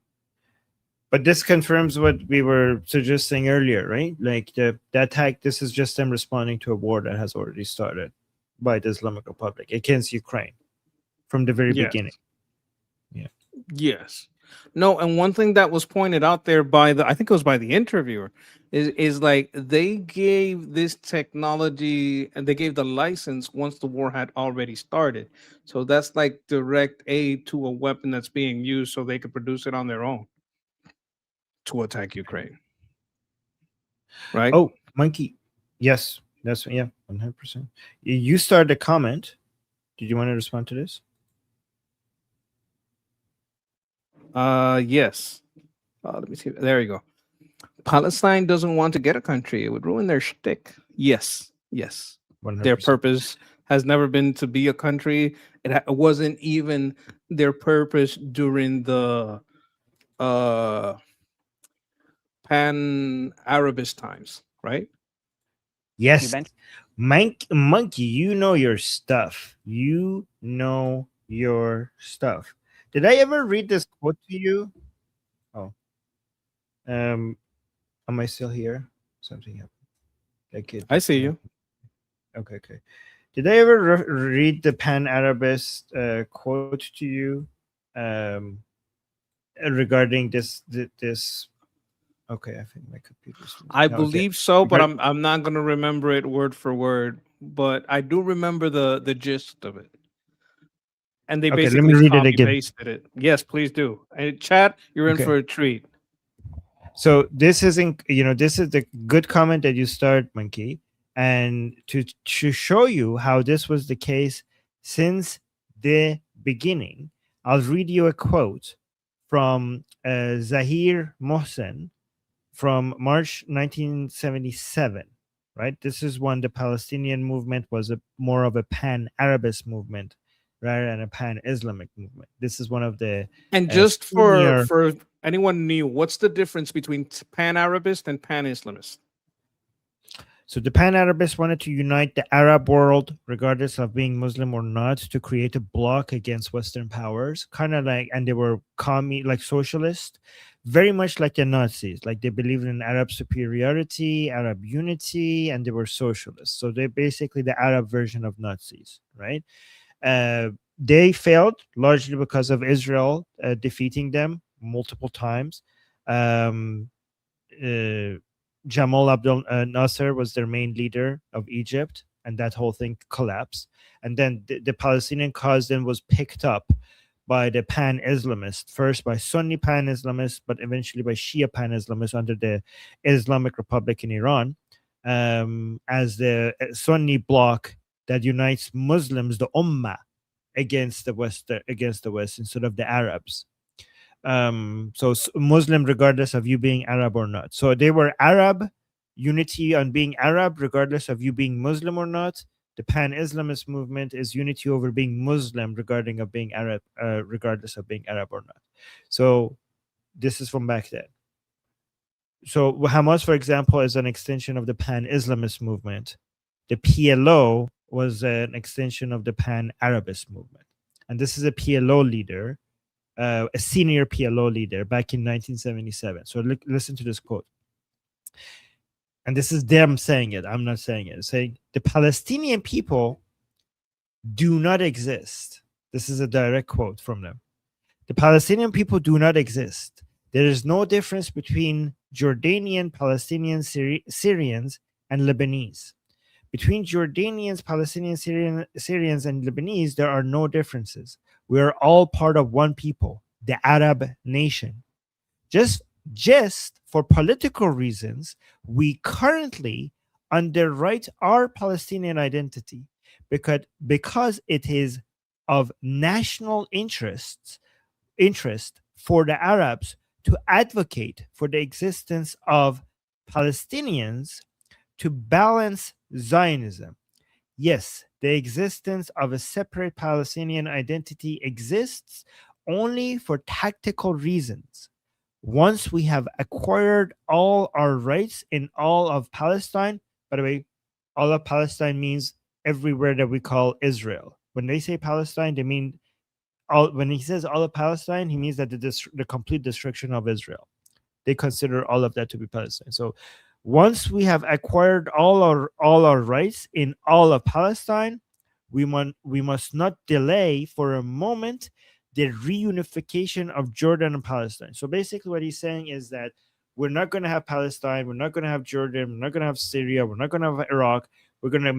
But this confirms what we were suggesting earlier, right? Like the attack, this is just them responding to a war that has already started by the Islamic Republic against Ukraine from the very Yes. beginning. Yeah. Yes. No, and one thing that was pointed out there by I think it was by the interviewer, is like they gave this technology and they gave the license once the war had already started. So that's like direct aid to a weapon that's being used so they could produce it on their own to attack Ukraine. Right? Oh, Monkey. Yes, that's 100%. You started a comment. Did you want to respond to this? Yes. Let me see. There you go. Palestine doesn't want to get a country. It would ruin their shtick. Yes. Yes. 100%. Their purpose has never been to be a country. It wasn't even their purpose during the pan-Arabist times, right? Yes. Monkey, you know your stuff. You know your stuff. Did I ever read this quote to you? Oh. Am I still here? Something happened. I see you. Okay. Did I ever read the Pan-Arabist quote to you regarding this? Okay, I think my computer's. I Okay. believe so, but I'm not gonna remember it word for word. But I do remember the gist of it. And they Okay, let basically me read it copy again. pasted it. Yes, please do. And chat, you're in Okay. for a treat. So this isn't, this is the good comment that you start, Monkey, and to show you how this was the case since the beginning, I'll read you a quote from Zahir Mohsen from March 1977. Right, this is when the Palestinian movement was more of a pan-Arabist movement rather than a pan-Islamic movement. This is one of the And just for senior- anyone new, what's the difference between pan-Arabist and pan-Islamist? So the Pan-Arabists wanted to unite the Arab world, regardless of being Muslim or not, to create a bloc against Western powers, kind of like, and they were like socialist, very much like the Nazis. Like they believed in Arab superiority, Arab unity, and they were socialists. So they're basically the Arab version of Nazis, right? They failed largely because of Israel defeating them multiple times. Jamal Abdel Nasser was their main leader of Egypt, and that whole thing collapsed. And then the Palestinian cause then was picked up by the Pan-Islamists, first by Sunni Pan-Islamists, but eventually by Shia Pan-Islamists under the Islamic Republic in Iran, as the Sunni bloc that unites Muslims, the Ummah, against the West, instead of the Arabs. So Muslim regardless of you being Arab or not. So they were Arab, unity on being Arab regardless of you being Muslim or not. The Pan-Islamist movement is unity over being Muslim regarding of being Arab, regardless of being Arab or not. So this is from back then. So Hamas, for example, is an extension of the Pan-Islamist movement. The PLO was an extension of the Pan-Arabist movement. And this is a PLO leader, a senior PLO leader back in 1977. So listen to this quote. And this is them saying it. I'm not saying it. It's saying the Palestinian people do not exist. This is a direct quote from them. The Palestinian people do not exist. There is no difference between Jordanian, Palestinian, Syrians, and Lebanese. Between Jordanians, Palestinians, Syrians, and Lebanese, there are no differences. We are all part of one people, the Arab nation. Just for political reasons, we currently underwrite our Palestinian identity because it is of national interest for the Arabs to advocate for the existence of Palestinians to balance Zionism. Yes, the existence of a separate Palestinian identity exists only for tactical reasons. Once we have acquired all our rights in all of Palestine, by the way, all of Palestine means everywhere that we call Israel. When they say Palestine, they mean all. When he says all of Palestine, he means that the complete destruction of Israel. they consider all of that to be Palestine. So once we have acquired all our rights in all of Palestine, we must not delay for a moment the reunification of Jordan and Palestine. So basically what he's saying is that we're not going to have Palestine, we're not going to have Jordan, we're not going to have Syria, we're not going to have Iraq. We're going to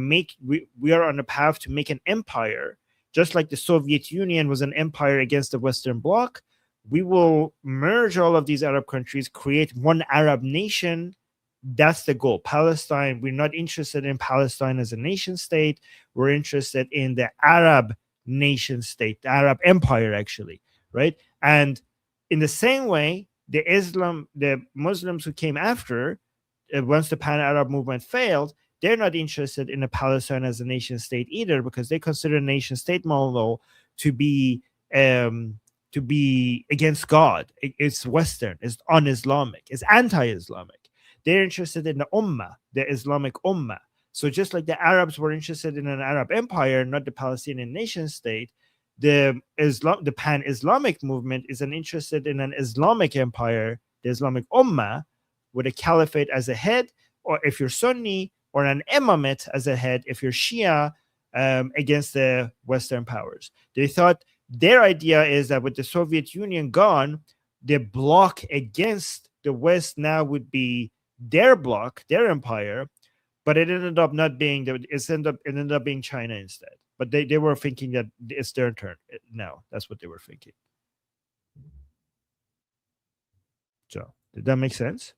we are on the path to make an empire, just like the Soviet Union was an empire against the Western Bloc. We will merge all of these Arab countries, create one Arab nation. That's the goal. Palestine, we're not interested in Palestine as a nation state. We're interested in the Arab nation state, the Arab empire, actually, right? And in the same way, the Muslims who came after, once the Pan-Arab movement failed, they're not interested in a Palestine as a nation state either, because they consider nation state model to be against God. It's Western, it's un-Islamic, it's anti-Islamic. They're interested in the Ummah, the Islamic Ummah. So just like the Arabs were interested in an Arab empire, not the Palestinian nation state, the Pan-Islamic movement is interested in an Islamic empire, the Islamic Ummah, with a caliphate as a head, or if you're Sunni, or an imamate as a head, if you're Shia, against the Western powers. They thought their idea is that with the Soviet Union gone, the bloc against the West now would be their bloc, their empire, but it ended up not being it ended up being China instead. But they were thinking that it's their turn now. That's what they were thinking. So did that make sense?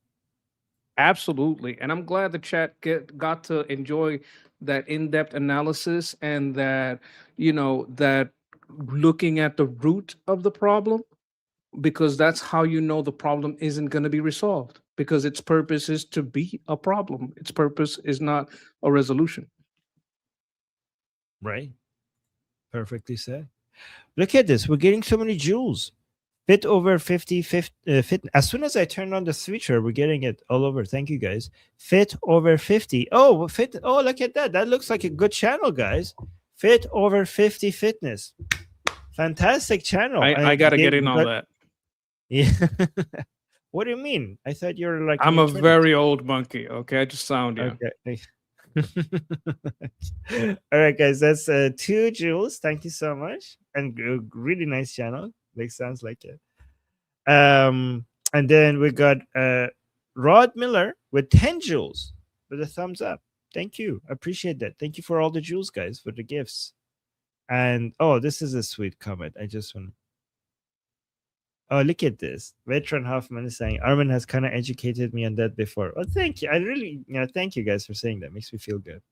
Absolutely. And I'm glad the chat got to enjoy that in-depth analysis, and that, that looking at the root of the problem, because that's how you know the problem isn't going to be resolved, because its purpose is to be a problem. Its purpose is not a resolution. Right. Perfectly said. Look at this. We're getting so many jewels. Fit over 50 fit. As soon as I turn on the switcher, we're getting it all over. Thank you, guys. Fit over 50. Oh, fit. Oh, look at that. That looks like a good channel, guys. Fit over 50 fitness. Fantastic channel. I got to get in on that. Yeah. What do you mean? I thought you were like... I'm a very old monkey. Okay, I just sound you. Okay. All right, guys. That's 2 jewels. Thank you so much. And really nice channel. Like, sounds like it. And then we got Rod Miller with 10 jewels with a thumbs up. Thank you. I appreciate that. Thank you for all the jewels, guys, for the gifts. And oh, this is a sweet comment. I just want... Oh, look at this. Veteran Hoffman is saying, Armin has kind of educated me on that before. Well, thank you. I really, thank you guys for saying that. Makes me feel good.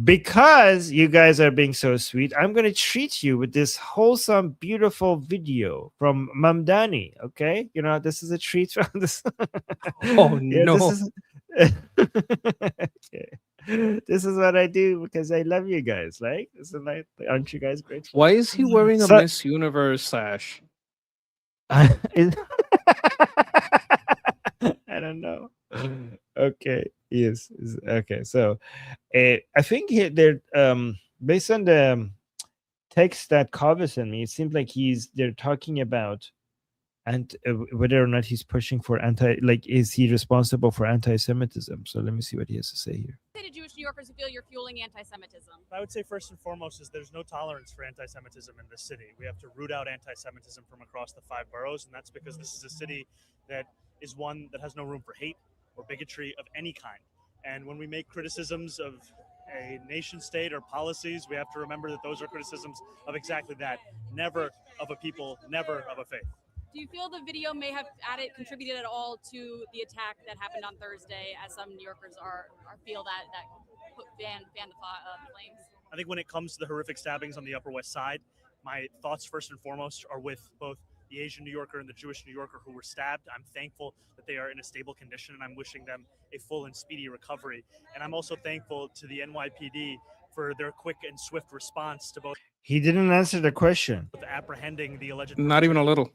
Because you guys are being so sweet, I'm going to treat you with this wholesome, beautiful video from Mamdani. Okay? This is a treat from this. Oh, no. Okay. This is what I do because I love you guys. Like, aren't you guys grateful? Why is he wearing a Miss Universe sash? I don't know. Okay. Yes. Okay. So, I think they're based on the text that Kaveh sent me. It seems like they're talking about and whether or not he's pushing for is he responsible for anti-Semitism? So let me see what he has to say here. Say to Jewish New Yorkers who feel you're fueling anti-Semitism. I would say first and foremost is there's no tolerance for anti-Semitism in this city. We have to root out anti-Semitism from across the 5 boroughs, and that's because this is a city that is one that has no room for hate or bigotry of any kind. And when we make criticisms of a nation state or policies, we have to remember that those are criticisms of exactly that. Never of a people, never of a faith. Do you feel the video may have contributed at all to the attack that happened on Thursday, as some New Yorkers feel that fan the flames? I think when it comes to the horrific stabbings on the Upper West Side, my thoughts first and foremost are with both the Asian New Yorker and the Jewish New Yorker who were stabbed. I'm thankful that they are in a stable condition, and I'm wishing them a full and speedy recovery. And I'm also thankful to the NYPD for their quick and swift response to both. He didn't answer the question. Apprehending the alleged. Not even a little.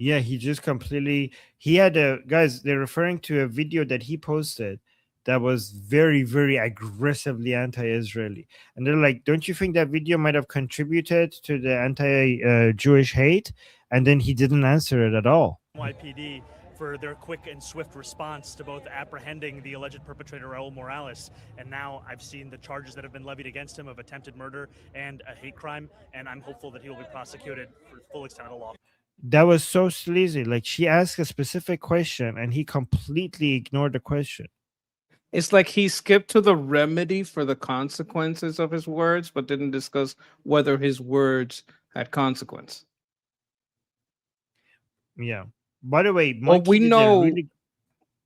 Yeah, he just completely. Guys, they're referring to a video that he posted that was very, very aggressively anti-Israeli. And they're like, don't you think that video might have contributed to the anti-Jewish hate? And then he didn't answer it at all. NYPD for their quick and swift response to both apprehending the alleged perpetrator Raul Morales, and now I've seen the charges that have been levied against him of attempted murder and a hate crime, and I'm hopeful that he will be prosecuted for the full extent of the law. That was so sleazy. Like, she asked a specific question and he completely ignored the question. It's like he skipped to the remedy for the consequences of his words, but didn't discuss whether his words had consequence. Yeah. By the way, Well, Monkey we did a know really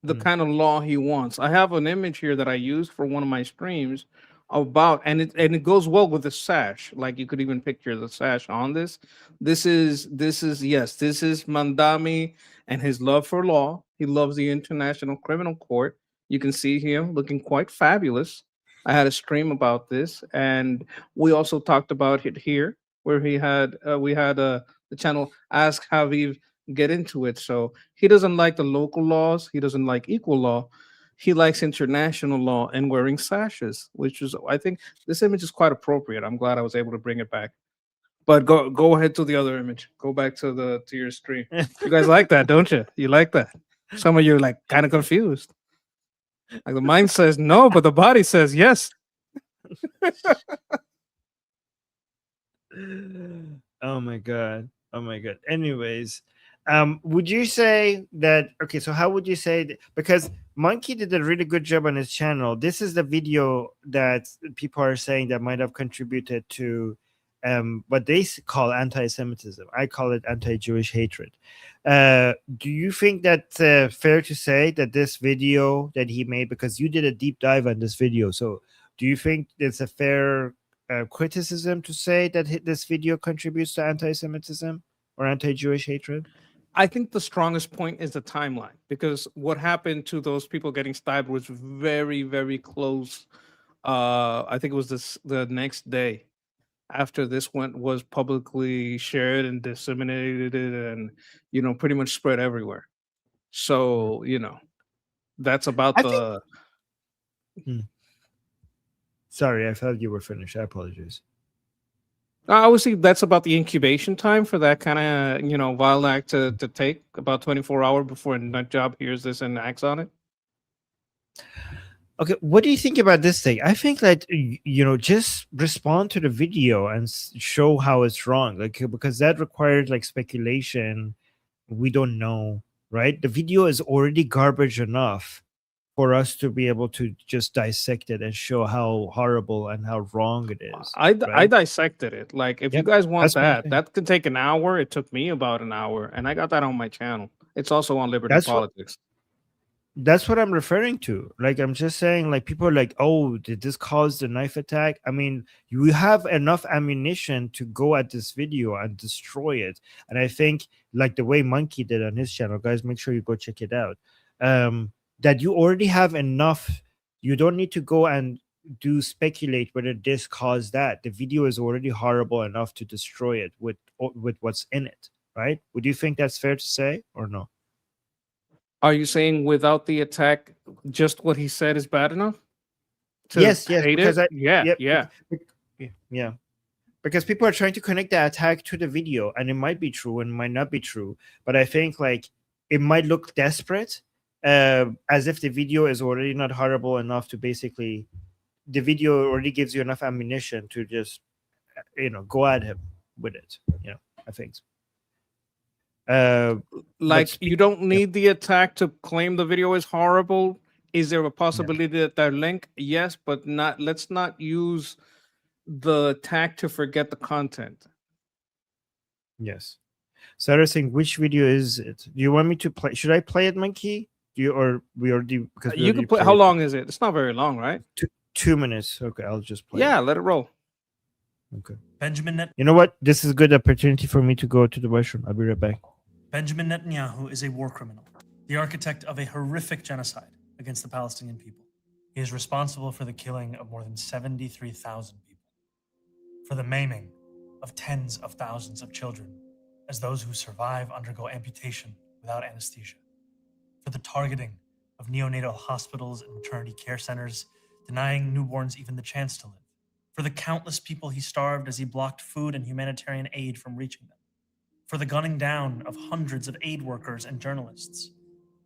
the kind of law he wants. I have an image here that I used for one of my streams about, and it goes well with the sash. Like, you could even picture the sash on this. This is Mandami and his love for law. He loves the International Criminal Court. You can see him looking quite fabulous. I had a stream about this, and we also talked about it here, where we had the channel Ask Haviv get into it. So he doesn't like the local laws. He doesn't like equal law. He likes international law and wearing sashes, which is, I think this image is quite appropriate. I'm glad I was able to bring it back. But go ahead to the other image. Go back to your stream. You guys like that, don't you? You like that? Some of you are like kind of confused. Like, the mind says no, but the body says yes. Oh my god. Oh my god. Anyways, would you say that, okay, so how would you say that, because Monkey did a really good job on his channel. This is the video that people are saying that might have contributed to what they call anti-Semitism. I call it anti-Jewish hatred. Do you think that's fair to say that this video that he made, because you did a deep dive on this video, so do you think it's a fair criticism to say that this video contributes to anti-Semitism or anti-Jewish hatred? I think the strongest point is the timeline, because what happened to those people getting stabbed was very, very close. I think it was the next day after this was publicly shared and disseminated, and pretty much spread everywhere. So that's about the. Sorry, I thought you were finished. I apologize. I would say that's about the incubation time for that kind of violent act to take, about 24 hours before a nut job hears this and acts on it. Okay, what do you think about this thing? I think that just respond to the video and show how it's wrong, like, because that requires like speculation. We don't know, right? The video is already garbage enough for us to be able to just dissect it and show how horrible and how wrong it is. I dissected it. Like, if you guys want that's what I'm saying. that could take an hour. It took me about an hour, and I got that on my channel. It's also on Liberty Politics. That's what I'm referring to. Like, I'm just saying, like, people are like, oh, did this cause the knife attack? I mean, you have enough ammunition to go at this video and destroy it. And I think, like the way Monkey did on his channel, guys, make sure you go check it out. That you already have enough. You don't need to go and speculate whether this caused that. The video is already horrible enough to destroy it with what's in it, right? Would you think that's fair to say or no? Are you saying without the attack, just what he said is bad enough? Yes, because yeah. Because people are trying to connect the attack to the video, and it might be true and might not be true. But I think, like, it might look desperate, as if the video is already not horrible enough to basically, the video already gives you enough ammunition to just, go at him with it. I think. Like, you don't need the attack to claim the video is horrible. Is there a possibility that they're linked? Yes, but not. Let's not use the attack to forget the content. Yes. Sarah saying, which video is it? Do you want me to play? Should I play it, Monkey? Or we already, because you can play. How long is it? It's not very long, right? 2 minutes. Okay, I'll just play. Yeah, let it roll. Okay. Benjamin Net. You know what? This is a good opportunity for me to go to the restroom. I'll be right back. Benjamin Netanyahu is a war criminal, the architect of a horrific genocide against the Palestinian people. He is responsible for the killing of more than 73,000 people, for the maiming of tens of thousands of children as those who survive undergo amputation without anesthesia, for the targeting of neonatal hospitals and maternity care centers, denying newborns even the chance to live, for the countless people he starved as he blocked food and humanitarian aid from reaching them, for the gunning down of hundreds of aid workers and journalists,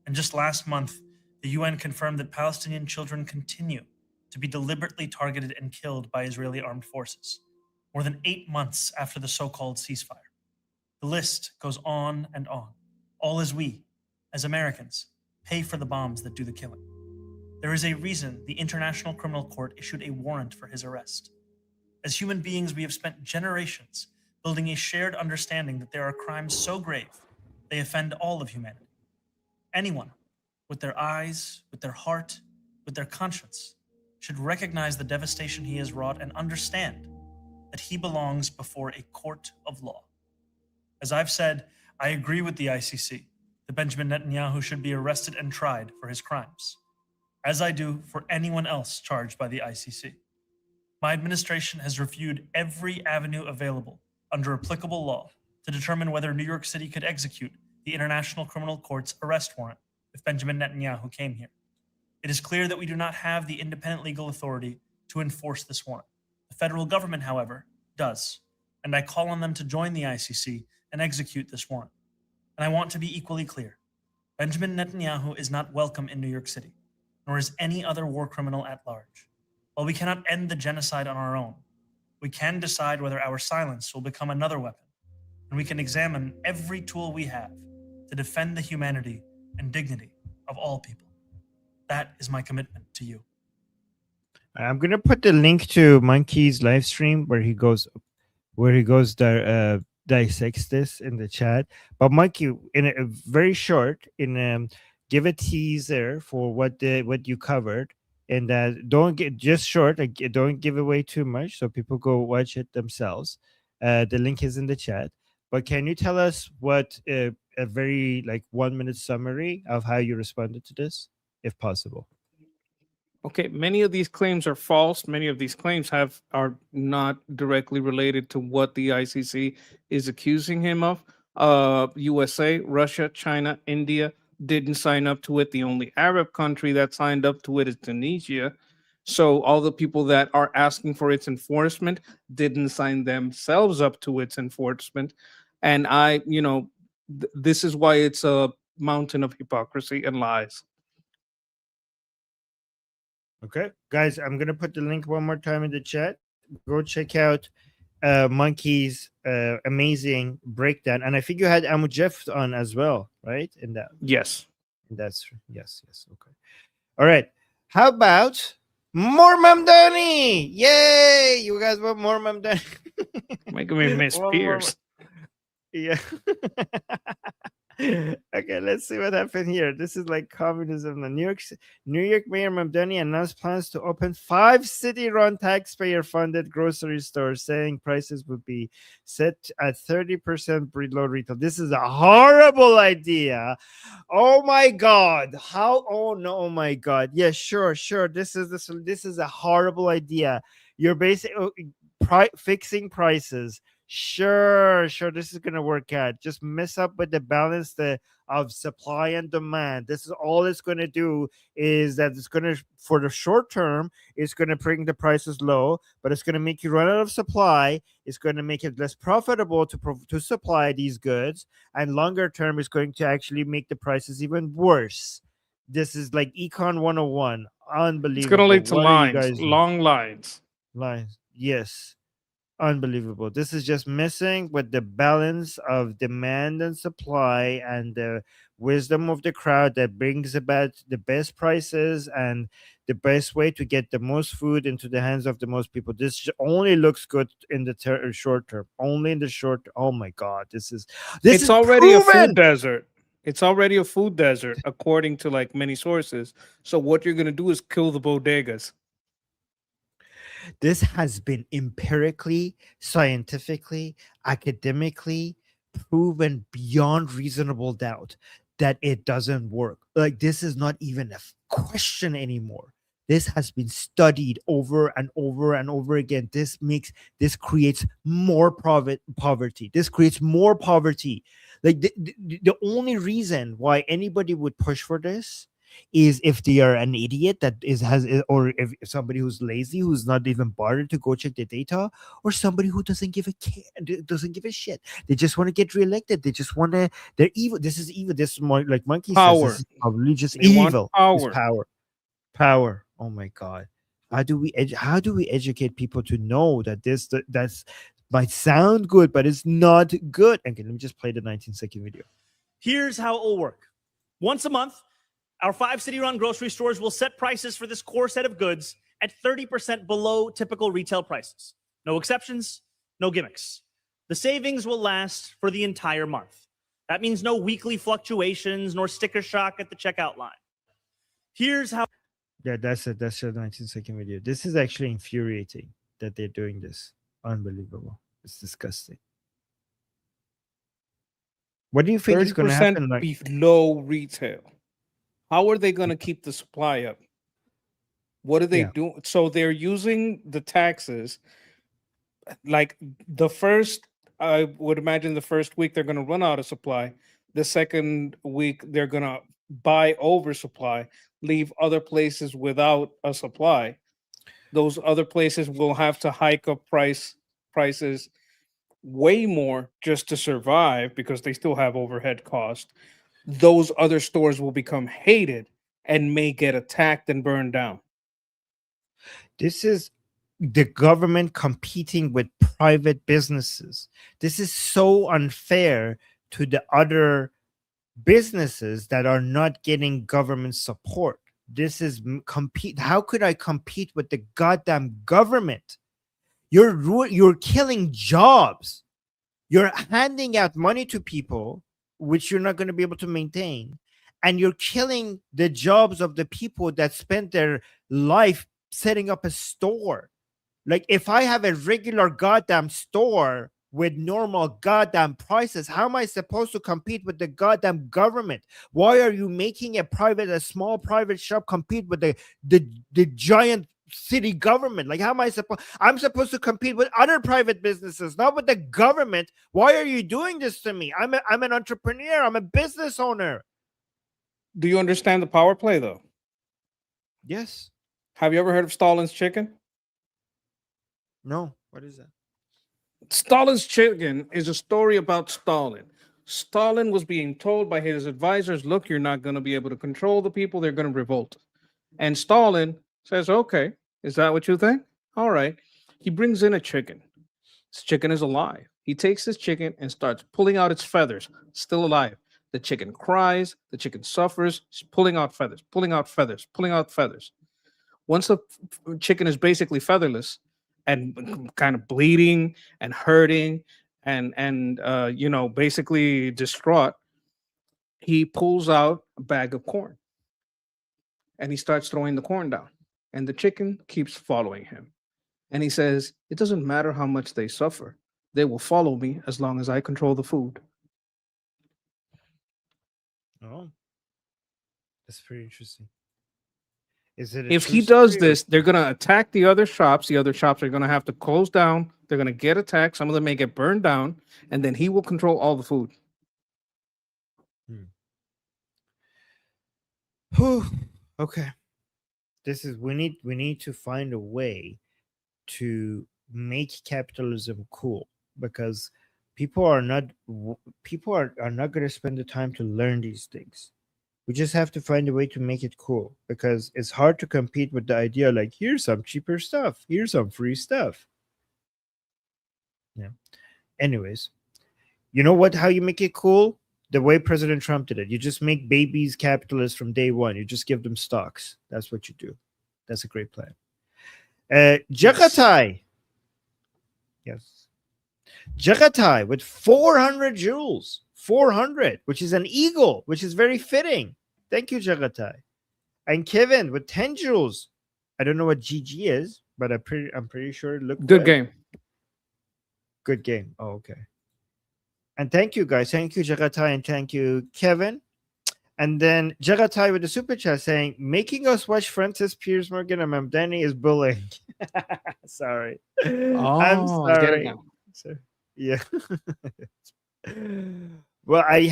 And just last month, the UN confirmed that Palestinian children continue to be deliberately targeted and killed by Israeli armed forces, more than 8 months after the so-called ceasefire. The list goes on and on, all as we, as Americans, pay for the bombs that do the killing. There is a reason the International Criminal Court issued a warrant for his arrest. As human beings, we have spent generations building a shared understanding that there are crimes so grave they offend all of humanity. Anyone with their eyes, with their heart, with their conscience should recognize the devastation he has wrought and understand that he belongs before a court of law. As I've said, I agree with the ICC that Benjamin Netanyahu should be arrested and tried for his crimes, as I do for anyone else charged by the ICC. My administration has reviewed every avenue available under applicable law to determine whether New York City could execute the International Criminal Court's arrest warrant if Benjamin Netanyahu came here. It is clear that we do not have the independent legal authority to enforce this warrant. The federal government, however, does, and I call on them to join the ICC and execute this warrant. And I want to be equally clear. Benjamin Netanyahu is not welcome in New York City, nor is any other war criminal at large. While we cannot end the genocide on our own, we can decide whether our silence will become another weapon, and we can examine every tool we have to defend the humanity and dignity of all people. That is my commitment to you. I'm gonna put the link to Monkey's live stream where he goes dissects this in the chat. But Monkey, in a very short, give a teaser for what you covered, and don't get just short. Don't give away too much, so people go watch it themselves. The link is in the chat. But can you tell us what a very 1 minute summary of how you responded to this, if possible? Okay, many of these claims are false. Many of these claims are not directly related to what the ICC is accusing him of. USA, Russia, China, India didn't sign up to it. The only Arab country that signed up to it is Tunisia. So all the people that are asking for its enforcement didn't sign themselves up to its enforcement. And this is why it's a mountain of hypocrisy and lies. Okay, guys, I'm gonna put the link one more time in the chat. Go check out Monkey's amazing breakdown, and I think you had Amu Jeff on as well, right? In that, yes, yes. Okay, all right. How about more Mamdani? Yay! You guys want more Mamdani? Making me miss Pierce. Yeah. Okay, let's see what happened here. This is like communism. The New York Mayor Mamdani announced plans to open 5 city-run taxpayer-funded grocery stores, saying prices would be set at 30% below retail. This is a horrible idea. Oh my God! How? Oh no! Oh my God! Yeah, sure. This is a horrible idea. You're basically fixing prices. Sure, this is gonna work out. Just mess up with the balance of supply and demand. This is all it's gonna do, is that it's gonna, for the short term, it's gonna bring the prices low, but it's gonna make you run out of supply. It's gonna make it less profitable to supply these goods, and longer term is going to actually make the prices even worse. This is like Econ 101. Unbelievable. It's gonna lead to lines, long lines. Yes. Unbelievable. This is just messing with the balance of demand and supply and the wisdom of the crowd that brings about the best prices and the best way to get the most food into the hands of the most people. This only looks good in the short term. Only in the short. Oh my God! This is already proven. A food desert. It's already a food desert, according to many sources. So what you're gonna do is kill the bodegas. This has been empirically, scientifically, academically proven beyond reasonable doubt that it doesn't work. This is not even a question anymore. This has been studied over and over and over again. This creates more poverty. This creates more poverty. The only reason why anybody would push for this is if they are an idiot that or if somebody who's lazy, who's not even bothered to go check the data, or somebody who doesn't give a shit. They just want to get reelected. They just want to. They're evil. This is evil. This is more like Monkey says. Power. This is probably just They want evil. It's power. power. Oh my god. How do we educate people to know that that's might sound good, but it's not good? Okay, let me just play the 19-second video. Here's how it will work. Once a month, our 5 city-run grocery stores will set prices for this core set of goods at 30% below typical retail prices. No exceptions, no gimmicks. The savings will last for the entire month. That means no weekly fluctuations nor sticker shock at the checkout line. Here's how... Yeah, that's a 19-second video. This is actually infuriating that they're doing this. Unbelievable. It's disgusting. What do you think is going to happen? Below retail. How are they going to keep the supply up? What are they doing? So they're using the taxes. Like the first, I would imagine the first week they're going to run out of supply. The second week they're going to buy oversupply, leave other places without a supply. Those other places will have to hike up prices way more just to survive because they still have overhead cost. Those other stores will become hated and may get attacked and burned down. This is the government competing with private businesses. This is so unfair to the other businesses that are not getting government support. This is compete. How could I compete with the goddamn government? You're killing jobs. You're handing out money to people, which you're not going to be able to maintain. And you're killing the jobs of the people that spent their life setting up a store. Like, if I have a regular goddamn store with normal goddamn prices, how am I supposed to compete with the goddamn government? Why are you making a small private shop compete with the giant city government? Like, how am I'm supposed to compete with other private businesses, not with the government. Why are you doing this to me? I'm an entrepreneur. I'm a business owner. Do you understand the power play though? Yes. Have you ever heard of Stalin's chicken? No. What is that? Stalin's chicken is a story about Stalin. Stalin was being told by his advisors, look, you're not going to be able to control the people. They're going to revolt. And Stalin says, okay, is that what you think? All right. He brings in a chicken. This chicken is alive. He takes this chicken and starts pulling out its feathers, still alive. The chicken cries. The chicken suffers. He's pulling out feathers, pulling out feathers, pulling out feathers. Once the chicken is basically featherless and kind of bleeding and hurting and basically distraught, he pulls out a bag of corn and he starts throwing the corn down, and the chicken keeps following him. And he says, it doesn't matter how much they suffer. They will follow me as long as I control the food. Oh, that's pretty interesting. Is it if he does this, they're going to attack the other shops. The other shops are going to have to close down. They're going to get attacked. Some of them may get burned down, and then he will control all the food. Okay. This is we need to find a way to make capitalism cool, because people are not going to spend the time to learn these things. We just have to find a way to make it cool, because it's hard to compete with the idea like, here's some cheaper stuff, here's some free stuff. Yeah. Anyways, you know what? How you make it cool? The way President Trump did it. You just make babies capitalists from day one. You just give them stocks. That's what you do. That's a great plan. Jagatai. Yes. Jagatai with 400 joules. 400, which is an eagle, which is very fitting. Thank you, Jagatai. And Kevin with 10 joules. I don't know what GG is, but I'm pretty sure it looked good. Game. Good game. Oh, okay. And thank you, guys. Thank you, Jagatai, and thank you, Kevin. And then Jagatai with the super chat saying, making us watch Francis Piers Morgan and Mamdani is bullying. Sorry. Oh, I'm sorry. Yeah. Well, I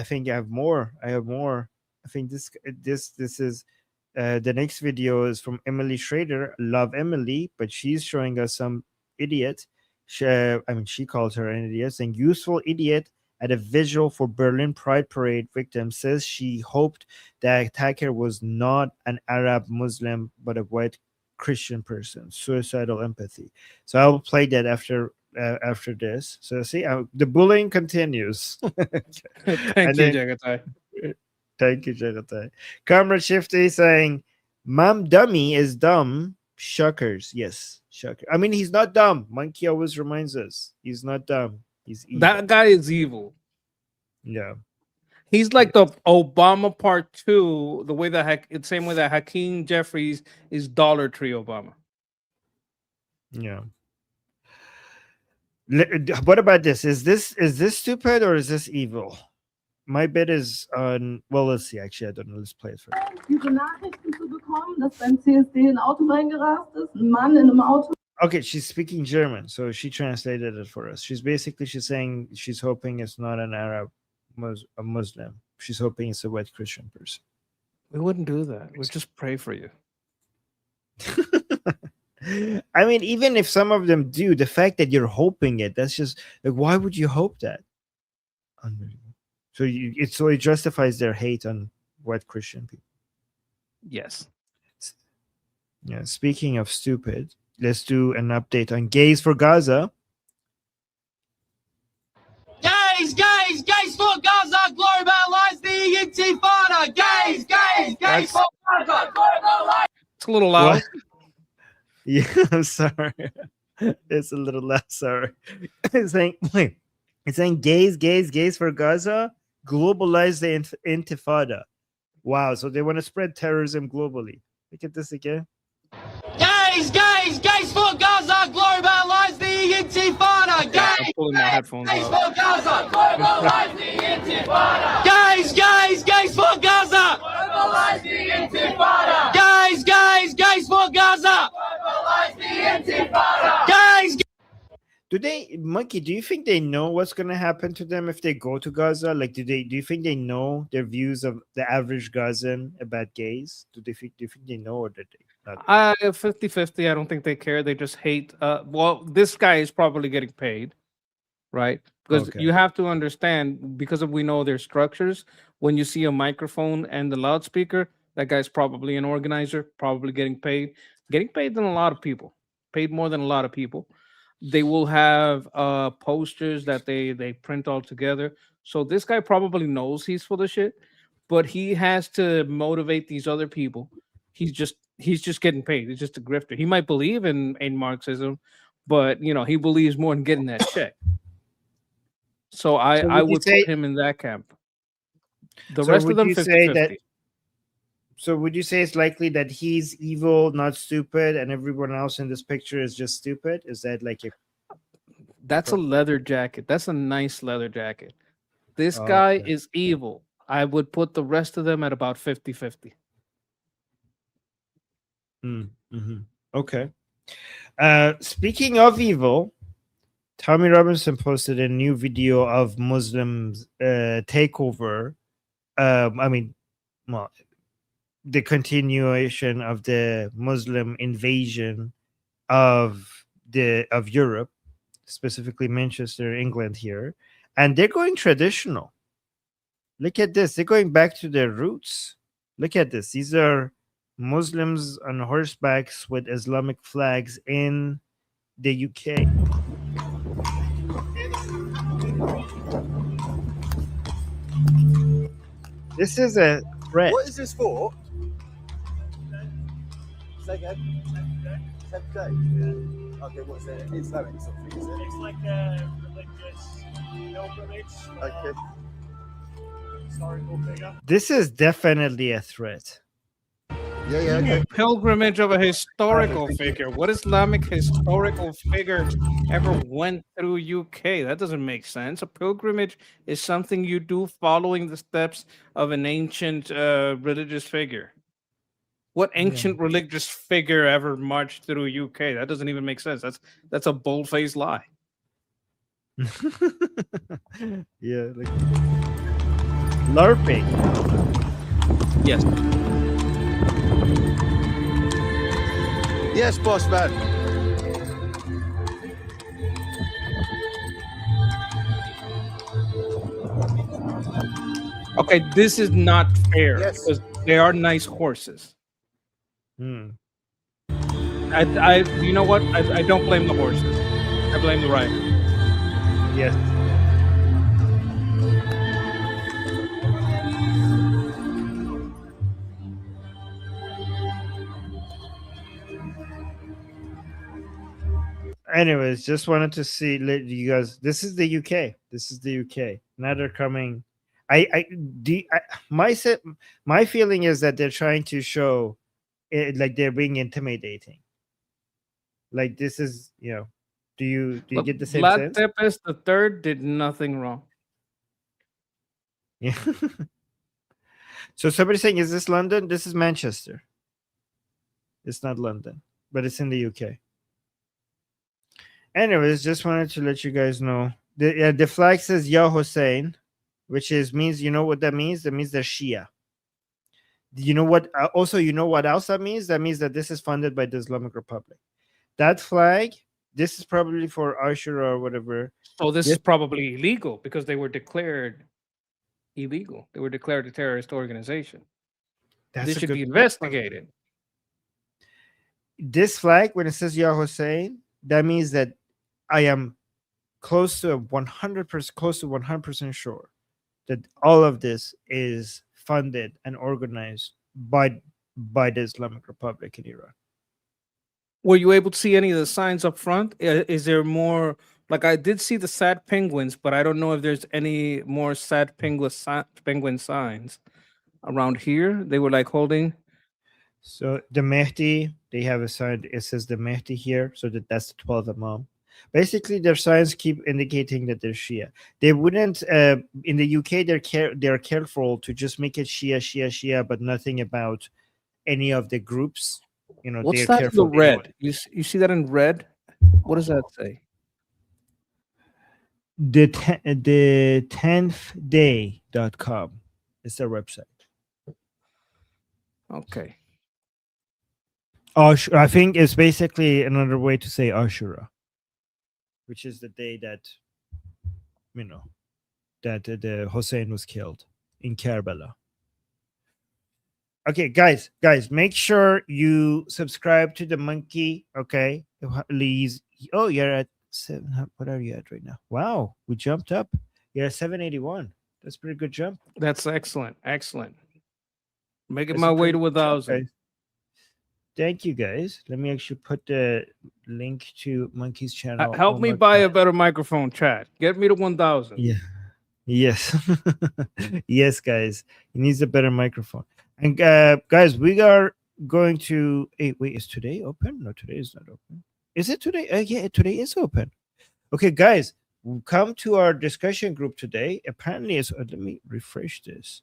think I have more. I think this is the next video is from Emily Schrader. Love Emily, but she's showing us some idiot. She calls her an idiot, saying useful idiot at a vigil for Berlin Pride Parade victim says she hoped the attacker was not an Arab Muslim but a white Christian person. Suicidal empathy. So I will play that after this. So see, the bullying continues. Thank you, Jagatai. Thank you, Jagatai. Comrade Shifty saying, "Mom, dummy is dumb." Shuckers, yes, shucker. I mean, he's not dumb. Monkey always reminds us he's not dumb. He's evil. That guy is evil. Yeah. He's like the Obama Part 2, the way that the same way that Hakeem Jeffries is Dollar Tree Obama. Yeah. What about this? Is this stupid or is this evil? My bet is on. Well, let's see. Actually, I don't know. Let's play it first. Diese Nachrichten zu bekommen, dass beim CSD ein Auto reingerast ist, ein Mann in einem Auto. Okay, she's speaking German, so she translated it for us. She's saying she's hoping it's not an Arab, a Muslim. She's hoping it's a white Christian person. We wouldn't do that. We'd just pray for you. I mean, even if some of them do, the fact that you're hoping it, that's just like, why would you hope that? Unbelievable. So it justifies their hate on white Christian people. Yes. Yeah. Speaking of stupid, let's do an update on gays for Gaza. Gays for Gaza, globalize the Intifada. Gays for Gaza, globalize. It's a little loud. What? Yeah, I'm sorry. It's a little loud. Sorry. It's saying gays for Gaza, globalize the Intifada. Wow, so they want to spread terrorism globally. Look at this again. Gays for Gaza, globalize the Intifada. I'm pulling my headphones Gays out. for Gaza, globalize the Intifada. Gays for Gaza, globalize the Intifada. Gays for Gaza, globalize the Intifada. Monkey, do you think they know what's going to happen to them if they go to Gaza? Like, do you think they know their views of the average Gazan about gays? Do you think they know, or did they not? 50-50. I don't think they care. They just hate. Well, this guy is probably getting paid, right? Because you have to understand, because we know their structures, when you see a microphone and the loudspeaker, that guy's probably an organizer, probably getting paid than a lot of people, paid more than a lot of people. They will have posters that they print all together. So this guy probably knows he's full of shit, but he has to motivate these other people. He's just getting paid. He's just a grifter. He might believe in Marxism, but he believes more in getting that check. So I would put him in that camp. The rest of them 50-50. So would you say it's likely that he's evil, not stupid, and everyone else in this picture is just stupid? Is that like a... That's a leather jacket. That's a nice leather jacket. This guy is evil. I would put the rest of them at about 50-50. Okay. Speaking of evil, Tommy Robinson posted a new video of Muslims takeover. The continuation of the Muslim invasion of Europe, specifically Manchester, England here, and they're going traditional. Look at this. They're going back to their roots. Look at this. These are Muslims on horsebacks with Islamic flags in the UK. This is a threat. What is this for? Say again. 10th day. Okay, what's it? Islamic something, is it? It's like a religious pilgrimage. Okay. Historical figure. This is definitely a threat. Yeah, okay. Pilgrimage of a historical figure. What Islamic historical figure ever went through UK? That doesn't make sense. A pilgrimage is something you do following the steps of an ancient religious figure. What ancient religious figure ever marched through UK? That doesn't even make sense. That's a bold-faced lie. Yeah, like LARPing. Yes. Yes, boss man. Okay, this is not fair Yes. because they are nice horses. Hmm. You know what? I don't blame the horses. I blame the rider. Yes. Anyways, just wanted to see let you guys. This is the UK. This is the UK. Now they're coming. My feeling is that they're trying to show it like they're being intimidating. Like this is, do you Look, get the same Vlad sense? Tepes the third did nothing wrong. Yeah. So somebody's saying, is this London? This is Manchester. It's not London, but it's in the UK. Anyways, just wanted to let you guys know. The flag says Ya Hussein, which means, you know what that means? That means they're Shia. You know what? Also, you know what else that means? That means that this is funded by the Islamic Republic. That flag, this is probably for Ashura or whatever. So this is probably illegal because they were declared illegal. They were declared a terrorist organization. That's This a should good be point. investigated. This flag, when it says Ya Hussein, that means that I am close to 100% sure that all of this is funded and organized by the Islamic Republic in Iran. Were you able to see any of the signs up front? Is there more? Like I did see the sad penguins, but I don't know if there's any more sad penguin signs around here. They were like holding. So the Mehdi, they have a sign. It says the Mehdi here, so that's the 12th Imam. Basically, their signs keep indicating that they're Shia. They wouldn't. In the UK, they're careful to just make it Shia, but nothing about any of the groups. What's they're that in careful. the red? You see that in red? What does that say? The 10thday.com is their website. Okay. I think it's basically another way to say Ashura, which is the day that the Hussein was killed in Karbala. Okay, guys, make sure you subscribe to the monkey. Okay, please. Oh, you're at 7. What are you at right now? Wow, we jumped up. You're at 781. That's a pretty good jump. That's excellent. Making my way to 1,000. Thank you, guys. Let me actually put the link to Monkey's channel. Help me buy a better microphone, chat. Get me to 1,000. Yeah. Yes. Yes, guys. He needs a better microphone. And guys, we are going to. Hey, wait, is today open? No, today is not open. Is it today? Yeah, today is open. Okay, guys, come to our discussion group today. Apparently, it's. Let me refresh this.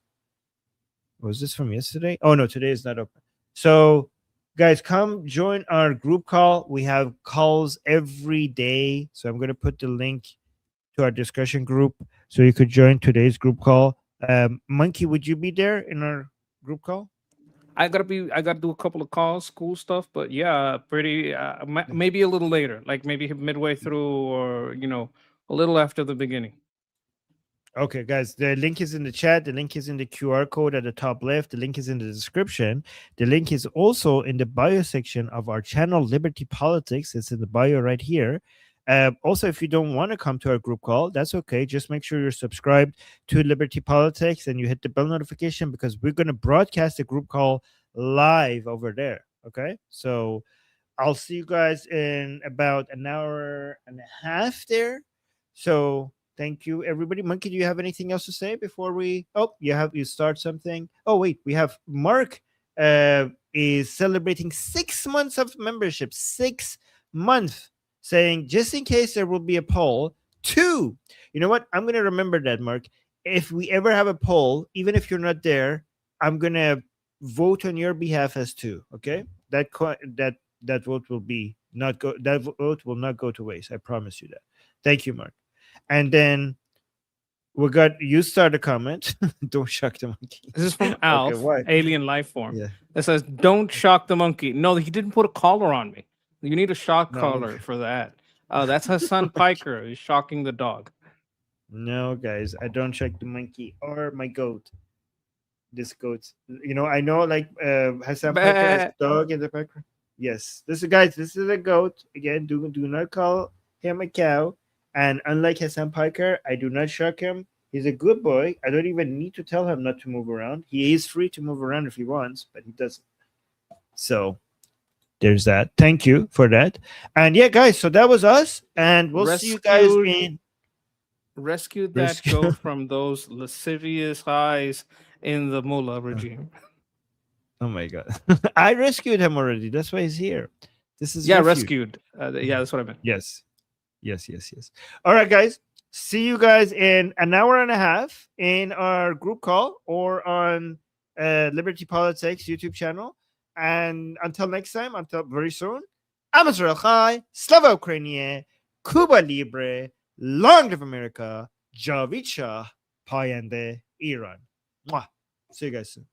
Was this from yesterday? Oh no, today is not open. So, guys, come join our group call. We have calls every day. So I'm going to put the link to our discussion group so you could join today's group call. Monkey, would you be there in our group call? I gotta do a couple of calls, school stuff, but yeah, pretty maybe a little later, like maybe midway through or a little after the beginning. Okay, guys, the link is in the chat. The link is in the QR code at the top left. The link is in the description. The link is also in the bio section of our channel, Liberty Politics. It's in the bio right here. Also, if you don't want to come to our group call, that's okay. Just make sure you're subscribed to Liberty Politics and you hit the bell notification because we're going to broadcast the group call live over there. Okay, so I'll see you guys in about an hour and a half there. So thank you, everybody. Monkey, do you have anything else to say before we? Oh, you start something. Oh, wait, we have Mark is celebrating 6 months of membership. 6 months. Saying just in case there will be a poll. 2, you know what? I'm going to remember that, Mark. If we ever have a poll, even if you're not there, I'm going to vote on your behalf as 2. Okay, that vote will not go to waste. I promise you that. Thank you, Mark. And then We got you start a comment. Don't shock the monkey. This is from Alf, why? Alien Life Form. Yeah. It says, "Don't shock the monkey." No, he didn't put a collar on me. You need a shock No. collar for that. That's Hassan Piker. He's shocking the dog. No, guys, I don't shock the monkey or my goat. This goat, I know, like Hassan Piker has a dog in the background. Yes, this is a goat. Again, do not call him a cow. And unlike Hassan Piker, I do not shock him. He's a good boy. I don't even need to tell him not to move around. He is free to move around if he wants, but he doesn't. So there's that. Thank you for that. And yeah, guys, so that was us. And we'll see you guys in Rescued that goat from those lascivious highs in the mullah regime. Oh my god. I rescued him already. That's why he's here. This is rescued. Yeah, that's what I meant. Yes. All right, guys. See you guys in an hour and a half in our group call or on Liberty Politics YouTube channel. And until next time, until very soon, I'm Israel Chai, Slava Ukraine, Cuba Libre, Long live America, Javid Shah, Payende Iran. Mwah. See you guys soon.